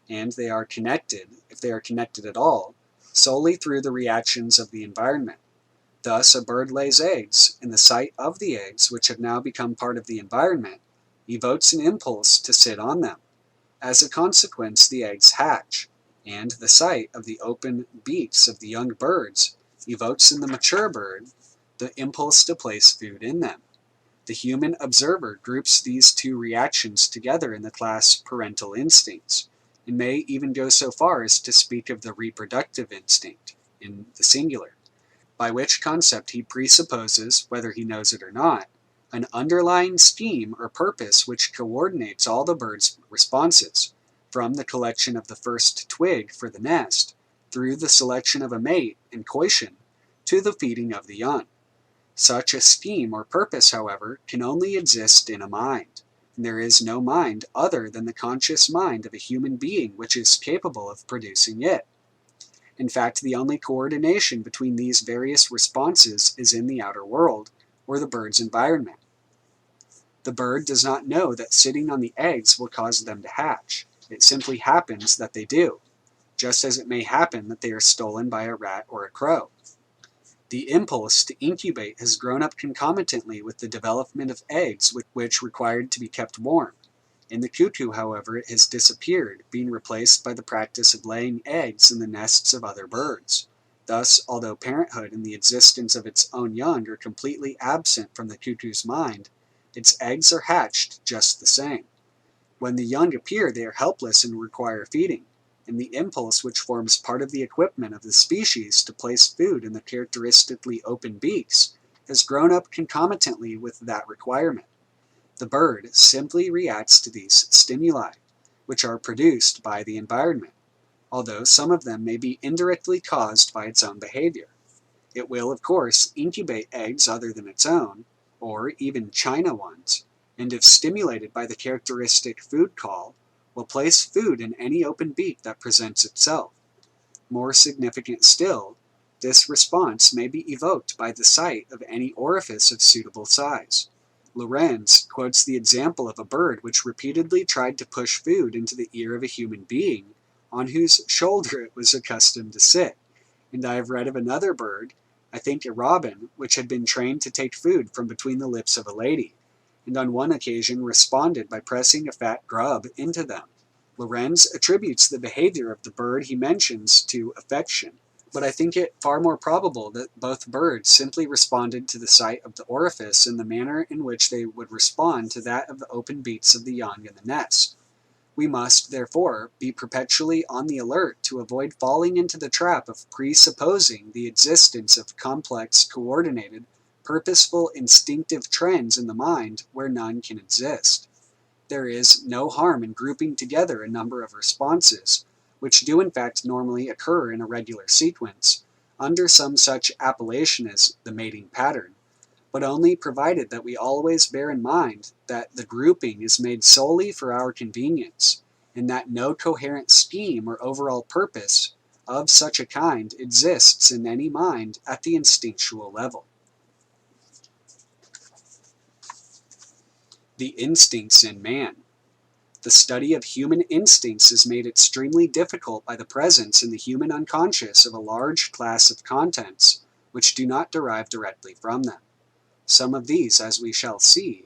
and they are connected, if they are connected at all, solely through the reactions of the environment. Thus, a bird lays eggs, and the sight of the eggs, which have now become part of the environment, evokes an impulse to sit on them. As a consequence, the eggs hatch, and the sight of the open beaks of the young birds evokes in the mature bird the impulse to place food in them. The human observer groups these two reactions together in the class parental instincts, and may even go so far as to speak of the reproductive instinct, in the singular, by which concept he presupposes, whether he knows it or not, an underlying scheme or purpose which coordinates all the bird's responses, from the collection of the first twig for the nest, through the selection of a mate and coition, to the feeding of the young. Such a scheme or purpose, however, can only exist in a mind, and there is no mind other than the conscious mind of a human being which is capable of producing it. In fact, the only coordination between these various responses is in the outer world, or the bird's environment. The bird does not know that sitting on the eggs will cause them to hatch. It simply happens that they do. just as it may happen that they are stolen by a rat or a crow. The impulse to incubate has grown up concomitantly with the development of eggs which required to be kept warm. In the cuckoo, however, it has disappeared, being replaced by the practice of laying eggs in the nests of other birds. Thus, although parenthood and the existence of its own young are completely absent from the cuckoo's mind, its eggs are hatched just the same. When the young appear, they are helpless and require feeding, and the impulse which forms part of the equipment of the species to place food in the characteristically open beaks has grown up concomitantly with that requirement. The bird simply reacts to these stimuli, which are produced by the environment, although some of them may be indirectly caused by its own behavior. It will, of course, incubate eggs other than its own, or even china ones, and if stimulated by the characteristic food call, will place food in any open beak that presents itself. More significant still, this response may be evoked by the sight of any orifice of suitable size. Lorenz quotes the example of a bird which repeatedly tried to push food into the ear of a human being on whose shoulder it was accustomed to sit, and I have read of another bird, I think a robin, which had been trained to take food from between the lips of a lady, and on one occasion responded by pressing a fat grub into them. Lorenz attributes the behavior of the bird he mentions to affection, but I think it far more probable that both birds simply responded to the sight of the orifice in the manner in which they would respond to that of the open beaks of the young in the nest. We must, therefore, be perpetually on the alert to avoid falling into the trap of presupposing the existence of complex, coordinated, purposeful, instinctive trends in the mind where none can exist. There is no harm in grouping together a number of responses, which do in fact normally occur in a regular sequence, under some such appellation as the mating pattern, but only provided that we always bear in mind that the grouping is made solely for our convenience, and that no coherent scheme or overall purpose of such a kind exists in any mind at the instinctual level. The instincts in man. The study of human instincts is made extremely difficult by the presence in the human unconscious of a large class of contents which do not derive directly from them. Some of these, as we shall see,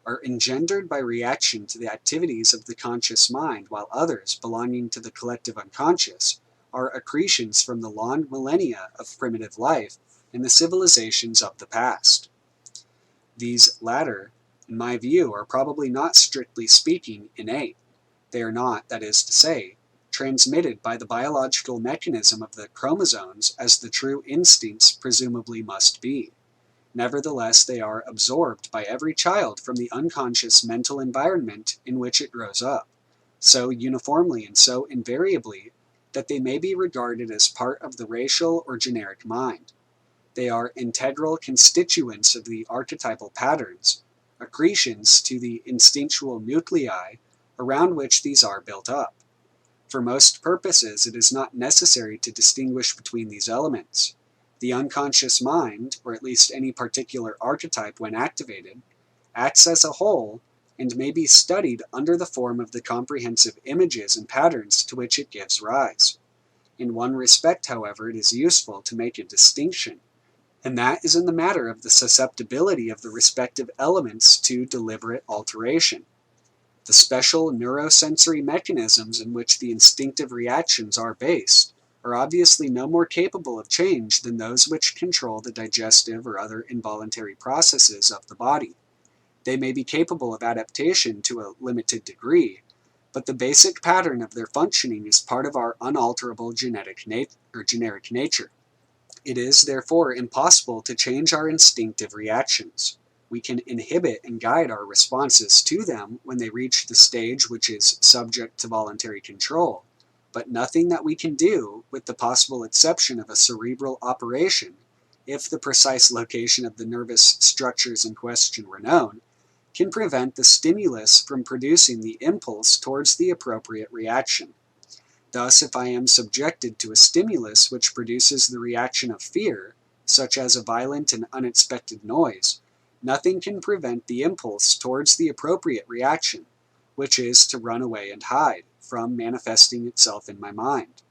are engendered by reaction to the activities of the conscious mind, while others, belonging to the collective unconscious, are accretions from the long millennia of primitive life in the civilizations of the past. These latter, in my view, are probably not, strictly speaking, innate. They are not, that is to say, transmitted by the biological mechanism of the chromosomes as the true instincts presumably must be. Nevertheless, they are absorbed by every child from the unconscious mental environment in which it grows up, so uniformly and so invariably that they may be regarded as part of the racial or generic mind. They are integral constituents of the archetypal patterns, accretions to the instinctual nuclei around which these are built up. For most purposes, it is not necessary to distinguish between these elements. The unconscious mind, or at least any particular archetype when activated, acts as a whole and may be studied under the form of the comprehensive images and patterns to which it gives rise. In one respect, however, it is useful to make a distinction, and that is in the matter of the susceptibility of the respective elements to deliberate alteration. The special neurosensory mechanisms in which the instinctive reactions are based are obviously no more capable of change than those which control the digestive or other involuntary processes of the body. They may be capable of adaptation to a limited degree, but the basic pattern of their functioning is part of our unalterable generic nature. It is, therefore, impossible to change our instinctive reactions. We can inhibit and guide our responses to them when they reach the stage which is subject to voluntary control, but nothing that we can do, with the possible exception of a cerebral operation, if the precise location of the nervous structures in question were known, can prevent the stimulus from producing the impulse towards the appropriate reaction. Thus, if I am subjected to a stimulus which produces the reaction of fear, such as a violent and unexpected noise, nothing can prevent the impulse towards the appropriate reaction, which is to run away and hide, from manifesting itself in my mind.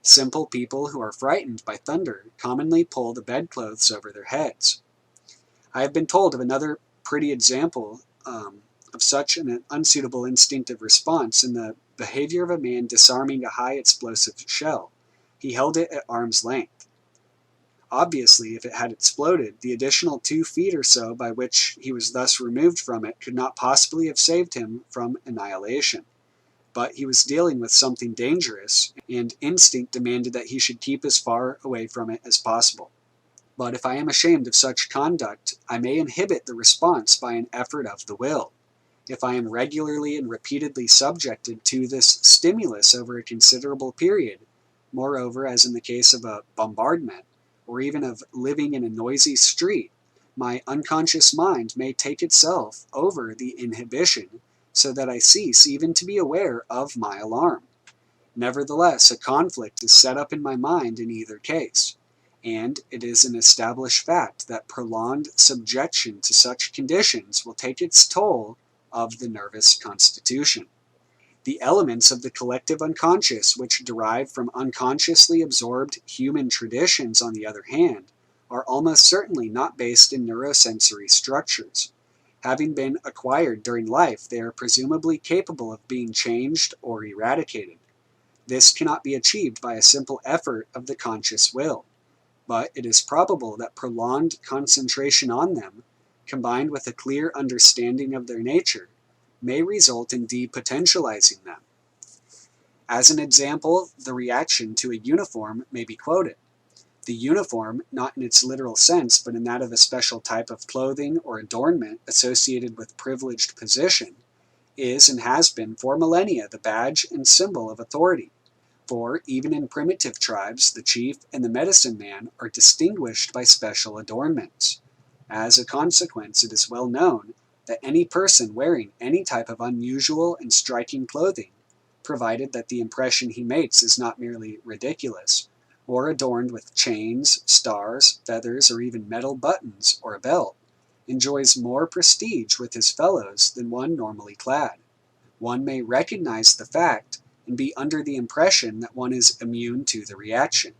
Simple people who are frightened by thunder commonly pull the bedclothes over their heads. I have been told of another pretty example of such an unsuitable instinctive response in the behavior of a man disarming a high explosive shell. He held it at arm's length. Obviously, if it had exploded, the additional 2 feet or so by which he was thus removed from it could not possibly have saved him from annihilation. But he was dealing with something dangerous, and instinct demanded that he should keep as far away from it as possible. But if I am ashamed of such conduct, I may inhibit the response by an effort of the will. If I am regularly and repeatedly subjected to this stimulus over a considerable period, moreover, as in the case of a bombardment, or even of living in a noisy street, my unconscious mind may take itself over the inhibition, so that I cease even to be aware of my alarm. Nevertheless, a conflict is set up in my mind in either case, and it is an established fact that prolonged subjection to such conditions will take its toll of the nervous constitution. The elements of the collective unconscious which derive from unconsciously absorbed human traditions, on the other hand, are almost certainly not based in neurosensory structures. Having been acquired during life, they are presumably capable of being changed or eradicated. This cannot be achieved by a simple effort of the conscious will, but it is probable that prolonged concentration on them, combined with a clear understanding of their nature, may result in depotentializing them. As an example, the reaction to a uniform may be quoted. The uniform, not in its literal sense, but in that of a special type of clothing or adornment associated with privileged position, is and has been for millennia the badge and symbol of authority. For even in primitive tribes, the chief and the medicine man are distinguished by special adornments. As a consequence, it is well known that any person wearing any type of unusual and striking clothing, provided that the impression he makes is not merely ridiculous, or adorned with chains, stars, feathers, or even metal buttons or a belt, enjoys more prestige with his fellows than one normally clad. One may recognize the fact and be under the impression that one is immune to the reaction,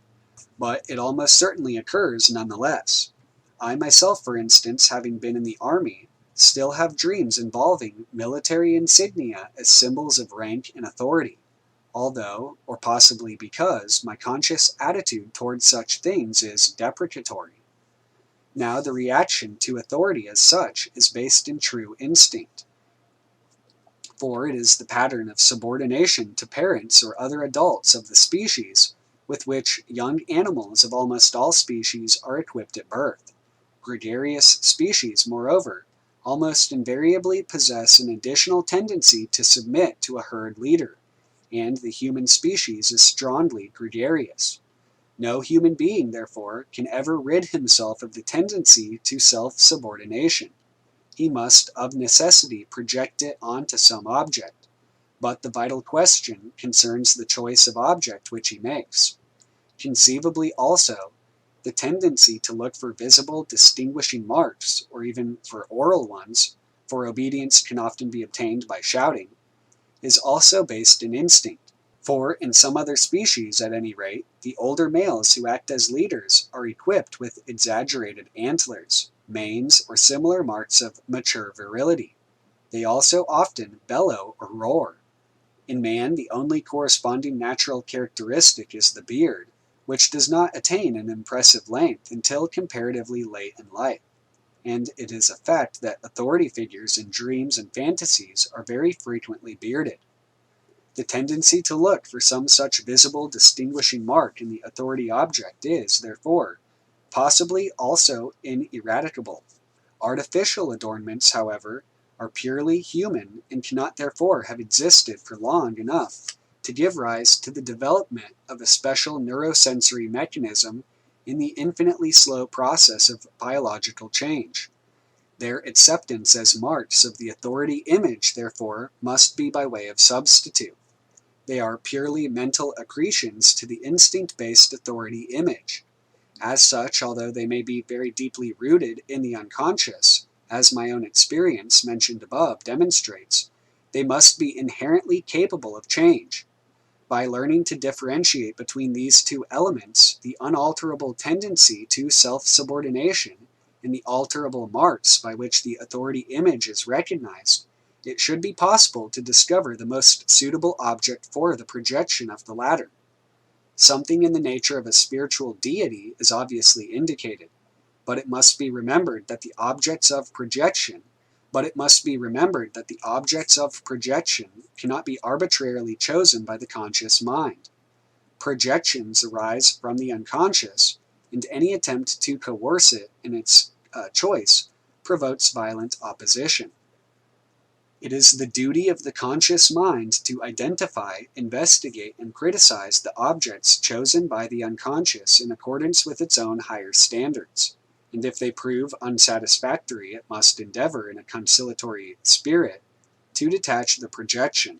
but it almost certainly occurs nonetheless. I myself, for instance, having been in the army, still have dreams involving military insignia as symbols of rank and authority, although, or possibly because, my conscious attitude towards such things is deprecatory. Now, the reaction to authority as such is based in true instinct, for it is the pattern of subordination to parents or other adults of the species with which young animals of almost all species are equipped at birth. Gregarious species, moreover, almost invariably possess an additional tendency to submit to a herd leader, and the human species is strongly gregarious. No human being, therefore, can ever rid himself of the tendency to self-subordination. He must of necessity project it onto some object, but the vital question concerns the choice of object which he makes. Conceivably also, the tendency to look for visible distinguishing marks, or even for oral ones, for obedience can often be obtained by shouting, is also based in instinct. For in some other species, at any rate, the older males who act as leaders are equipped with exaggerated antlers, manes, or similar marks of mature virility. They also often bellow or roar. In man, the only corresponding natural characteristic is the beard, which does not attain an impressive length until comparatively late in life. And it is a fact that authority figures in dreams and fantasies are very frequently bearded. The tendency to look for some such visible distinguishing mark in the authority object is, therefore, possibly also ineradicable. Artificial adornments, however, are purely human and cannot therefore have existed for long enough to give rise to the development of a special neurosensory mechanism in the infinitely slow process of biological change. Their acceptance as marks of the authority image, therefore, must be by way of substitute. They are purely mental accretions to the instinct-based authority image. As such, although they may be very deeply rooted in the unconscious, as my own experience mentioned above demonstrates, they must be inherently capable of change. By learning to differentiate between these two elements, the unalterable tendency to self-subordination and the alterable marks by which the authority image is recognized, it should be possible to discover the most suitable object for the projection of the latter. Something in the nature of a spiritual deity is obviously indicated, but it must be remembered that the objects of projection cannot be arbitrarily chosen by the conscious mind. Projections arise from the unconscious, and any attempt to coerce it in its choice provokes violent opposition. It is the duty of the conscious mind to identify, investigate, and criticize the objects chosen by the unconscious in accordance with its own higher standards, and if they prove unsatisfactory, it must endeavor in a conciliatory spirit to detach the projection.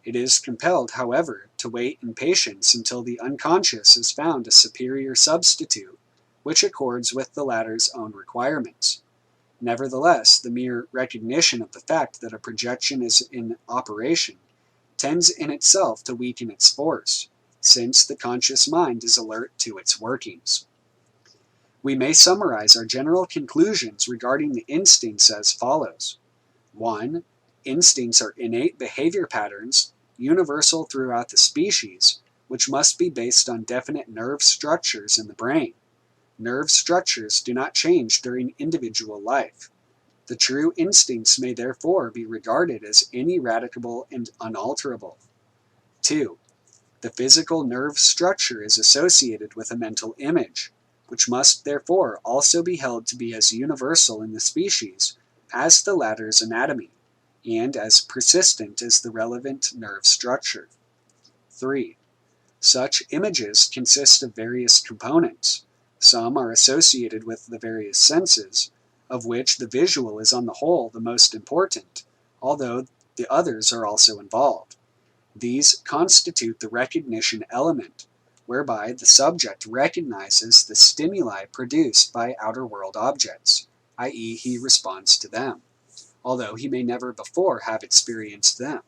It is compelled, however, to wait in patience until the unconscious has found a superior substitute which accords with the latter's own requirements. Nevertheless, the mere recognition of the fact that a projection is in operation tends in itself to weaken its force, since the conscious mind is alert to its workings. We may summarize our general conclusions regarding the instincts as follows. 1. Instincts are innate behavior patterns, universal throughout the species, which must be based on definite nerve structures in the brain. Nerve structures do not change during individual life. The true instincts may therefore be regarded as ineradicable and unalterable. 2. The physical nerve structure is associated with a mental image, which must therefore also be held to be as universal in the species as the latter's anatomy, and as persistent as the relevant nerve structure. 3. Such images consist of various components. Some are associated with the various senses, of which the visual is on the whole the most important, although the others are also involved. These constitute the recognition element, whereby the subject recognizes the stimuli produced by outer world objects, i.e., he responds to them, although he may never before have experienced them.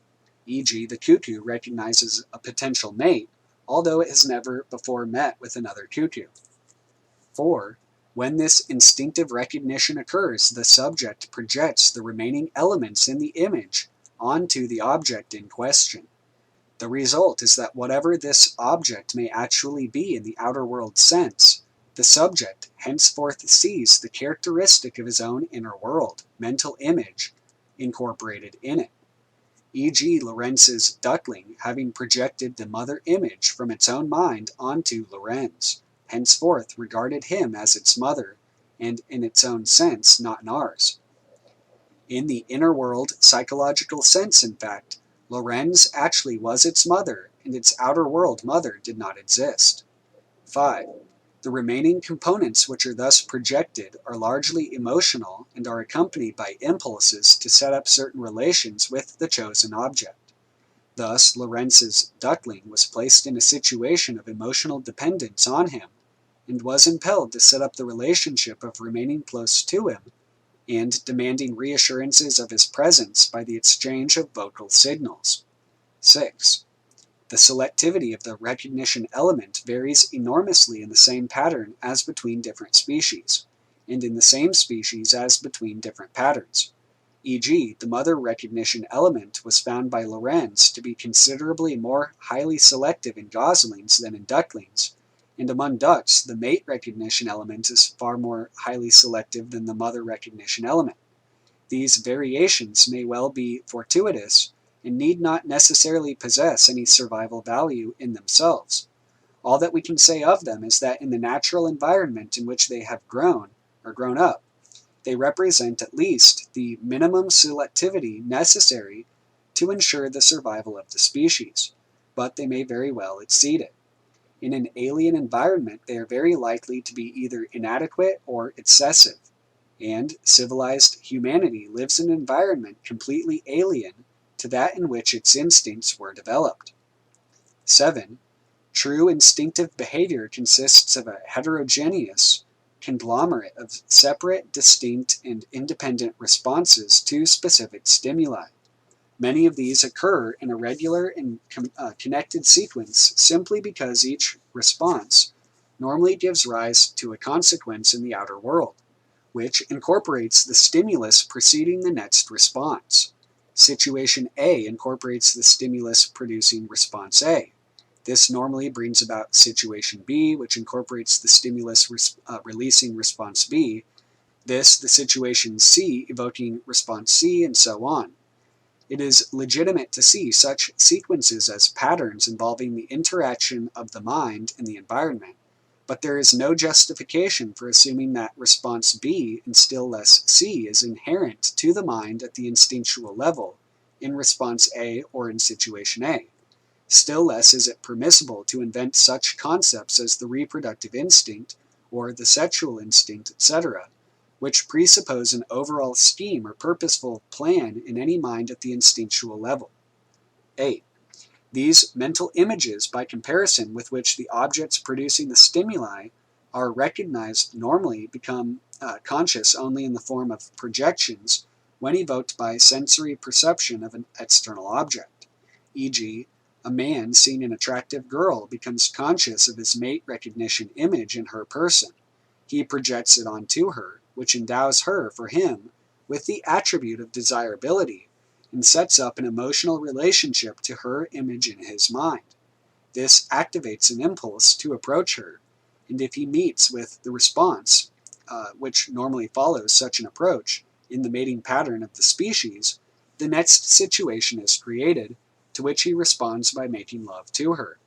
E.g., the cuckoo recognizes a potential mate, although it has never before met with another cuckoo. 4. When this instinctive recognition occurs, the subject projects the remaining elements in the image onto the object in question. The result is that whatever this object may actually be in the outer world sense, the subject henceforth sees the characteristic of his own inner world, mental image, incorporated in it. E.g., Lorenz's duckling having projected the mother image from its own mind onto Lorenz, henceforth regarded him as its mother, and in its own sense, not in ours. In the inner world psychological sense, in fact, Lorenz actually was its mother, and its outer world mother did not exist. 5. The remaining components which are thus projected are largely emotional and are accompanied by impulses to set up certain relations with the chosen object. Thus, Lorenz's duckling was placed in a situation of emotional dependence on him, and was impelled to set up the relationship of remaining close to him and demanding reassurances of his presence by the exchange of vocal signals. 6. The selectivity of the recognition element varies enormously in the same pattern as between different species, and in the same species as between different patterns. E.g., the mother recognition element was found by Lorenz to be considerably more highly selective in goslings than in ducklings, and among ducks, the mate recognition element is far more highly selective than the mother recognition element. These variations may well be fortuitous and need not necessarily possess any survival value in themselves. All that we can say of them is that in the natural environment in which they have grown up, they represent at least the minimum selectivity necessary to ensure the survival of the species, but they may very well exceed it. In an alien environment, they are very likely to be either inadequate or excessive, and civilized humanity lives in an environment completely alien to that in which its instincts were developed. 7. True instinctive behavior consists of a heterogeneous conglomerate of separate, distinct, and independent responses to specific stimuli. Many of these occur in a regular and connected sequence simply because each response normally gives rise to a consequence in the outer world, which incorporates the stimulus preceding the next response. Situation A incorporates the stimulus producing response A. This normally brings about situation B, which incorporates the stimulus releasing response B. This, the situation C, evoking response C, and so on. It is legitimate to see such sequences as patterns involving the interaction of the mind and the environment, but there is no justification for assuming that response B, and still less C, is inherent to the mind at the instinctual level, in response A or in situation A. Still less is it permissible to invent such concepts as the reproductive instinct, or the sexual instinct, etc., which presuppose an overall scheme or purposeful plan in any mind at the instinctual level. 8. These mental images, by comparison with which the objects producing the stimuli are recognized, normally become conscious only in the form of projections when evoked by sensory perception of an external object. E.g., a man seeing an attractive girl becomes conscious of his mate recognition image in her person. He projects it onto her, which endows her, for him, with the attribute of desirability, and sets up an emotional relationship to her image in his mind. This activates an impulse to approach her, and if he meets with the response, which normally follows such an approach, in the mating pattern of the species, the next situation is created, to which he responds by making love to her.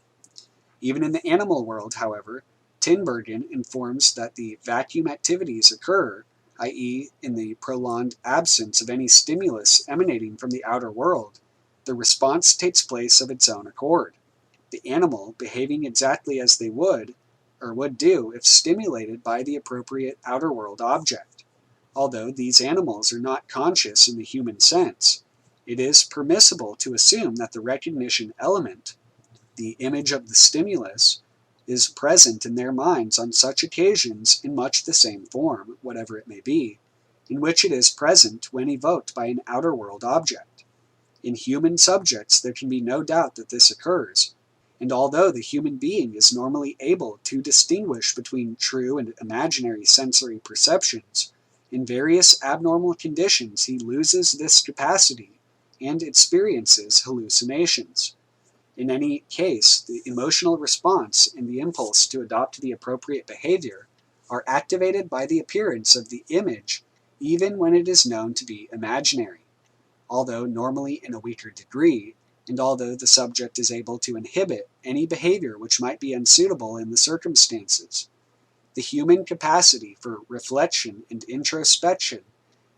Even in the animal world, however, Tinbergen informs that the vacuum activities occur, i.e., in the prolonged absence of any stimulus emanating from the outer world, the response takes place of its own accord, the animal behaving exactly as they would do if stimulated by the appropriate outer world object. Although these animals are not conscious in the human sense, it is permissible to assume that the recognition element, the image of the stimulus, is present in their minds on such occasions in much the same form, whatever it may be, in which it is present when evoked by an outer world object. In human subjects there can be no doubt that this occurs, and although the human being is normally able to distinguish between true and imaginary sensory perceptions, in various abnormal conditions he loses this capacity and experiences hallucinations. In any case, the emotional response and the impulse to adopt the appropriate behavior are activated by the appearance of the image, even when it is known to be imaginary, although normally in a weaker degree, and although the subject is able to inhibit any behavior which might be unsuitable in the circumstances. The human capacity for reflection and introspection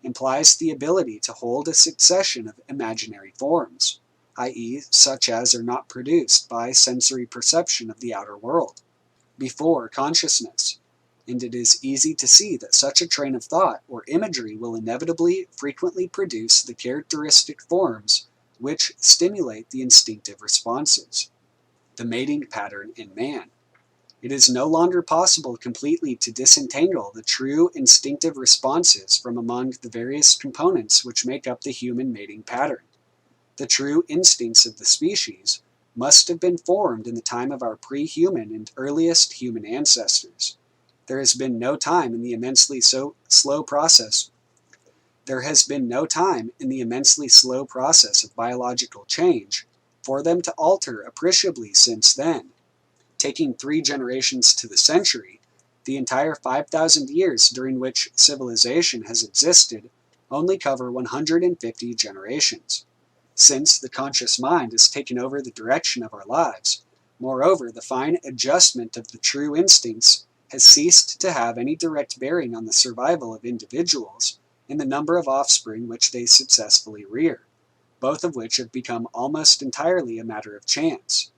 implies the ability to hold a succession of imaginary forms, i.e., such as are not produced by sensory perception of the outer world, before consciousness, and it is easy to see that such a train of thought or imagery will inevitably frequently produce the characteristic forms which stimulate the instinctive responses. The mating pattern in man. It is no longer possible completely to disentangle the true instinctive responses from among the various components which make up the human mating pattern. The true instincts of the species must have been formed in the time of our pre-human and earliest human ancestors. There has been no time in the immensely slow process of biological change for them to alter appreciably since then. Taking 3 generations to the century, the entire 5,000 years during which civilization has existed only cover 150 generations. Since the conscious mind has taken over the direction of our lives, moreover, the fine adjustment of the true instincts has ceased to have any direct bearing on the survival of individuals and the number of offspring which they successfully rear, both of which have become almost entirely a matter of chance.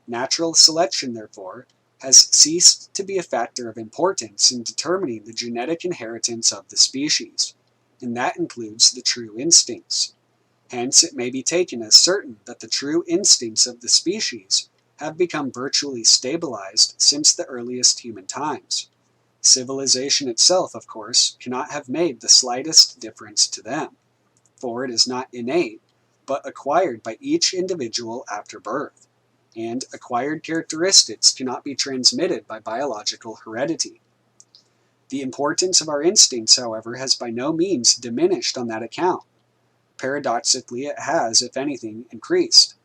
Natural selection, therefore, has ceased to be a factor of importance in determining the genetic inheritance of the species, and that includes the true instincts. Hence, it may be taken as certain that the true instincts of the species have become virtually stabilized since the earliest human times. Civilization itself, of course, cannot have made the slightest difference to them, for it is not innate, but acquired by each individual after birth, and acquired characteristics cannot be transmitted by biological heredity. The importance of our instincts, however, has by no means diminished on that account. Paradoxically, it has, if anything, increased,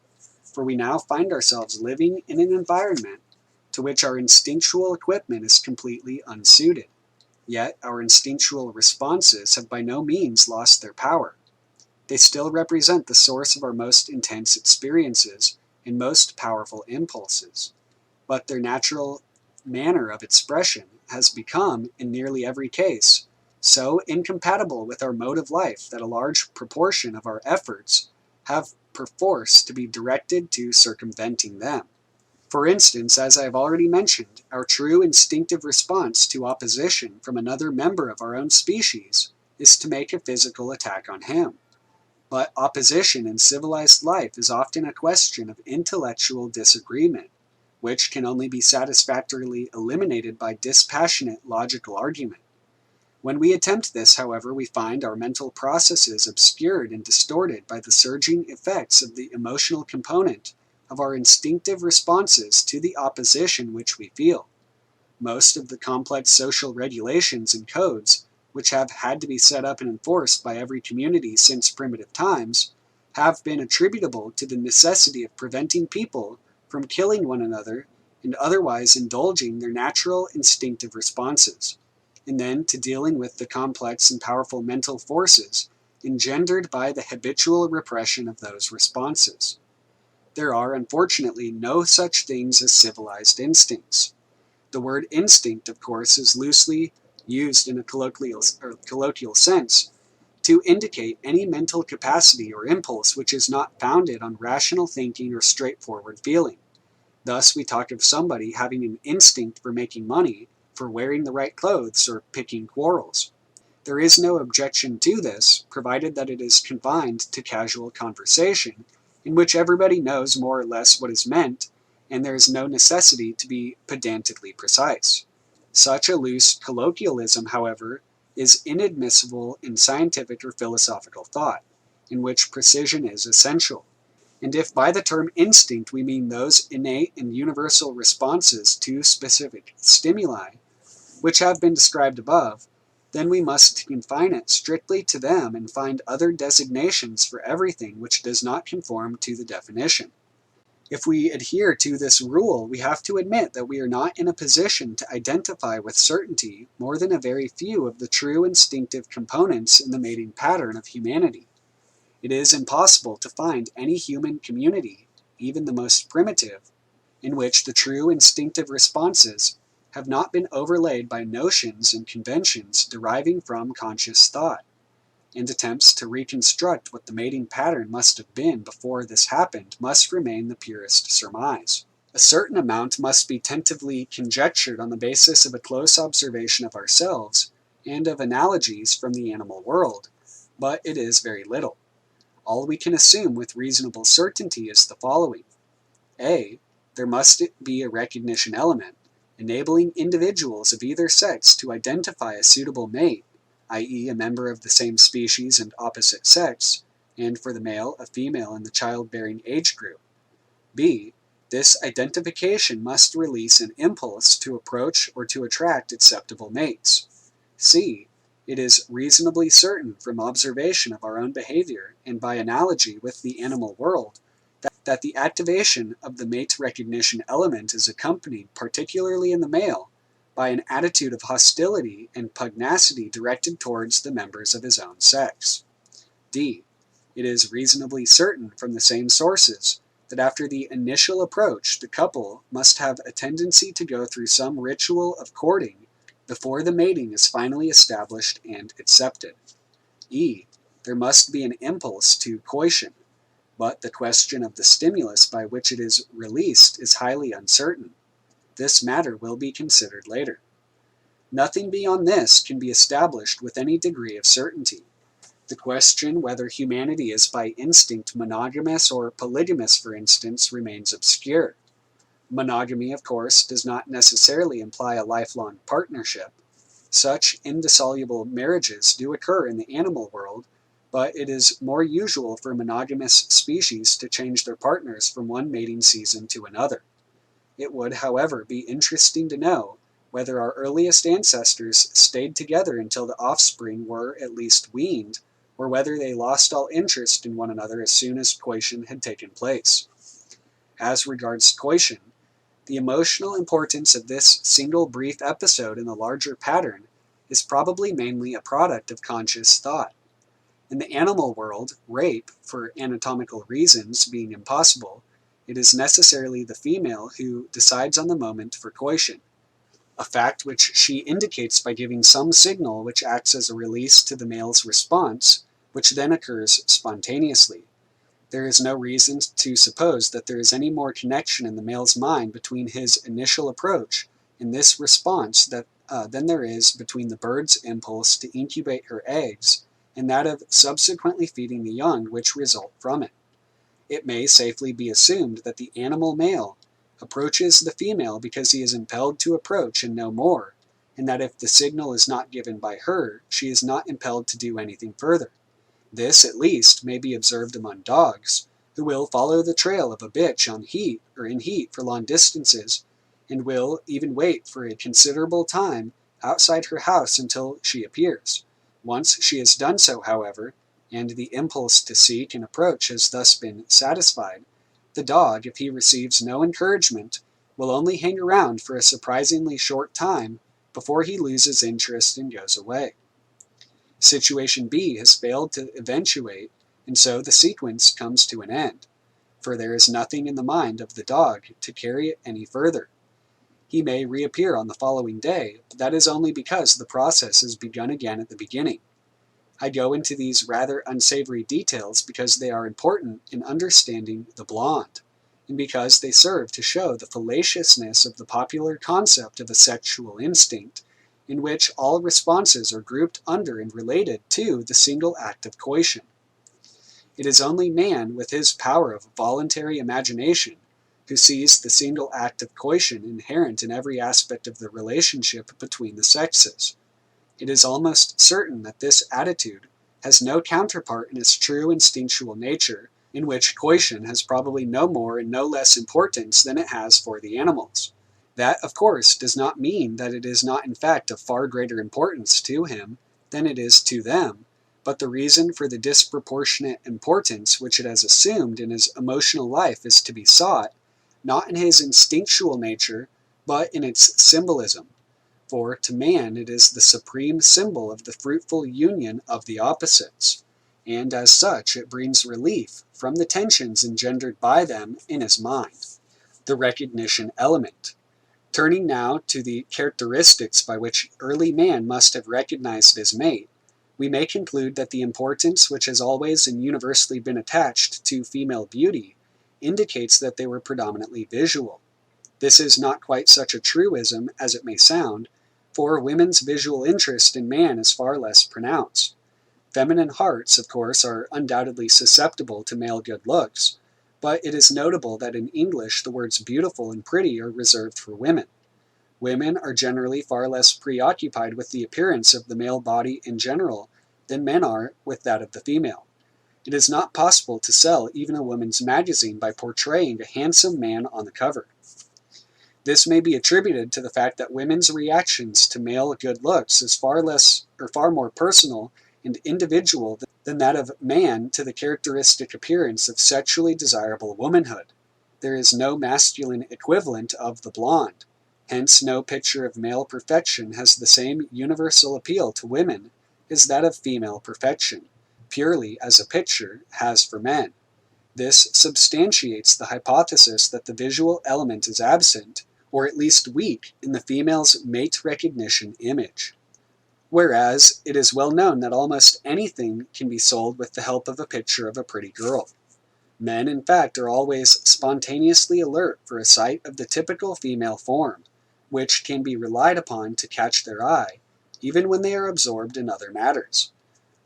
for we now find ourselves living in an environment to which our instinctual equipment is completely unsuited. Yet our instinctual responses have by no means lost their power. They still represent the source of our most intense experiences and most powerful impulses, but their natural manner of expression has become, in nearly every case, so incompatible with our mode of life that a large proportion of our efforts have perforce to be directed to circumventing them. For instance, as I have already mentioned, our true instinctive response to opposition from another member of our own species is to make a physical attack on him. But opposition in civilized life is often a question of intellectual disagreement, which can only be satisfactorily eliminated by dispassionate logical argument. When we attempt this, however, we find our mental processes obscured and distorted by the surging effects of the emotional component of our instinctive responses to the opposition which we feel. Most of the complex social regulations and codes, which have had to be set up and enforced by every community since primitive times, have been attributable to the necessity of preventing people from killing one another and otherwise indulging their natural instinctive responses, and then to dealing with the complex and powerful mental forces engendered by the habitual repression of those responses. There are, unfortunately, no such things as civilized instincts. The word instinct, of course, is loosely used in a colloquial sense to indicate any mental capacity or impulse which is not founded on rational thinking or straightforward feeling. Thus, we talk of somebody having an instinct for making money, for wearing the right clothes, or picking quarrels. There is no objection to this, provided that it is confined to casual conversation, in which everybody knows more or less what is meant, and there is no necessity to be pedantically precise. Such a loose colloquialism, however, is inadmissible in scientific or philosophical thought, in which precision is essential. And if by the term instinct we mean those innate and universal responses to specific stimuli, which have been described above, then we must confine it strictly to them and find other designations for everything which does not conform to the definition. If we adhere to this rule, we have to admit that we are not in a position to identify with certainty more than a very few of the true instinctive components in the mating pattern of humanity. It is impossible to find any human community, even the most primitive, in which the true instinctive responses have not been overlaid by notions and conventions deriving from conscious thought, and attempts to reconstruct what the mating pattern must have been before this happened must remain the purest surmise. A certain amount must be tentatively conjectured on the basis of a close observation of ourselves and of analogies from the animal world, but it is very little. All we can assume with reasonable certainty is the following. A. There must be a recognition element, enabling individuals of either sex to identify a suitable mate, i.e. a member of the same species and opposite sex, and for the male, a female in the childbearing age group. B. This identification must release an impulse to approach or to attract acceptable mates. C. It is reasonably certain from observation of our own behavior and by analogy with the animal world that the activation of the mate recognition element is accompanied, particularly in the male, by an attitude of hostility and pugnacity directed towards the members of his own sex. D. It is reasonably certain from the same sources that after the initial approach, the couple must have a tendency to go through some ritual of courting before the mating is finally established and accepted. E. There must be an impulse to coition, but the question of the stimulus by which it is released is highly uncertain. This matter will be considered later. Nothing beyond this can be established with any degree of certainty. The question whether humanity is by instinct monogamous or polygamous, for instance, remains obscure. Monogamy, of course, does not necessarily imply a lifelong partnership. Such indissoluble marriages do occur in the animal world, but it is more usual for monogamous species to change their partners from one mating season to another. It would, however, be interesting to know whether our earliest ancestors stayed together until the offspring were at least weaned, or whether they lost all interest in one another as soon as coition had taken place. As regards coition, the emotional importance of this single brief episode in the larger pattern is probably mainly a product of conscious thought. In the animal world, rape, for anatomical reasons being impossible, it is necessarily the female who decides on the moment for coition, a fact which she indicates by giving some signal which acts as a release to the male's response, which then occurs spontaneously. There is no reason to suppose that there is any more connection in the male's mind between his initial approach and this response than there is between the bird's impulse to incubate her eggs and that of subsequently feeding the young which result from it. It may safely be assumed that the animal male approaches the female because he is impelled to approach and no more, and that if the signal is not given by her, she is not impelled to do anything further. This, at least, may be observed among dogs, who will follow the trail of a bitch in heat for long distances, and will even wait for a considerable time outside her house until she appears. Once she has done so, however, and the impulse to seek and approach has thus been satisfied, the dog, if he receives no encouragement, will only hang around for a surprisingly short time before he loses interest and goes away. Situation B has failed to eventuate, and so the sequence comes to an end, for there is nothing in the mind of the dog to carry it any further. He may reappear on the following day, but that is only because the process has begun again at the beginning. I go into these rather unsavory details because they are important in understanding the blonde, and because they serve to show the fallaciousness of the popular concept of a sexual instinct, in which all responses are grouped under and related to the single act of coition. It is only man, with his power of voluntary imagination, who sees the single act of coition inherent in every aspect of the relationship between the sexes. It is almost certain that this attitude has no counterpart in its true instinctual nature, in which coition has probably no more and no less importance than it has for the animals. That, of course, does not mean that it is not in fact of far greater importance to him than it is to them, but the reason for the disproportionate importance which it has assumed in his emotional life is to be sought, not in his instinctual nature, but in its symbolism. For to man it is the supreme symbol of the fruitful union of the opposites, and as such it brings relief from the tensions engendered by them in his mind. The recognition element. Turning now to the characteristics by which early man must have recognized his mate, we may conclude that the importance which has always and universally been attached to female beauty indicates that they were predominantly visual. This is not quite such a truism as it may sound, for women's visual interest in man is far less pronounced. Feminine hearts, of course, are undoubtedly susceptible to male good looks, but it is notable that in English the words beautiful and pretty are reserved for women. Women are generally far less preoccupied with the appearance of the male body in general than men are with that of the female. It is not possible to sell even a woman's magazine by portraying a handsome man on the cover. This may be attributed to the fact that women's reactions to male good looks is far more personal and individual than that of man to the characteristic appearance of sexually desirable womanhood. There is no masculine equivalent of the blonde. Hence, no picture of male perfection has the same universal appeal to women as that of female perfection, purely as a picture has for men. This substantiates the hypothesis that the visual element is absent, or at least weak, in the female's mate recognition image. Whereas, it is well known that almost anything can be sold with the help of a picture of a pretty girl. Men, in fact, are always spontaneously alert for a sight of the typical female form, which can be relied upon to catch their eye, even when they are absorbed in other matters.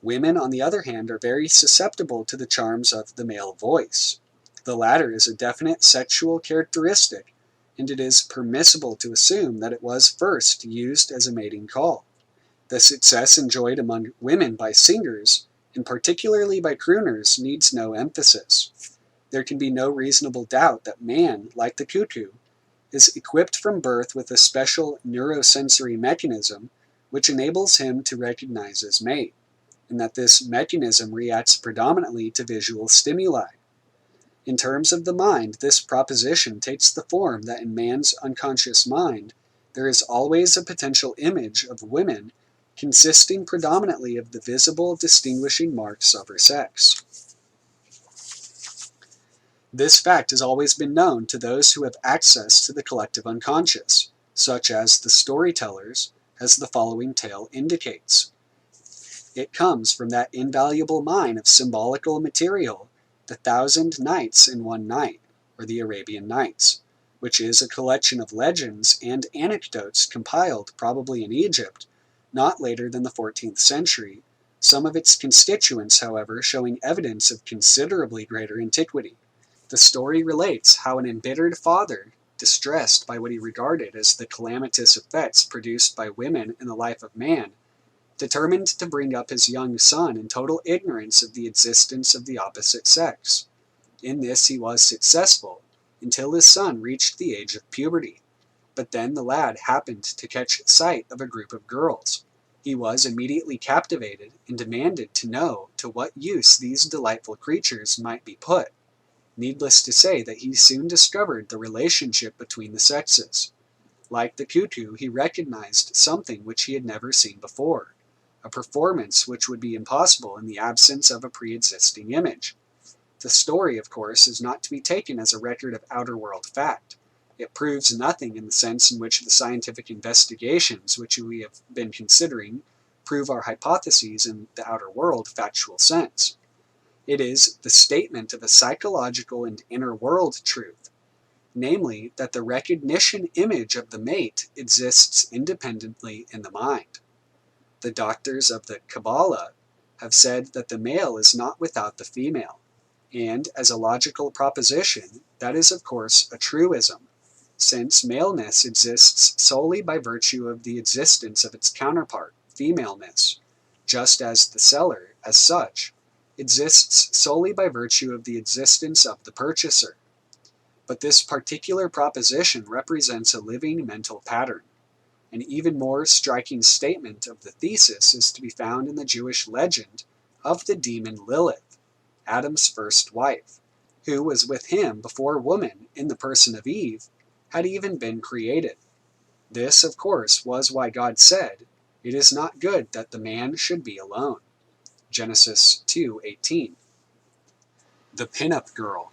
Women, on the other hand, are very susceptible to the charms of the male voice. The latter is a definite sexual characteristic, and it is permissible to assume that it was first used as a mating call. The success enjoyed among women by singers and particularly by crooners, needs no emphasis. There can be no reasonable doubt that man, like the cuckoo, is equipped from birth with a special neurosensory mechanism which enables him to recognize his mate, and that this mechanism reacts predominantly to visual stimuli. In terms of the mind, this proposition takes the form that in man's unconscious mind, there is always a potential image of women consisting predominantly of the visible distinguishing marks of her sex. This fact has always been known to those who have access to the collective unconscious, such as the storytellers, as the following tale indicates. It comes from that invaluable mine of symbolical material, the 1,000 Nights in One Night, or the Arabian Nights, which is a collection of legends and anecdotes compiled probably in Egypt, not later than the 14th century, some of its constituents, however, showing evidence of considerably greater antiquity. The story relates how an embittered father, distressed by what he regarded as the calamitous effects produced by women in the life of man, determined to bring up his young son in total ignorance of the existence of the opposite sex. In this he was successful, until his son reached the age of puberty. But then the lad happened to catch sight of a group of girls. He was immediately captivated and demanded to know to what use these delightful creatures might be put. Needless to say that he soon discovered the relationship between the sexes. Like the cuckoo, he recognized something which he had never seen before, a performance which would be impossible in the absence of a pre-existing image. The story, of course, is not to be taken as a record of outer world fact. It proves nothing in the sense in which the scientific investigations which we have been considering prove our hypotheses in the outer world factual sense. It is the statement of a psychological and inner world truth, namely that the recognition image of the mate exists independently in the mind. The doctors of the Kabbalah have said that the male is not without the female, and as a logical proposition, that is of course a truism, since maleness exists solely by virtue of the existence of its counterpart, femaleness, just as the seller, as such, exists solely by virtue of the existence of the purchaser. But this particular proposition represents a living mental pattern. An even more striking statement of the thesis is to be found in the Jewish legend of the demon Lilith, Adam's first wife, who was with him before woman, in the person of Eve, had even been created. This, of course, was why God said, "It is not good that the man should be alone." Genesis 2:18. The Pinup Girl.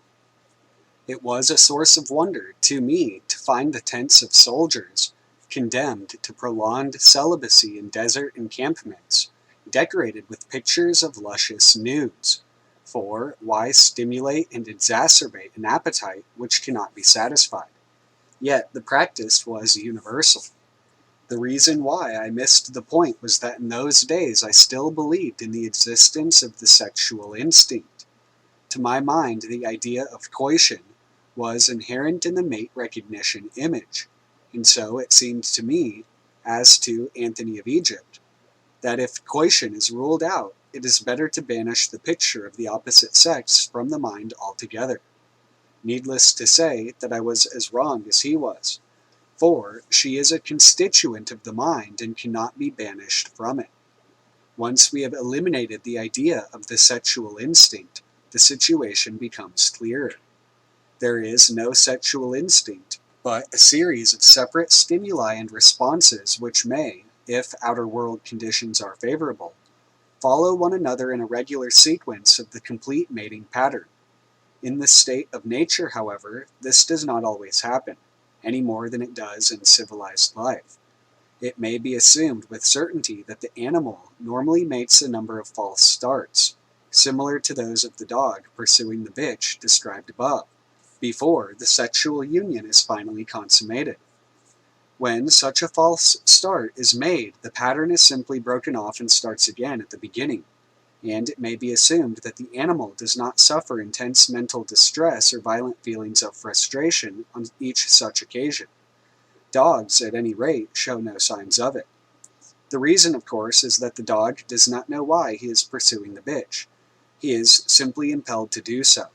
It was a source of wonder to me to find the tents of soldiers, condemned to prolonged celibacy in desert encampments, decorated with pictures of luscious nudes. For why stimulate and exacerbate an appetite which cannot be satisfied? Yet the practice was universal. The reason why I missed the point was that in those days I still believed in the existence of the sexual instinct. To my mind, the idea of coition was inherent in the mate recognition image, and so it seemed to me, as to Anthony of Egypt, that if coition is ruled out, it is better to banish the picture of the opposite sex from the mind altogether. Needless to say that I was as wrong as he was, for she is a constituent of the mind and cannot be banished from it. Once we have eliminated the idea of the sexual instinct, the situation becomes clearer. There is no sexual instinct, but a series of separate stimuli and responses which may, if outer world conditions are favorable, follow one another in a regular sequence of the complete mating pattern. In the state of nature, however, this does not always happen, any more than it does in civilized life. It may be assumed with certainty that the animal normally mates a number of false starts, similar to those of the dog pursuing the bitch described above, before the sexual union is finally consummated. When such a false start is made, the pattern is simply broken off and starts again at the beginning, and it may be assumed that the animal does not suffer intense mental distress or violent feelings of frustration on each such occasion. Dogs, at any rate, show no signs of it. The reason, of course, is that the dog does not know why he is pursuing the bitch. He is simply impelled to do so,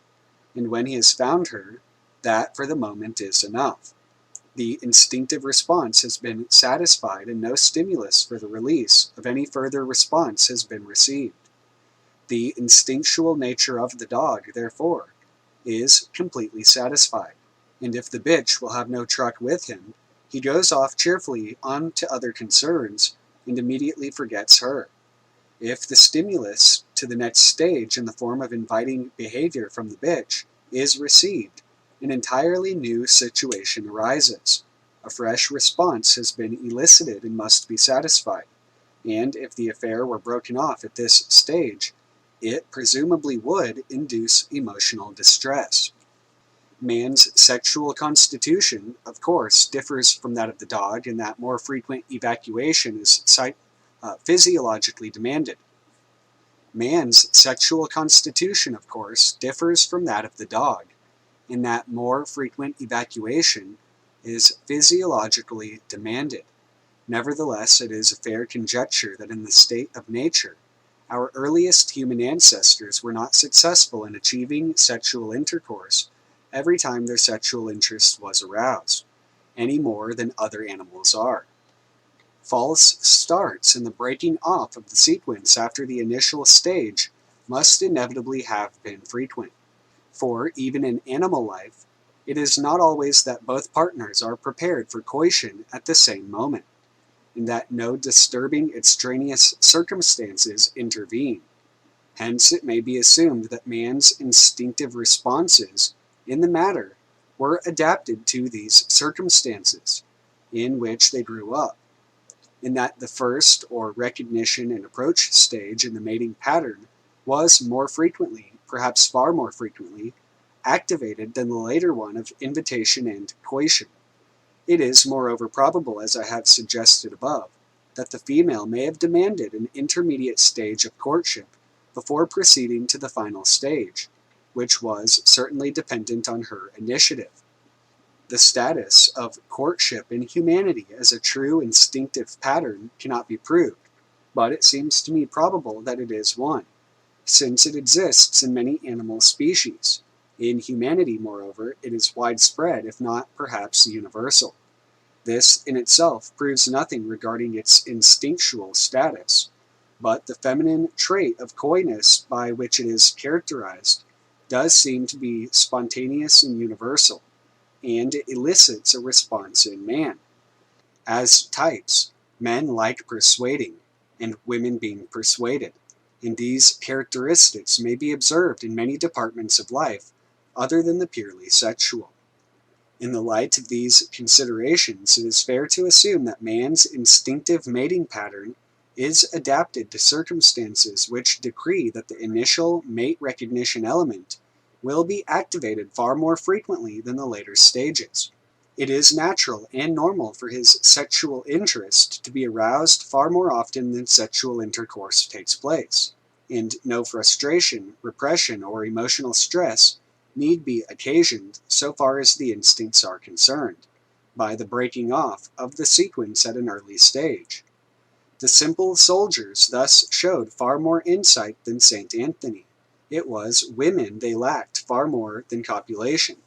and when he has found her, that for the moment is enough. The instinctive response has been satisfied and no stimulus for the release of any further response has been received. The instinctual nature of the dog, therefore, is completely satisfied, and if the bitch will have no truck with him, he goes off cheerfully on to other concerns and immediately forgets her. If the stimulus to the next stage in the form of inviting behavior from the bitch is received, an entirely new situation arises. A fresh response has been elicited and must be satisfied, and if the affair were broken off at this stage, it presumably would induce emotional distress. Man's sexual constitution, of course, differs from that of the dog in that more frequent evacuation is physiologically demanded. Man's sexual constitution, of course, differs from that of the dog in that more frequent evacuation is physiologically demanded. Nevertheless, it is a fair conjecture that in the state of nature, our earliest human ancestors were not successful in achieving sexual intercourse every time their sexual interest was aroused, any more than other animals are. False starts in the breaking off of the sequence after the initial stage must inevitably have been frequent. For even in animal life, it is not always that both partners are prepared for coition at the same moment, and that no disturbing extraneous circumstances intervene. Hence it may be assumed that man's instinctive responses in the matter were adapted to these circumstances in which they grew up, in that the first or recognition and approach stage in the mating pattern was more frequently, perhaps far more frequently, activated than the later one of invitation and coition. It is moreover probable, as I have suggested above, that the female may have demanded an intermediate stage of courtship before proceeding to the final stage, which was certainly dependent on her initiative. The status of courtship in humanity as a true instinctive pattern cannot be proved, but it seems to me probable that it is one, since it exists in many animal species. In humanity, moreover, it is widespread, if not perhaps universal. This in itself proves nothing regarding its instinctual status, but the feminine trait of coyness by which it is characterized does seem to be spontaneous and universal, and it elicits a response in man. As types, men like persuading, and women being persuaded, and these characteristics may be observed in many departments of life other than the purely sexual. In the light of these considerations, it is fair to assume that man's instinctive mating pattern is adapted to circumstances which decree that the initial mate recognition element will be activated far more frequently than the later stages. It is natural and normal for his sexual interest to be aroused far more often than sexual intercourse takes place, and no frustration, repression, or emotional stress need be occasioned, so far as the instincts are concerned, by the breaking off of the sequence at an early stage. The simple soldiers thus showed far more insight than St. Anthony. It was women they lacked far more than copulation.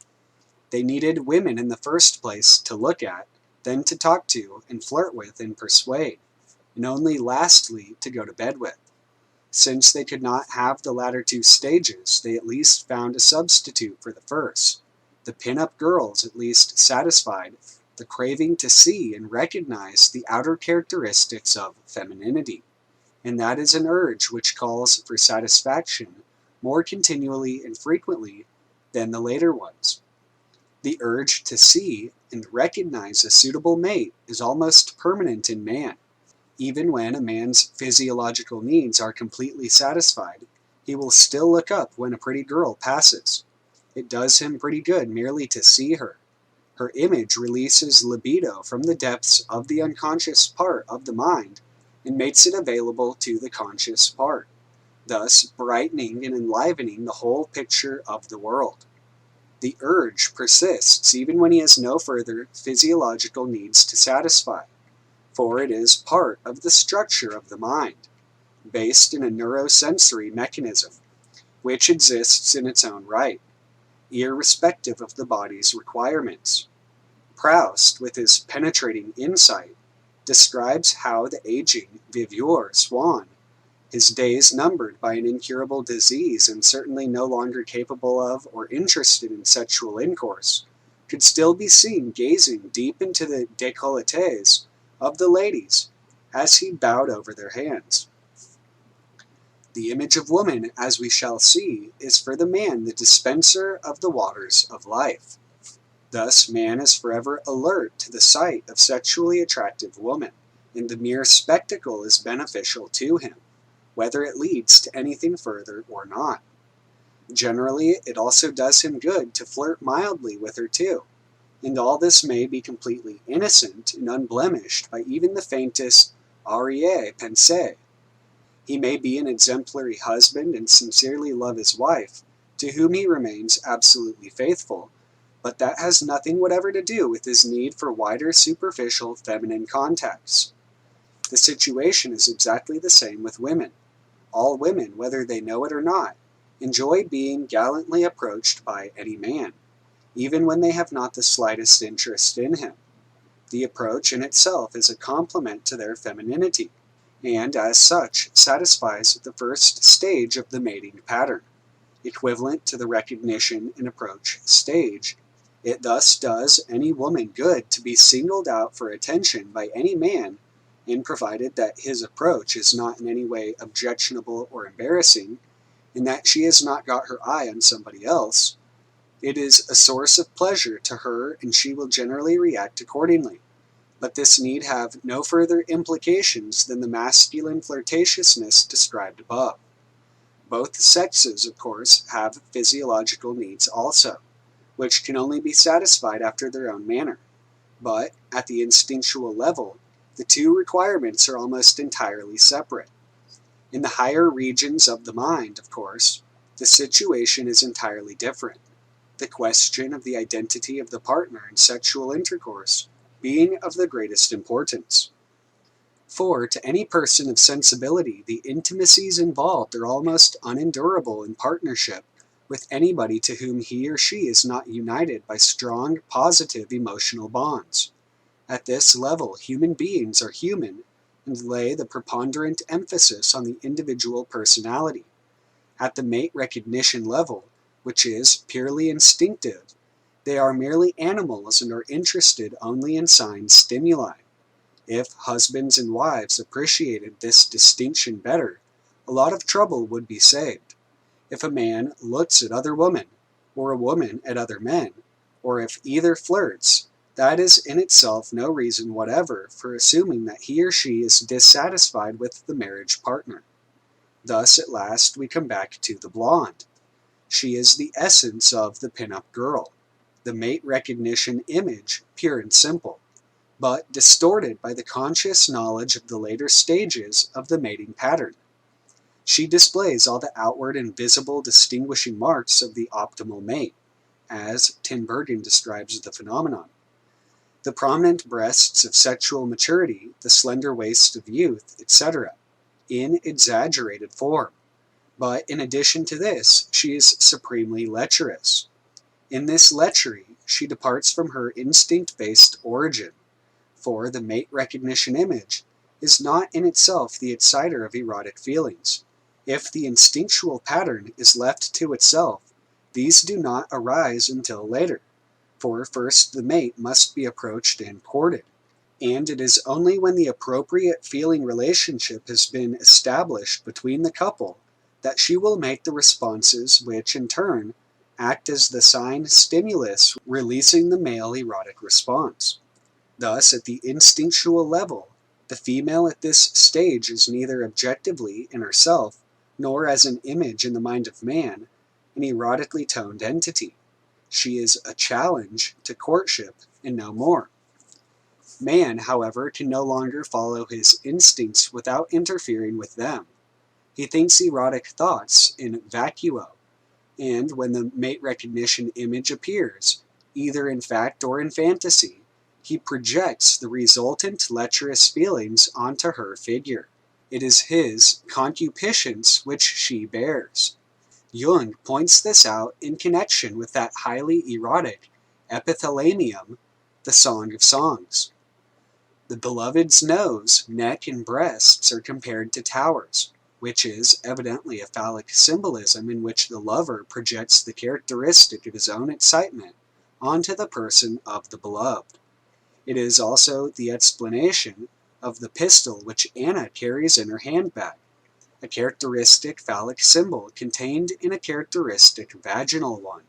They needed women in the first place to look at, then to talk to and flirt with and persuade, and only lastly to go to bed with. Since they could not have the latter two stages, they at least found a substitute for the first. The pin-up girls at least satisfied the craving to see and recognize the outer characteristics of femininity, and that is an urge which calls for satisfaction more continually and frequently than the later ones. The urge to see and recognize a suitable mate is almost permanent in man. Even when a man's physiological needs are completely satisfied, he will still look up when a pretty girl passes. It does him pretty good merely to see her. Her image releases libido from the depths of the unconscious part of the mind and makes it available to the conscious part, thus brightening and enlivening the whole picture of the world. The urge persists even when he has no further physiological needs to satisfy. for it is part of the structure of the mind, based in a neurosensory mechanism, which exists in its own right, irrespective of the body's requirements. Proust, with his penetrating insight, describes how the aging viveur swan, his days numbered by an incurable disease and certainly no longer capable of or interested in sexual intercourse, could still be seen gazing deep into the décolletés of the ladies as he bowed over their hands. The image of woman, as we shall see, is for the man the dispenser of the waters of life. Thus, man is forever alert to the sight of sexually attractive woman, and the mere spectacle is beneficial to him, whether it leads to anything further or not. Generally, it also does him good to flirt mildly with her too, and all this may be completely innocent and unblemished by even the faintest arrière-pensée. He may be an exemplary husband and sincerely love his wife, to whom he remains absolutely faithful, but that has nothing whatever to do with his need for wider superficial feminine contacts. The situation is exactly the same with women. All women, whether they know it or not, enjoy being gallantly approached by any man, even when they have not the slightest interest in him. The approach in itself is a compliment to their femininity, and as such satisfies the first stage of the mating pattern. Equivalent to the recognition and approach stage, it thus does any woman good to be singled out for attention by any man, and provided that his approach is not in any way objectionable or embarrassing, and that she has not got her eye on somebody else, it is a source of pleasure to her and she will generally react accordingly. But this need have no further implications than the masculine flirtatiousness described above. Both sexes, of course, have physiological needs also, which can only be satisfied after their own manner. But, at the instinctual level, the two requirements are almost entirely separate. In the higher regions of the mind, of course, the situation is entirely different, the question of the identity of the partner in sexual intercourse being of the greatest importance. For to any person of sensibility, the intimacies involved are almost unendurable in partnership with anybody to whom he or she is not united by strong, positive emotional bonds. At this level, human beings are human and lay the preponderant emphasis on the individual personality. At the mate recognition level, which is purely instinctive, they are merely animals and are interested only in sign stimuli. If husbands and wives appreciated this distinction better, a lot of trouble would be saved. If a man looks at other women, or a woman at other men, or if either flirts, that is in itself no reason whatever for assuming that he or she is dissatisfied with the marriage partner. Thus, at last, we come back to the blonde. She is the essence of the pin-up girl, the mate recognition image, pure and simple, but distorted by the conscious knowledge of the later stages of the mating pattern. She displays all the outward and visible distinguishing marks of the optimal mate, as Tinbergen describes the phenomenon. The prominent breasts of sexual maturity, the slender waist of youth, etc., in exaggerated form. But in addition to this, she is supremely lecherous. In this lechery, she departs from her instinct-based origin, for the mate recognition image is not in itself the exciter of erotic feelings. If the instinctual pattern is left to itself, these do not arise until later, for first the mate must be approached and courted, and it is only when the appropriate feeling relationship has been established between the couple that she will make the responses which, in turn, act as the sign stimulus releasing the male erotic response. Thus, at the instinctual level, the female at this stage is neither objectively in herself, nor as an image in the mind of man, an erotically toned entity. She is a challenge to courtship and no more. Man, however, can no longer follow his instincts without interfering with them. He thinks erotic thoughts in vacuo, and when the mate recognition image appears, either in fact or in fantasy, He projects the resultant lecherous feelings onto her figure. It is his concupiscence which she bears. Jung points this out in connection with that highly erotic epithalamium, the Song of Songs. The beloved's nose, neck, and breasts are compared to towers, which is evidently a phallic symbolism in which the lover projects the characteristic of his own excitement onto the person of the beloved. It is also the explanation of the pistol which Anna carries in her handbag, a characteristic phallic symbol contained in a characteristic vaginal one.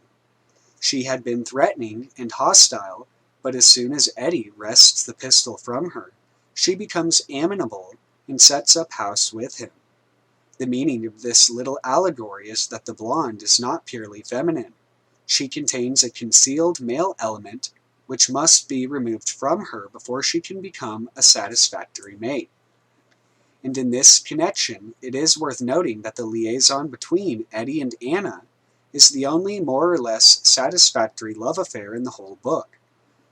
She had been threatening and hostile, but as soon as Eddie wrests the pistol from her, she becomes amenable and sets up house with him. The meaning of this little allegory is that the blonde is not purely feminine. She contains a concealed male element which must be removed from her before she can become a satisfactory mate. And in this connection, it is worth noting that the liaison between Eddie and Anna is the only more or less satisfactory love affair in the whole book,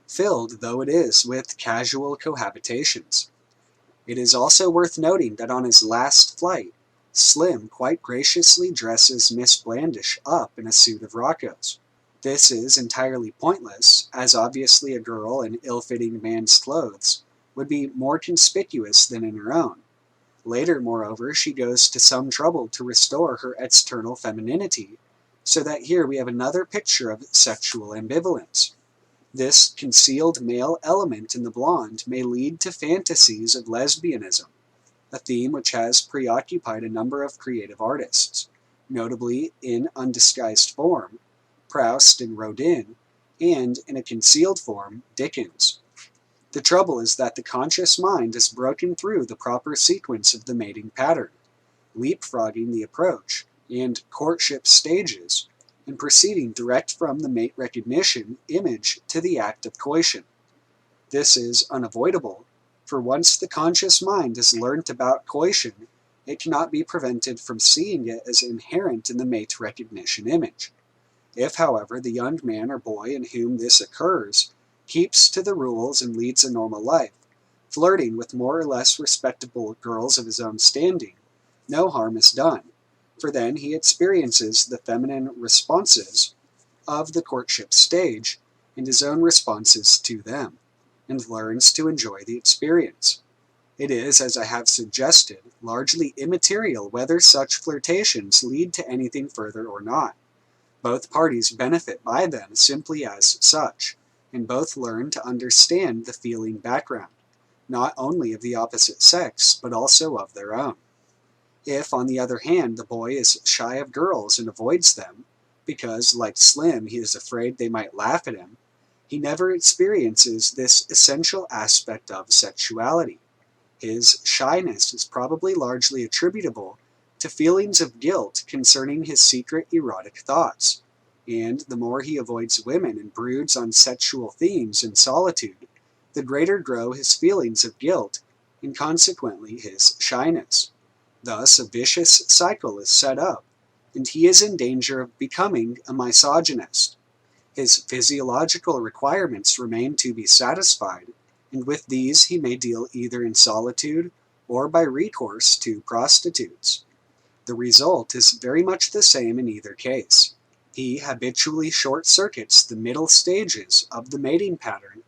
filled though it is with casual cohabitations. It is also worth noting that on his last flight, Slim quite graciously dresses Miss Blandish up in a suit of Rocco's. This is entirely pointless, as obviously a girl in ill-fitting man's clothes would be more conspicuous than in her own. Later, moreover, she goes to some trouble to restore her external femininity, so that here we have another picture of sexual ambivalence. This concealed male element in the blonde may lead to fantasies of lesbianism, a theme which has preoccupied a number of creative artists, notably in undisguised form, Proust and Rodin, and in a concealed form, Dickens. The trouble is that the conscious mind has broken through the proper sequence of the mating pattern, leapfrogging the approach and courtship stages, and proceeding direct from the mate recognition image to the act of coition. This is unavoidable, for once the conscious mind has learnt about coition, it cannot be prevented from seeing it as inherent in the mate recognition image. If, however, the young man or boy in whom this occurs keeps to the rules and leads a normal life, flirting with more or less respectable girls of his own standing, no harm is done, for then he experiences the feminine responses of the courtship stage and his own responses to them, and learns to enjoy the experience. It is, as I have suggested, largely immaterial whether such flirtations lead to anything further or not. Both parties benefit by them simply as such, and both learn to understand the feeling background, not only of the opposite sex, but also of their own. If, on the other hand, the boy is shy of girls and avoids them, because, like Slim, he is afraid they might laugh at him, he never experiences this essential aspect of sexuality. His shyness is probably largely attributable to feelings of guilt concerning his secret erotic thoughts, and the more he avoids women and broods on sexual themes in solitude, the greater grow his feelings of guilt, and consequently his shyness. Thus a vicious cycle is set up, and he is in danger of becoming a misogynist. His physiological requirements remain to be satisfied, and with these he may deal either in solitude or by recourse to prostitutes. The result is very much the same in either case. He habitually short-circuits the middle stages of the mating pattern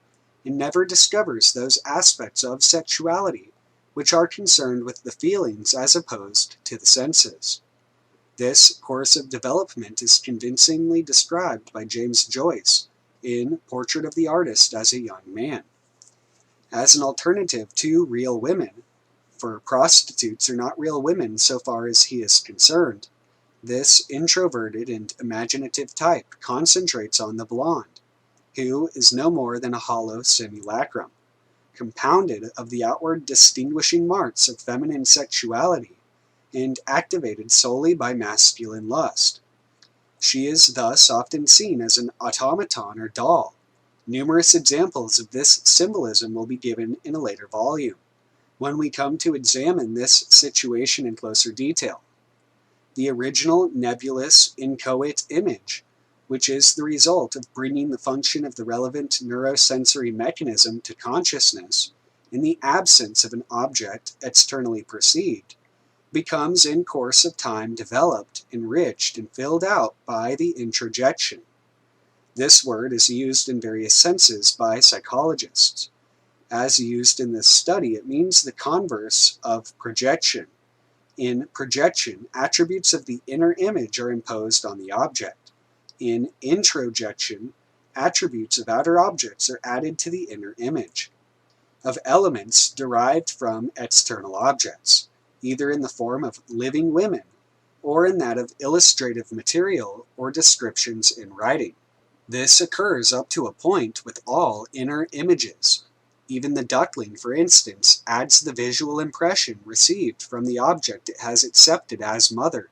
and never discovers those aspects of sexuality which are concerned with the feelings as opposed to the senses. This course of development is convincingly described by James Joyce in Portrait of the Artist as a Young Man. As an alternative to real women, for prostitutes are not real women so far as he is concerned, this introverted and imaginative type concentrates on the blonde, who is no more than a hollow simulacrum, compounded of the outward distinguishing marks of feminine sexuality and activated solely by masculine lust. She is thus often seen as an automaton or doll. Numerous examples of this symbolism will be given in a later volume, when we come to examine this situation in closer detail. The original nebulous inchoate image which is the result of bringing the function of the relevant neurosensory mechanism to consciousness in the absence of an object externally perceived, becomes in course of time developed, enriched, and filled out by the introjection. This word is used in various senses by psychologists. As used in this study, it means the converse of projection. In projection, attributes of the inner image are imposed on the object. In introjection, attributes of outer objects are added to the inner image, of elements derived from external objects, either in the form of living women or in that of illustrative material or descriptions in writing. This occurs up to a point with all inner images. Even the duckling, for instance, adds the visual impression received from the object it has accepted as mother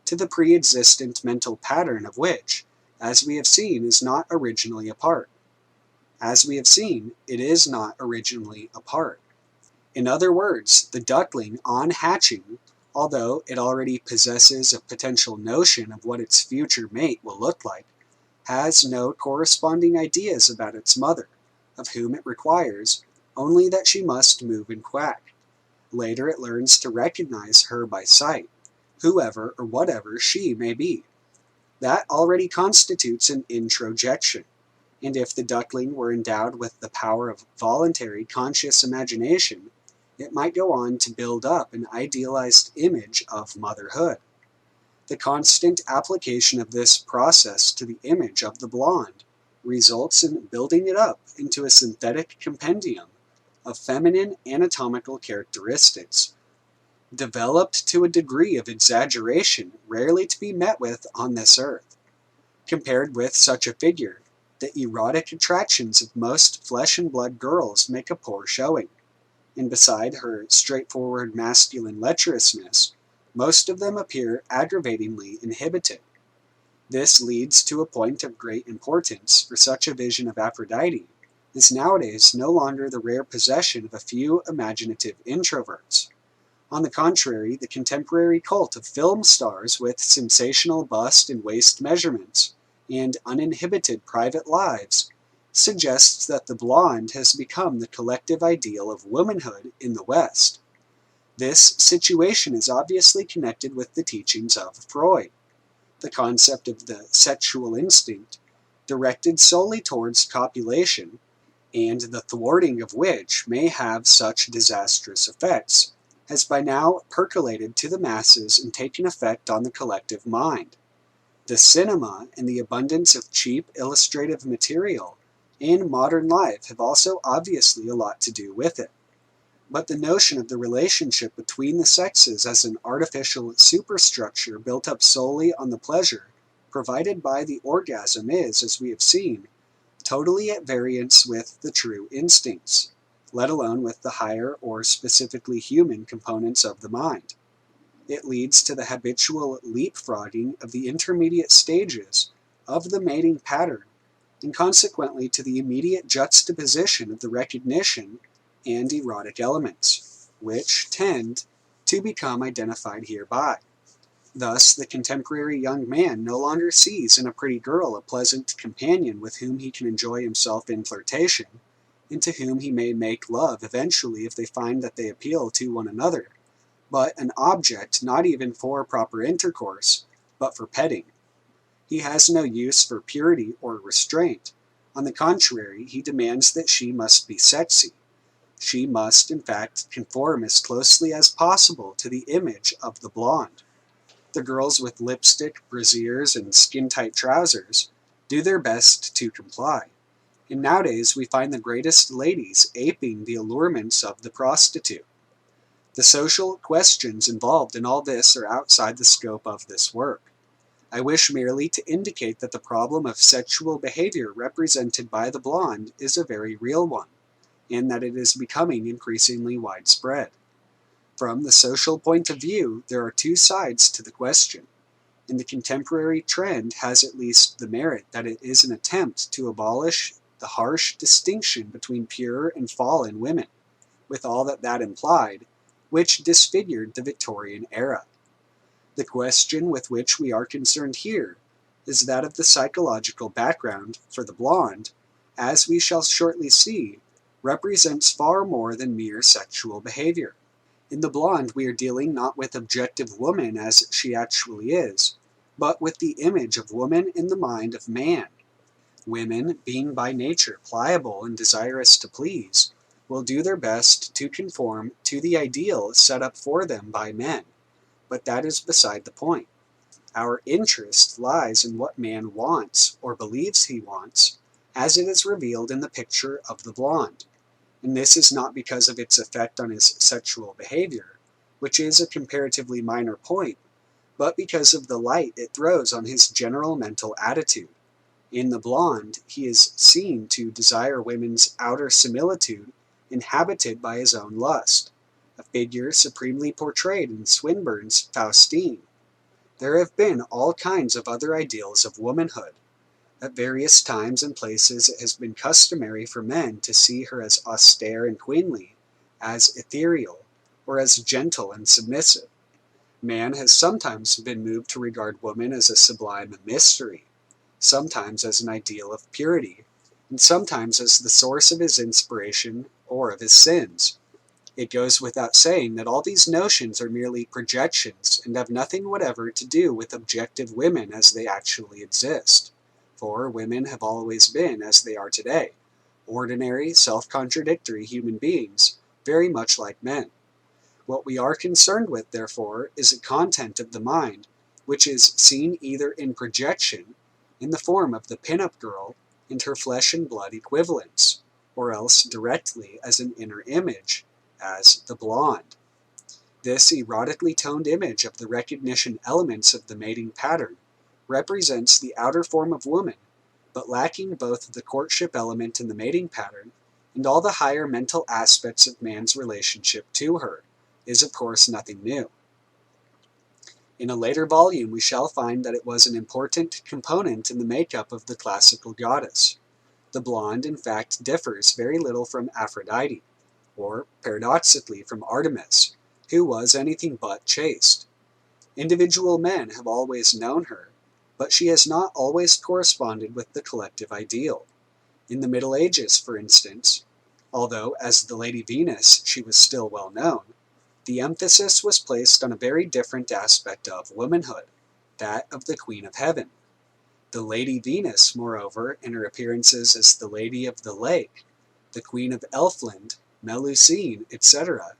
to the pre-existent mental pattern of which, as we have seen, is not originally a part. As we have seen, it is not originally a part. In other words, the duckling, on hatching, although it already possesses a potential notion of what its future mate will look like, has no corresponding ideas about its mother, of whom it requires only that she must move and quack. Later it learns to recognize her by sight, whoever or whatever she may be. That already constitutes an introjection, and if the duckling were endowed with the power of voluntary conscious imagination, it might go on to build up an idealized image of motherhood. The constant application of this process to the image of the blonde results in building it up into a synthetic compendium of feminine anatomical characteristics, developed to a degree of exaggeration rarely to be met with on this earth. Compared with such a figure, the erotic attractions of most flesh and blood girls make a poor showing, and beside her straightforward masculine lecherousness, most of them appear aggravatingly inhibited. This leads to a point of great importance, for such a vision of Aphrodite is nowadays no longer the rare possession of a few imaginative introverts. On the contrary, the contemporary cult of film stars with sensational bust and waist measurements and uninhibited private lives suggests that the blonde has become the collective ideal of womanhood in the West. This situation is obviously connected with the teachings of Freud. The concept of the sexual instinct, directed solely towards copulation, and the thwarting of which may have such disastrous effects, has by now percolated to the masses and taken effect on the collective mind. The cinema and the abundance of cheap illustrative material in modern life have also obviously a lot to do with it. But the notion of the relationship between the sexes as an artificial superstructure built up solely on the pleasure provided by the orgasm is, as we have seen, totally at variance with the true instincts, let alone with the higher or specifically human components of the mind. It leads to the habitual leapfrogging of the intermediate stages of the mating pattern, and consequently to the immediate juxtaposition of the recognition and erotic elements, which tend to become identified hereby. Thus, the contemporary young man no longer sees in a pretty girl a pleasant companion with whom he can enjoy himself in flirtation, and to whom he may make love eventually if they find that they appeal to one another, but an object not even for proper intercourse, but for petting. He has no use for purity or restraint. On the contrary, he demands that she must be sexy. She must, in fact, conform as closely as possible to the image of the blonde. The girls with lipstick, brassieres, and skin-tight trousers do their best to comply, and nowadays we find the greatest ladies aping the allurements of the prostitute. The social questions involved in all this are outside the scope of this work. I wish merely to indicate that the problem of sexual behavior represented by the blonde is a very real one, and that it is becoming increasingly widespread. From the social point of view, there are two sides to the question, and the contemporary trend has at least the merit that it is an attempt to abolish the harsh distinction between pure and fallen women, with all that that implied, which disfigured the Victorian era. The question with which we are concerned here is that of the psychological background for the blonde, as we shall shortly see, represents far more than mere sexual behavior. In the blonde, we are dealing not with objective woman as she actually is, but with the image of woman in the mind of man. Women, being by nature pliable and desirous to please, will do their best to conform to the ideal set up for them by men, but that is beside the point. Our interest lies in what man wants or believes he wants, as it is revealed in the picture of the blonde, and this is not because of its effect on his sexual behavior, which is a comparatively minor point, but because of the light it throws on his general mental attitude. In the blonde, he is seen to desire women's outer similitude inhabited by his own lust, a figure supremely portrayed in Swinburne's Faustine. There have been all kinds of other ideals of womanhood. At various times and places it has been customary for men to see her as austere and queenly, as ethereal, or as gentle and submissive. Man has sometimes been moved to regard woman as a sublime mystery, sometimes as an ideal of purity, and sometimes as the source of his inspiration or of his sins. It goes without saying that all these notions are merely projections and have nothing whatever to do with objective women as they actually exist, for women have always been as they are today, ordinary, self-contradictory human beings, very much like men. What we are concerned with, therefore, is a content of the mind, which is seen either in projection, in the form of the pin-up girl and her flesh and blood equivalents, or else directly as an inner image, as the blonde. This erotically toned image of the recognition elements of the mating pattern represents the outer form of woman, but lacking both the courtship element in the mating pattern and all the higher mental aspects of man's relationship to her, is of course nothing new. In a later volume we shall find that it was an important component in the makeup of the classical goddess. The blonde, in fact, differs very little from Aphrodite, or paradoxically from Artemis, who was anything but chaste. Individual men have always known her, but she has not always corresponded with the collective ideal. In the Middle Ages, for instance, although as the Lady Venus she was still well known, the emphasis was placed on a very different aspect of womanhood, that of the Queen of Heaven. The Lady Venus, moreover, in her appearances as the Lady of the Lake, the Queen of Elfland, Melusine, etc.,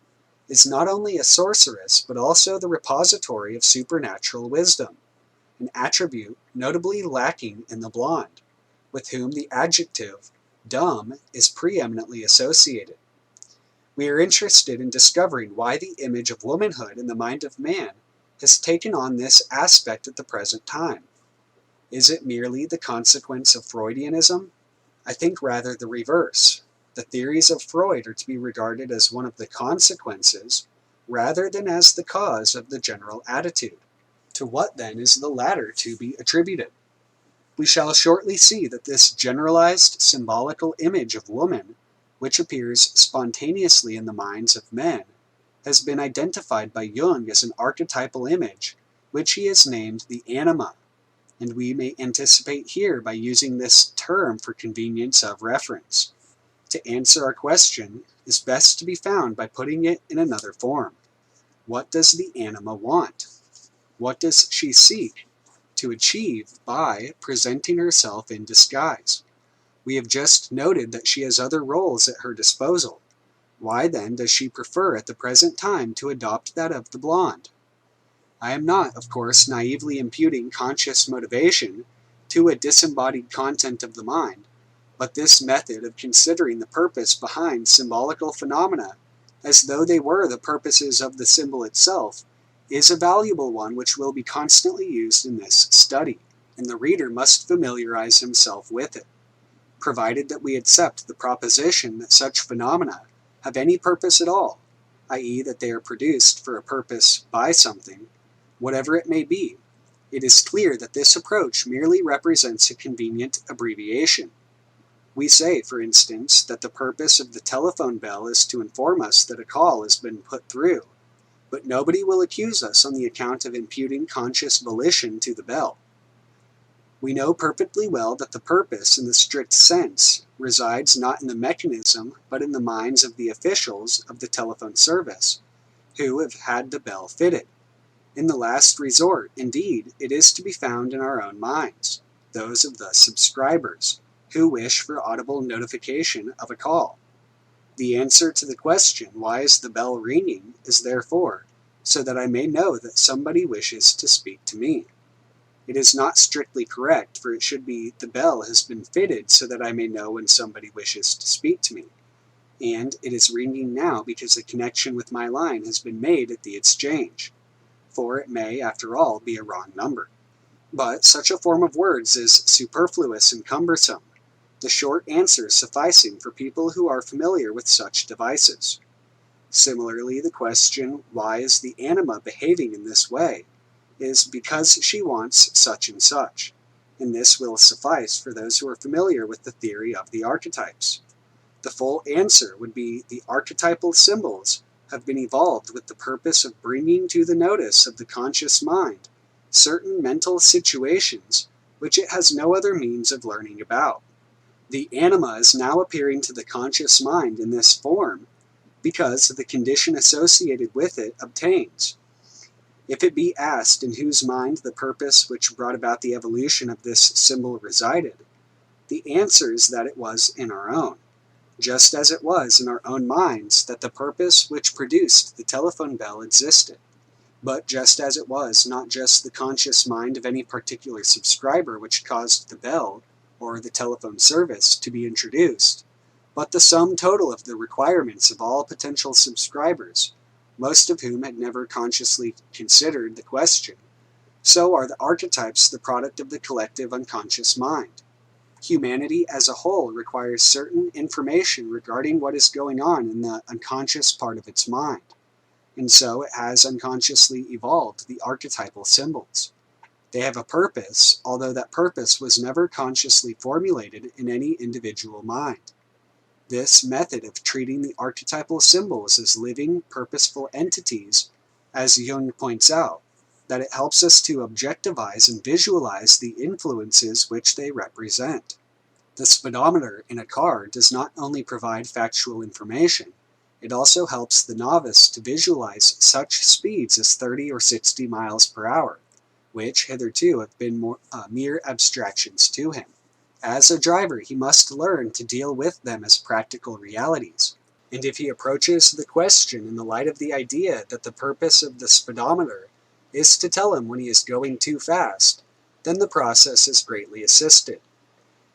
is not only a sorceress but also the repository of supernatural wisdom, an attribute notably lacking in the blonde, with whom the adjective dumb is preeminently associated. We are interested in discovering why the image of womanhood in the mind of man has taken on this aspect at the present time. Is it merely the consequence of Freudianism? I think rather the reverse. The theories of Freud are to be regarded as one of the consequences, rather than as the cause of the general attitude. To what then is the latter to be attributed? We shall shortly see that this generalized symbolical image of woman, which appears spontaneously in the minds of men, has been identified by Jung as an archetypal image, which he has named the anima, and we may anticipate here by using this term for convenience of reference. To answer our question is best to be found by putting it in another form. What does the anima want? What does she seek to achieve by presenting herself in disguise? We have just noted that she has other roles at her disposal. Why then does she prefer at the present time to adopt that of the blonde? I am not, of course, naively imputing conscious motivation to a disembodied content of the mind, but this method of considering the purpose behind symbolical phenomena as though they were the purposes of the symbol itself is a valuable one which will be constantly used in this study, and the reader must familiarize himself with it. Provided that we accept the proposition that such phenomena have any purpose at all, i.e. that they are produced for a purpose by something, whatever it may be, it is clear that this approach merely represents a convenient abbreviation. We say, for instance, that the purpose of the telephone bell is to inform us that a call has been put through, but nobody will accuse us on the account of imputing conscious volition to the bell. We know perfectly well that the purpose, in the strict sense, resides not in the mechanism, but in the minds of the officials of the telephone service, who have had the bell fitted. In the last resort, indeed, it is to be found in our own minds, those of the subscribers, who wish for audible notification of a call. The answer to the question, why is the bell ringing, is therefore, so that I may know that somebody wishes to speak to me. It is not strictly correct, for it should be, the bell has been fitted so that I may know when somebody wishes to speak to me. And it is ringing now because a connection with my line has been made at the exchange, for it may, after all, be a wrong number. But such a form of words is superfluous and cumbersome, the short answer sufficing for people who are familiar with such devices. Similarly, the question, why is the anima behaving in this way, is because she wants such and such, and this will suffice for those who are familiar with the theory of the archetypes. The full answer would be the archetypal symbols have been evolved with the purpose of bringing to the notice of the conscious mind certain mental situations which it has no other means of learning about. The anima is now appearing to the conscious mind in this form because the condition associated with it obtains. If it be asked in whose mind the purpose which brought about the evolution of this symbol resided, the answer is that it was in our own, just as it was in our own minds that the purpose which produced the telephone bell existed, but just as it was not just the conscious mind of any particular subscriber which caused the bell, or the telephone service, to be introduced, but the sum total of the requirements of all potential subscribers, most of whom had never consciously considered the question. So are the archetypes the product of the collective unconscious mind. Humanity as a whole requires certain information regarding what is going on in the unconscious part of its mind, and so it has unconsciously evolved the archetypal symbols. They have a purpose, although that purpose was never consciously formulated in any individual mind. This method of treating the archetypal symbols as living, purposeful entities, as Jung points out, that it helps us to objectivize and visualize the influences which they represent. The speedometer in a car does not only provide factual information, it also helps the novice to visualize such speeds as 30 or 60 miles per hour, which hitherto have been mere abstractions to him. As a driver, he must learn to deal with them as practical realities. And if he approaches the question in the light of the idea that the purpose of the speedometer is to tell him when he is going too fast, then the process is greatly assisted.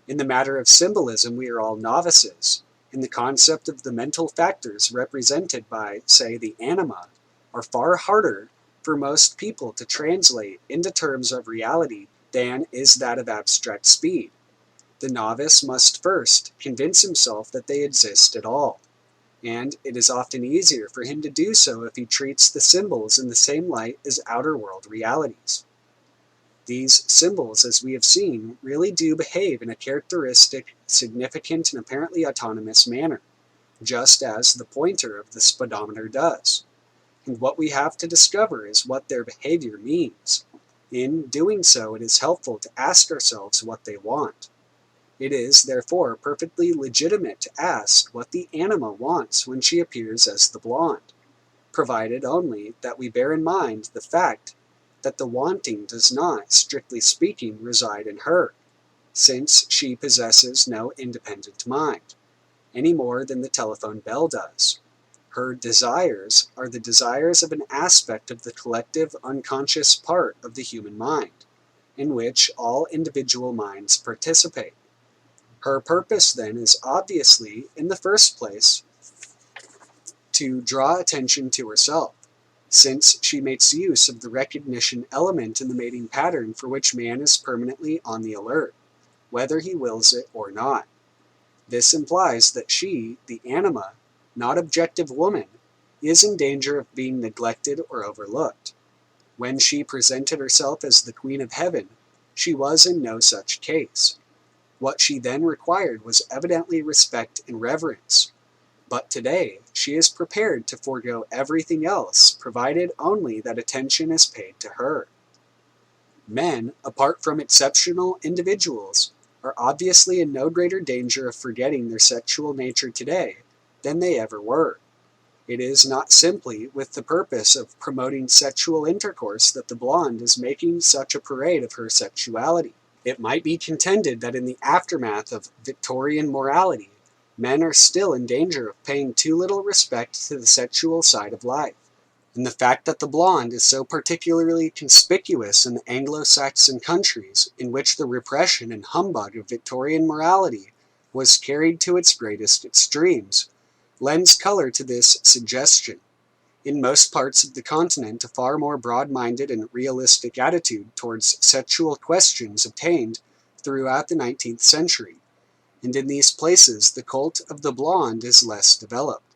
In the matter of symbolism, we are all novices, and the concept of the mental factors represented by, say, the anima, are far harder for most people to translate into terms of reality than is that of abstract speed. The novice must first convince himself that they exist at all, and it is often easier for him to do so if he treats the symbols in the same light as outer world realities. These symbols, as we have seen, really do behave in a characteristic, significant, and apparently autonomous manner, just as the pointer of the speedometer does. And what we have to discover is what their behavior means. In doing so, it is helpful to ask ourselves what they want. It is, therefore, perfectly legitimate to ask what the anima wants when she appears as the blonde, provided only that we bear in mind the fact that the wanting does not, strictly speaking, reside in her, since she possesses no independent mind, any more than the telephone bell does. Her desires are the desires of an aspect of the collective unconscious part of the human mind, in which all individual minds participate. Her purpose, then, is obviously, in the first place, to draw attention to herself, since she makes use of the recognition element in the mating pattern for which man is permanently on the alert, whether he wills it or not. This implies that she, the anima, not objective woman, is in danger of being neglected or overlooked. When she presented herself as the Queen of Heaven, she was in no such case. What she then required was evidently respect and reverence. But today, she is prepared to forego everything else, provided only that attention is paid to her. Men, apart from exceptional individuals, are obviously in no greater danger of forgetting their sexual nature today than they ever were. It is not simply with the purpose of promoting sexual intercourse that the blonde is making such a parade of her sexuality. It might be contended that in the aftermath of Victorian morality, men are still in danger of paying too little respect to the sexual side of life. And the fact that the blonde is so particularly conspicuous in the Anglo-Saxon countries in which the repression and humbug of Victorian morality was carried to its greatest extremes lends color to this suggestion. In most parts of the continent, a far more broad-minded and realistic attitude towards sexual questions obtained throughout the 19th century, and in these places the cult of the blonde is less developed.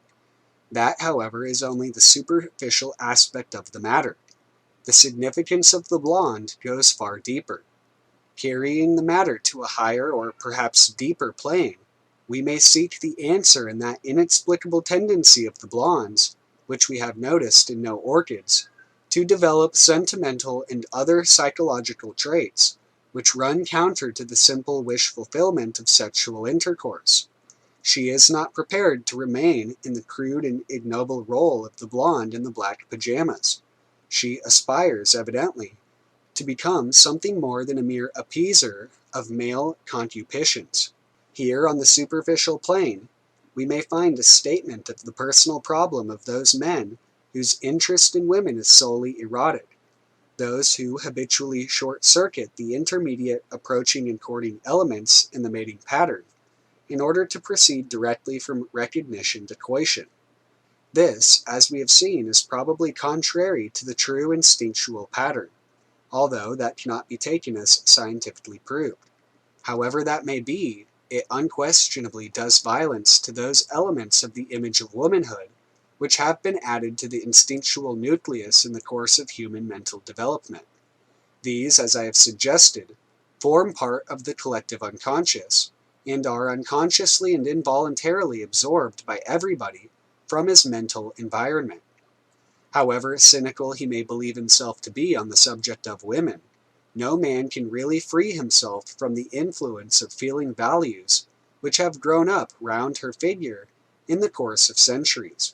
That, however, is only the superficial aspect of the matter. The significance of the blonde goes far deeper. Carrying the matter to a higher or perhaps deeper plane, we may seek the answer in that inexplicable tendency of the blondes, which we have noticed in no orchids, to develop sentimental and other psychological traits, which run counter to the simple wish fulfillment of sexual intercourse. She is not prepared to remain in the crude and ignoble role of the blonde in the black pajamas. She aspires, evidently, to become something more than a mere appeaser of male concupiscence. Here, on the superficial plane, we may find a statement of the personal problem of those men whose interest in women is solely erotic, those who habitually short-circuit the intermediate approaching and courting elements in the mating pattern, in order to proceed directly from recognition to coition. This, as we have seen, is probably contrary to the true instinctual pattern, although that cannot be taken as scientifically proved. However that may be, it unquestionably does violence to those elements of the image of womanhood which have been added to the instinctual nucleus in the course of human mental development. These, as I have suggested, form part of the collective unconscious, and are unconsciously and involuntarily absorbed by everybody from his mental environment. However cynical he may believe himself to be on the subject of women, no man can really free himself from the influence of feeling values which have grown up round her figure in the course of centuries.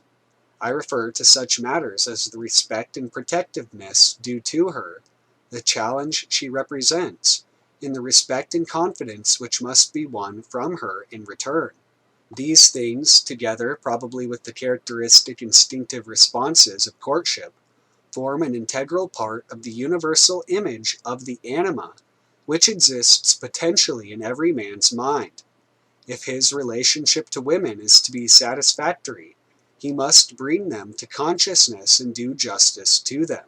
I refer to such matters as the respect and protectiveness due to her, the challenge she represents, in the respect and confidence which must be won from her in return. These things, together probably with the characteristic instinctive responses of courtship, form an integral part of the universal image of the anima which exists potentially in every man's mind. If his relationship to women is to be satisfactory, he must bring them to consciousness and do justice to them.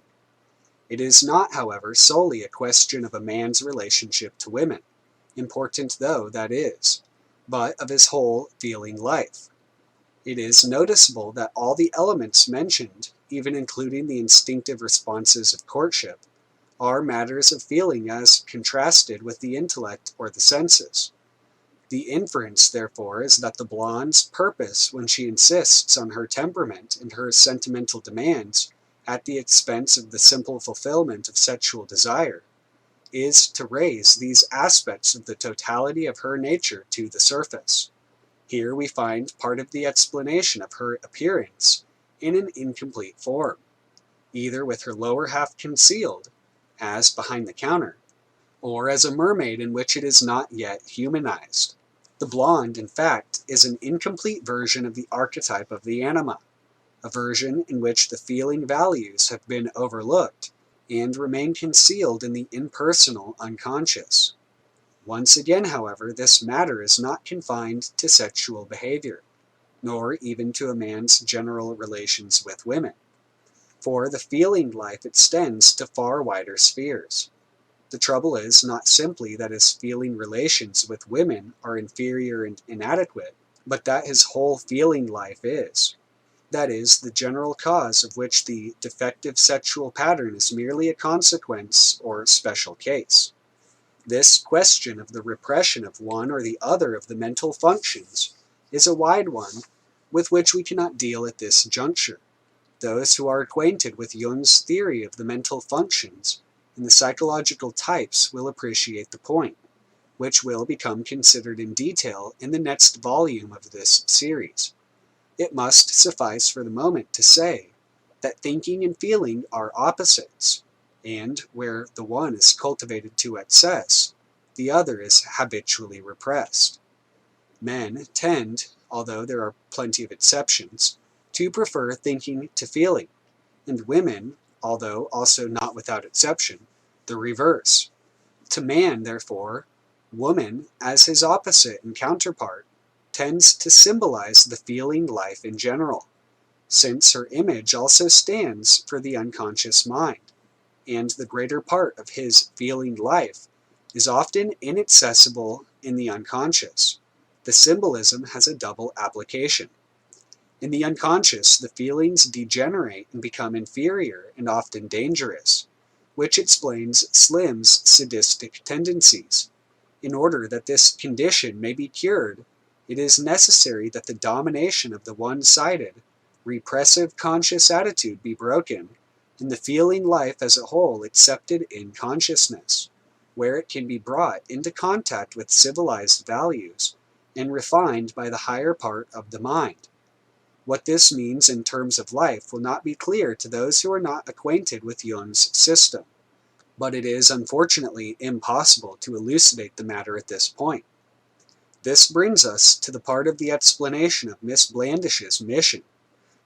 It is not, however, solely a question of a man's relationship to women, important though that is, but of his whole feeling life. It is noticeable that all the elements mentioned, even including the instinctive responses of courtship, are matters of feeling as contrasted with the intellect or the senses. The inference, therefore, is that the blonde's purpose when she insists on her temperament and her sentimental demands at the expense of the simple fulfillment of sexual desire, is to raise these aspects of the totality of her nature to the surface. Here we find part of the explanation of her appearance in an incomplete form, either with her lower half concealed, as behind the counter, or as a mermaid in which it is not yet humanized. The blonde, in fact, is an incomplete version of the archetype of the anima, a version in which the feeling values have been overlooked and remain concealed in the impersonal unconscious. Once again, however, this matter is not confined to sexual behavior, nor even to a man's general relations with women, for the feeling life extends to far wider spheres. The trouble is not simply that his feeling relations with women are inferior and inadequate, but that his whole feeling life is. That is, the general cause of which the defective sexual pattern is merely a consequence or special case. This question of the repression of one or the other of the mental functions is a wide one with which we cannot deal at this juncture. Those who are acquainted with Jung's theory of the mental functions and the psychological types will appreciate the point, which will become considered in detail in the next volume of this series. It must suffice for the moment to say that thinking and feeling are opposites, and where the one is cultivated to excess, the other is habitually repressed. Men tend, although there are plenty of exceptions, to prefer thinking to feeling, and women, although also not without exception, the reverse. To man, therefore, woman, as his opposite and counterpart, tends to symbolize the feeling life in general, since her image also stands for the unconscious mind, and the greater part of his feeling life is often inaccessible in the unconscious. The symbolism has a double application. In the unconscious, the feelings degenerate and become inferior and often dangerous, which explains Slim's sadistic tendencies. In order that this condition may be cured, it is necessary that the domination of the one-sided, repressive conscious attitude be broken, and the feeling life as a whole accepted in consciousness, where it can be brought into contact with civilized values and refined by the higher part of the mind. What this means in terms of life will not be clear to those who are not acquainted with Jung's system, but it is unfortunately impossible to elucidate the matter at this point. This brings us to the part of the explanation of Miss Blandish's mission.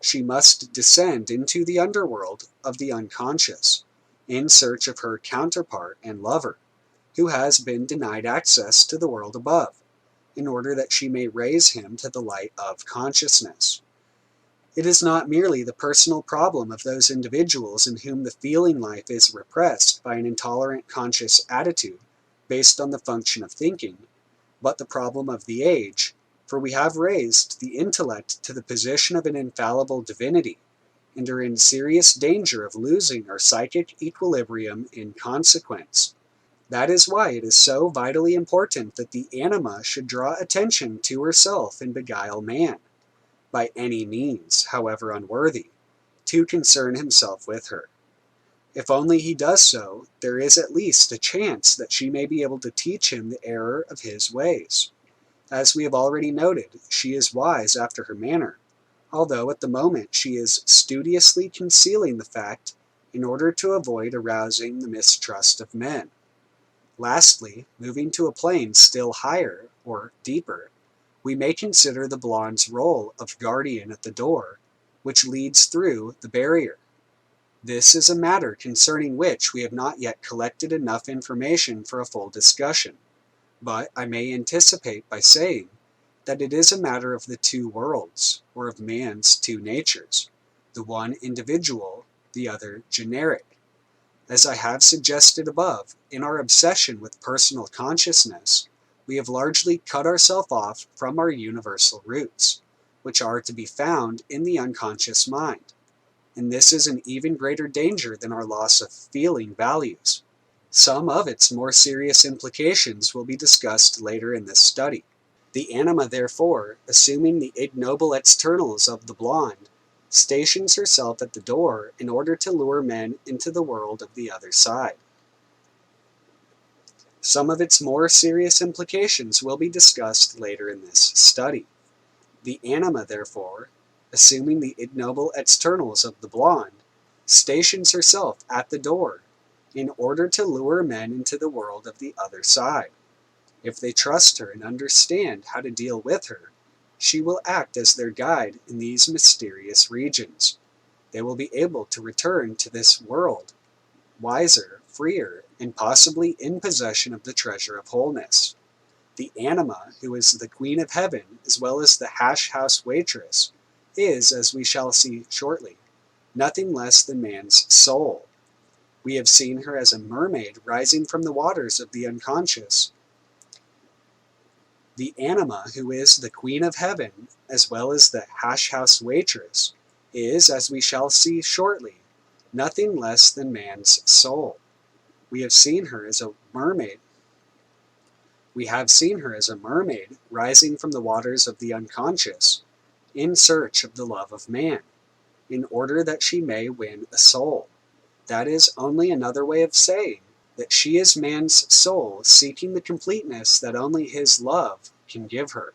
She must descend into the underworld of the unconscious, in search of her counterpart and lover, who has been denied access to the world above, in order that she may raise him to the light of consciousness. It is not merely the personal problem of those individuals in whom the feeling life is repressed by an intolerant conscious attitude based on the function of thinking, but the problem of the age, for we have raised the intellect to the position of an infallible divinity, and are in serious danger of losing our psychic equilibrium in consequence. That is why it is so vitally important that the anima should draw attention to herself and beguile man, by any means, however unworthy, to concern himself with her. If only he does so, there is at least a chance that she may be able to teach him the error of his ways. As we have already noted, she is wise after her manner, although at the moment she is studiously concealing the fact in order to avoid arousing the mistrust of men. Lastly, moving to a plane still higher, or deeper, we may consider the blonde's role of guardian at the door, which leads through the barrier. This is a matter concerning which we have not yet collected enough information for a full discussion, but I may anticipate by saying that it is a matter of the two worlds, or of man's two natures, the one individual, the other generic. As I have suggested above, in our obsession with personal consciousness, we have largely cut ourselves off from our universal roots, which are to be found in the unconscious mind, and this is an even greater danger than our loss of feeling values. Some of its more serious implications will be discussed later in this study. The anima, therefore, assuming the ignoble externals of the blonde, stations herself at the door in order to lure men into the world of the other side. Some of its more serious implications will be discussed later in this study. The anima, therefore, assuming the ignoble externals of the blonde, stations herself at the door in order to lure men into the world of the other side. If they trust her and understand how to deal with her, she will act as their guide in these mysterious regions. They will be able to return to this world, wiser, freer, and possibly in possession of the treasure of wholeness. The anima, who is the queen of heaven as well as the hash house waitress, is, as we shall see shortly, nothing less than man's soul. We have seen her as a mermaid rising from the waters of the unconscious. The anima, who is the queen of heaven as well as the hash house waitress, is, as we shall see shortly, nothing less than man's soul. We have seen her as a mermaid. Rising from the waters of the unconscious, in search of the love of man, in order that she may win a soul. That is only another way of saying that she is man's soul seeking the completeness that only his love can give her.